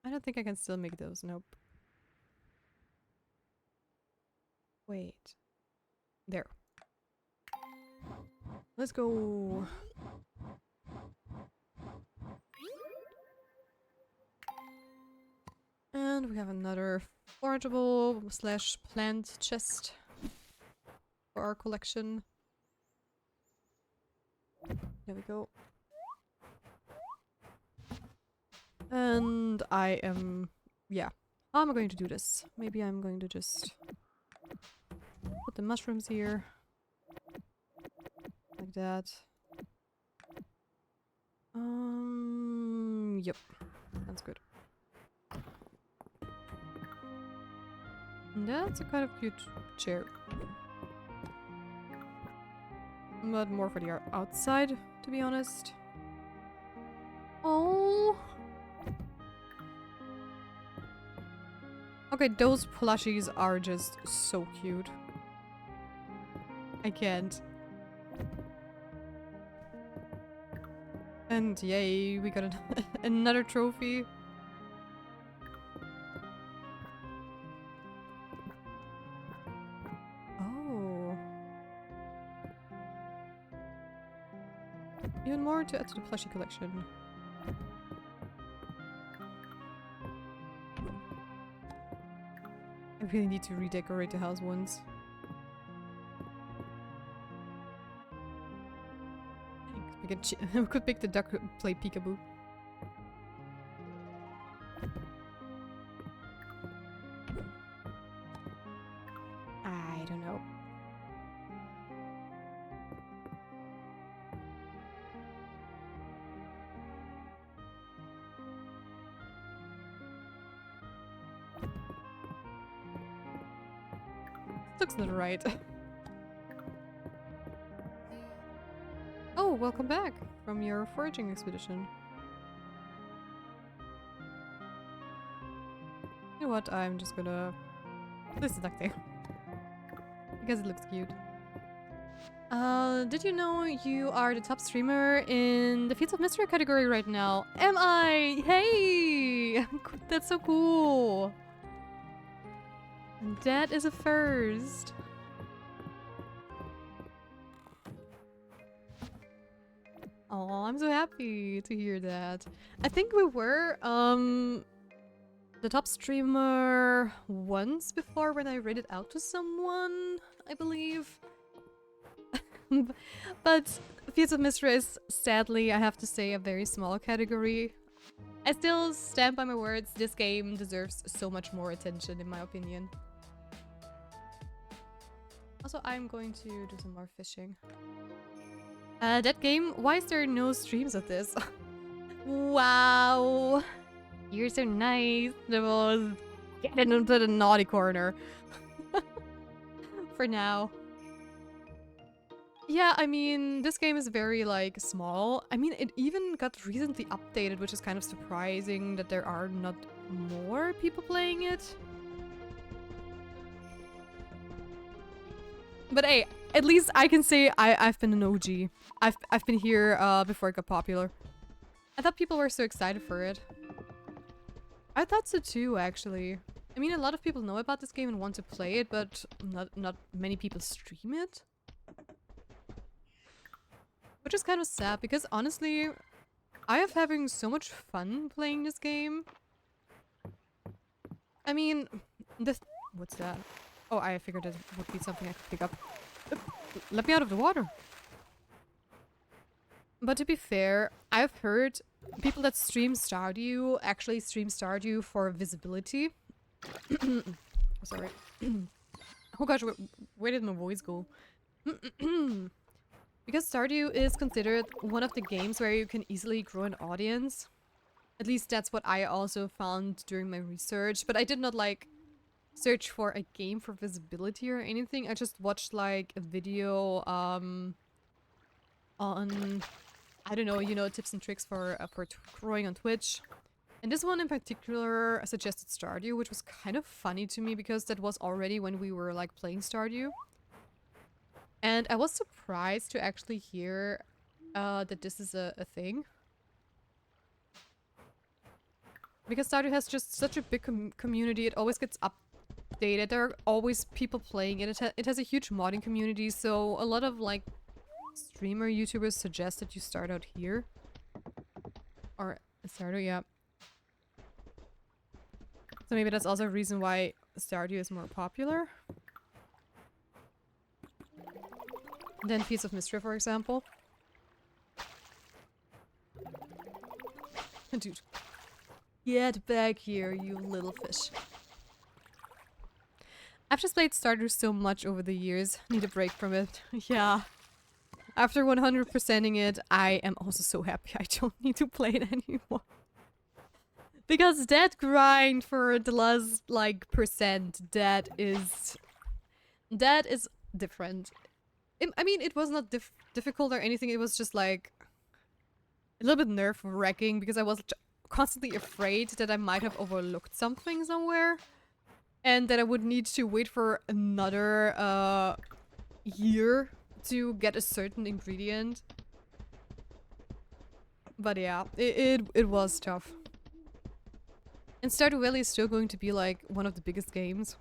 I don't think I can still make those, nope. Wait. There. Let's go. And we have another forageable / plant chest for our collection. There we go. And I am... yeah. How am I going to do this? Maybe I'm going to just put the mushrooms here. Like that. Yep. That's good. That's a kind of cute chair. But more for the outside, to be honest. Oh. Okay, those plushies are just so cute. I can't. And yay, we got another trophy. Oh. Even more to add to the plushie collection. I really need to redecorate the house once. We could pick the duck play peekaboo. I don't know. Looks not right. Oh, welcome back from your foraging expedition. You know what? I'm just gonna... This is nothing. Because it looks cute. Did you know you are the top streamer in the Fields of Mistria category right now? Am I? Hey! That's so cool! That is a first. Oh, I'm so happy to hear that. I think we were the top streamer once before when I read it out to someone, I believe. But Fields of Mistria is, sadly, I have to say, a very small category. I still stand by my words. This game deserves so much more attention, in my opinion. Also, I'm going to do some more fishing. That game, why is there no streams of this? Wow. You're so nice. Nibbles. Get into the naughty corner. For now. Yeah, I mean, this game is very, like, small. I mean, it even got recently updated, which is kind of surprising that there are not more people playing it. But hey, at least I can say I've been an OG. I've been here before it got popular. I thought people were so excited for it. I thought so too, actually. I mean, a lot of people know about this game and want to play it, but not many people stream it. Which is kind of sad, because honestly, I am having so much fun playing this game. I mean, what's that? Oh, I figured it would be something I could pick up. Let me out of the water. But to be fair, I've heard people that stream Stardew actually stream Stardew for visibility. Sorry. Oh gosh, where did my voice go? Because Stardew is considered one of the games where you can easily grow an audience. At least that's what I also found during my research. But I did not like search for a game for visibility or anything. I just watched like a video on, I don't know, you know, tips and tricks for growing on Twitch. And this one in particular suggested Stardew, which was kind of funny to me because that was already when we were like playing Stardew. And I was surprised to actually hear that this is a thing. Because Stardew has just such a big community, it always gets updated, there are always people playing it, it has a huge modding community, so a lot of like streamer YouTubers suggest that you start out here. Or Stardew, yeah. So maybe that's also a reason why Stardew is more popular than Fields of Mistria, for example. Dude. Get back here, you little fish. I've just played Stardew so much over the years. Need a break from it. Yeah. After 100%ing it, I am also so happy I don't need to play it anymore. Because that grind for the last, like, percent, that is different. I mean, it was not difficult or anything, it was just, like, a little bit nerve-wracking because I was constantly afraid that I might have overlooked something somewhere. And that I would need to wait for another, year to get a certain ingredient. But yeah, it was tough. And Stardew Valley is still going to be like one of the biggest games.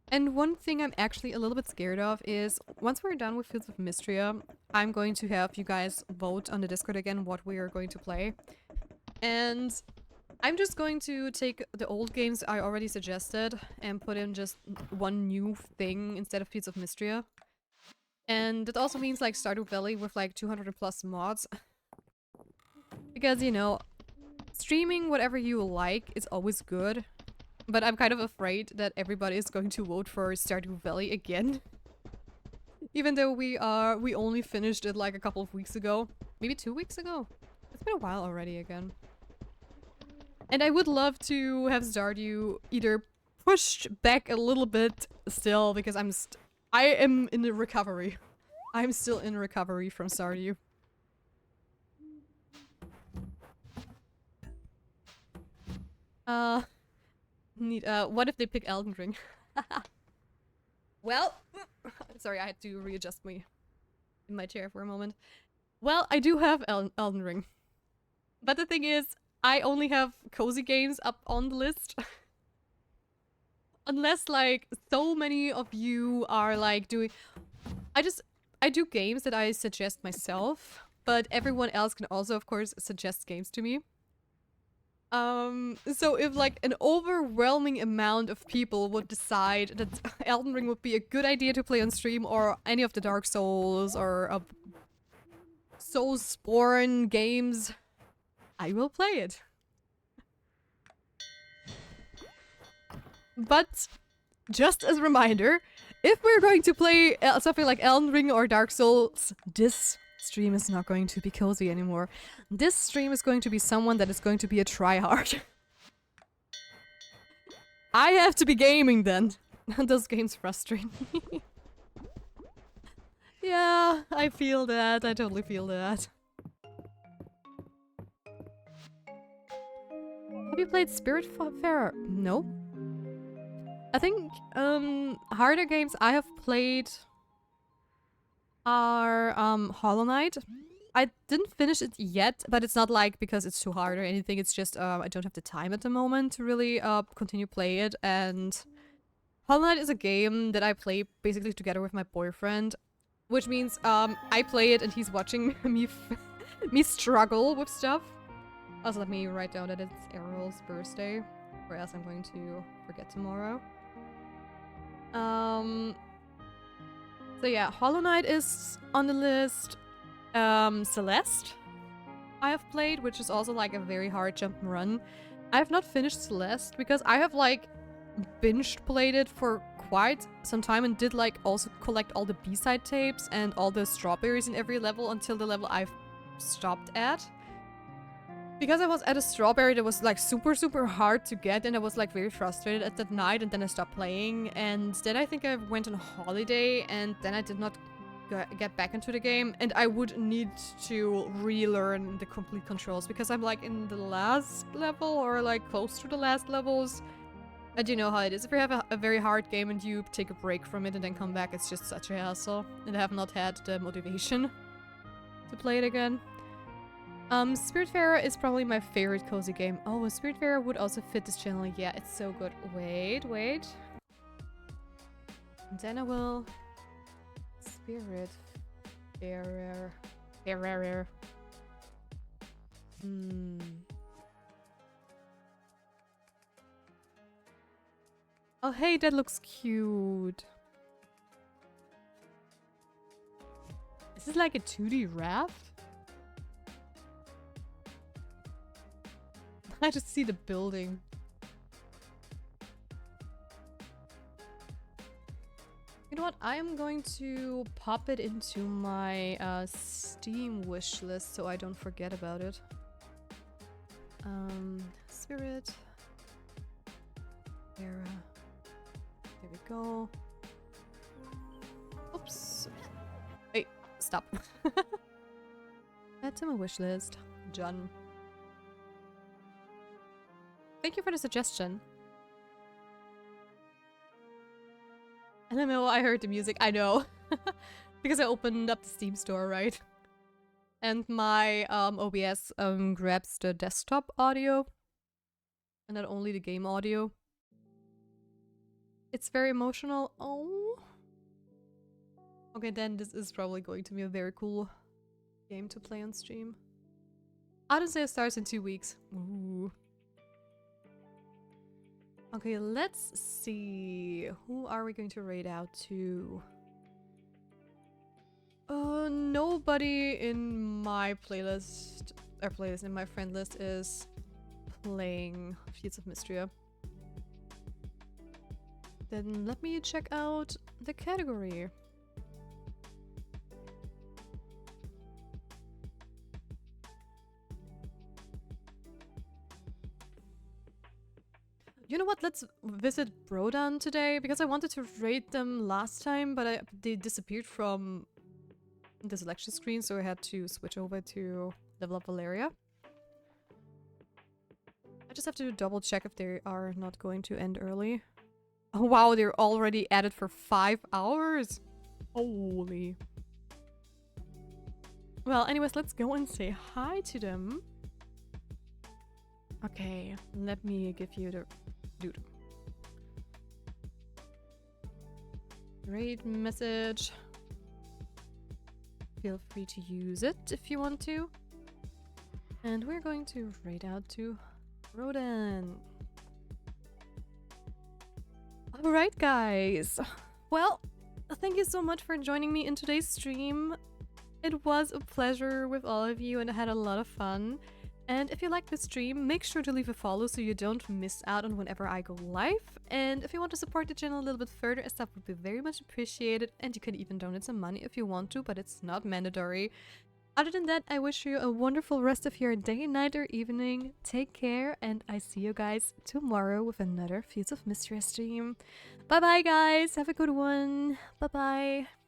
And one thing I'm actually a little bit scared of is once we're done with Fields of Mistria, I'm going to have you guys vote on the Discord again what we are going to play. And I'm just going to take the old games I already suggested and put in just one new thing instead of Fields of Mistria. And that also means like Stardew Valley with like 200 plus mods. Because, you know, streaming whatever you like is always good. But I'm kind of afraid that everybody is going to vote for Stardew Valley again. Even though we only finished it like a couple of weeks ago. Maybe 2 weeks ago? It's been a while already again. And I would love to have Stardew either pushed back a little bit still, because I am in the recovery. I'm still in recovery from Stardew. What if they pick Elden Ring? Well, sorry, I had to readjust me in my chair for a moment. Well, I do have Elden Ring. But the thing is, I only have cozy games up on the list. Unless, like, so many of you are, like, doing... I do games that I suggest myself, but everyone else can also, of course, suggest games to me. So if, like, an overwhelming amount of people would decide that Elden Ring would be a good idea to play on stream, or any of the Dark Souls, or Soulsborne games, I will play it. But, just as a reminder, if we're going to play something like Elden Ring or Dark Souls, this stream is not going to be cozy anymore. This stream is going to be someone that is going to be a tryhard. I have to be gaming then. Those games frustrate me. Yeah, I feel that. I totally feel that. Have you played Spiritfarer? No. I think harder games I have played are Hollow Knight. I didn't finish it yet, but it's not like because it's too hard or anything. It's just I don't have the time at the moment to really continue play it. And Hollow Knight is a game that I play basically together with my boyfriend, which means I play it and he's watching me me struggle with stuff. Also, let me write down that it's Errol's birthday, or else I'm going to forget tomorrow. So yeah, Hollow Knight is on the list. Celeste I have played, which is also like a very hard jump and run. I have not finished Celeste because I have like binged played it for quite some time and did like also collect all the B-side tapes and all the strawberries in every level until the level I've stopped at. Because I was at a strawberry that was like super hard to get, and I was like very frustrated at that night, and then I stopped playing, and then I think I went on holiday, and then I did not get back into the game, and I would need to relearn the complete controls because I'm like in the last level or like close to the last levels. And you know how it is. If you have a very hard game and you take a break from it and then come back, it's just such a hassle, and I have not had the motivation to play it again. Spiritfarer is probably my favorite cozy game. Oh, Spiritfarer would also fit this channel. Yeah, it's so good. Wait. And then I will... Spiritfarer. Oh, hey, that looks cute. Is this like a 2D raft? I just see the building. You know what? I am going to pop it into my Steam wish list so I don't forget about it. Spirit. There we go. Oops. Hey, stop. Add to my wish list. Done. Thank you for the suggestion. LMAO, I heard the music. I know. Because I opened up the Steam store, right? And my OBS grabs the desktop audio. And not only the game audio. It's very emotional. Oh. Okay, then this is probably going to be a very cool game to play on stream. Autumn Sale starts in 2 weeks. Ooh. Okay, let's see. Who are we going to raid out to? Nobody in my playlist, in my friend list is playing Fields of Mistria. Then let me check out the category. You know what? Let's visit Brodan today, because I wanted to raid them last time, but they disappeared from the selection screen, so I had to switch over to level up Valeria. I just have to double check if they are not going to end early. Oh wow, they're already at it for 5 hours! Holy. Well, anyways, let's go and say hi to them. Okay, let me give you the... Dude. Raid message. Feel free to use it if you want to. And we're going to raid out to Rodan. Alright guys. Well, thank you so much for joining me in today's stream. It was a pleasure with all of you and I had a lot of fun. And if you like this stream, make sure to leave a follow so you don't miss out on whenever I go live. And if you want to support the channel a little bit further, a sub would be very much appreciated. And you can even donate some money if you want to, but it's not mandatory. Other than that, I wish you a wonderful rest of your day, night, or evening. Take care, and I see you guys tomorrow with another Fields of Mistria stream. Bye bye, guys. Have a good one. Bye bye.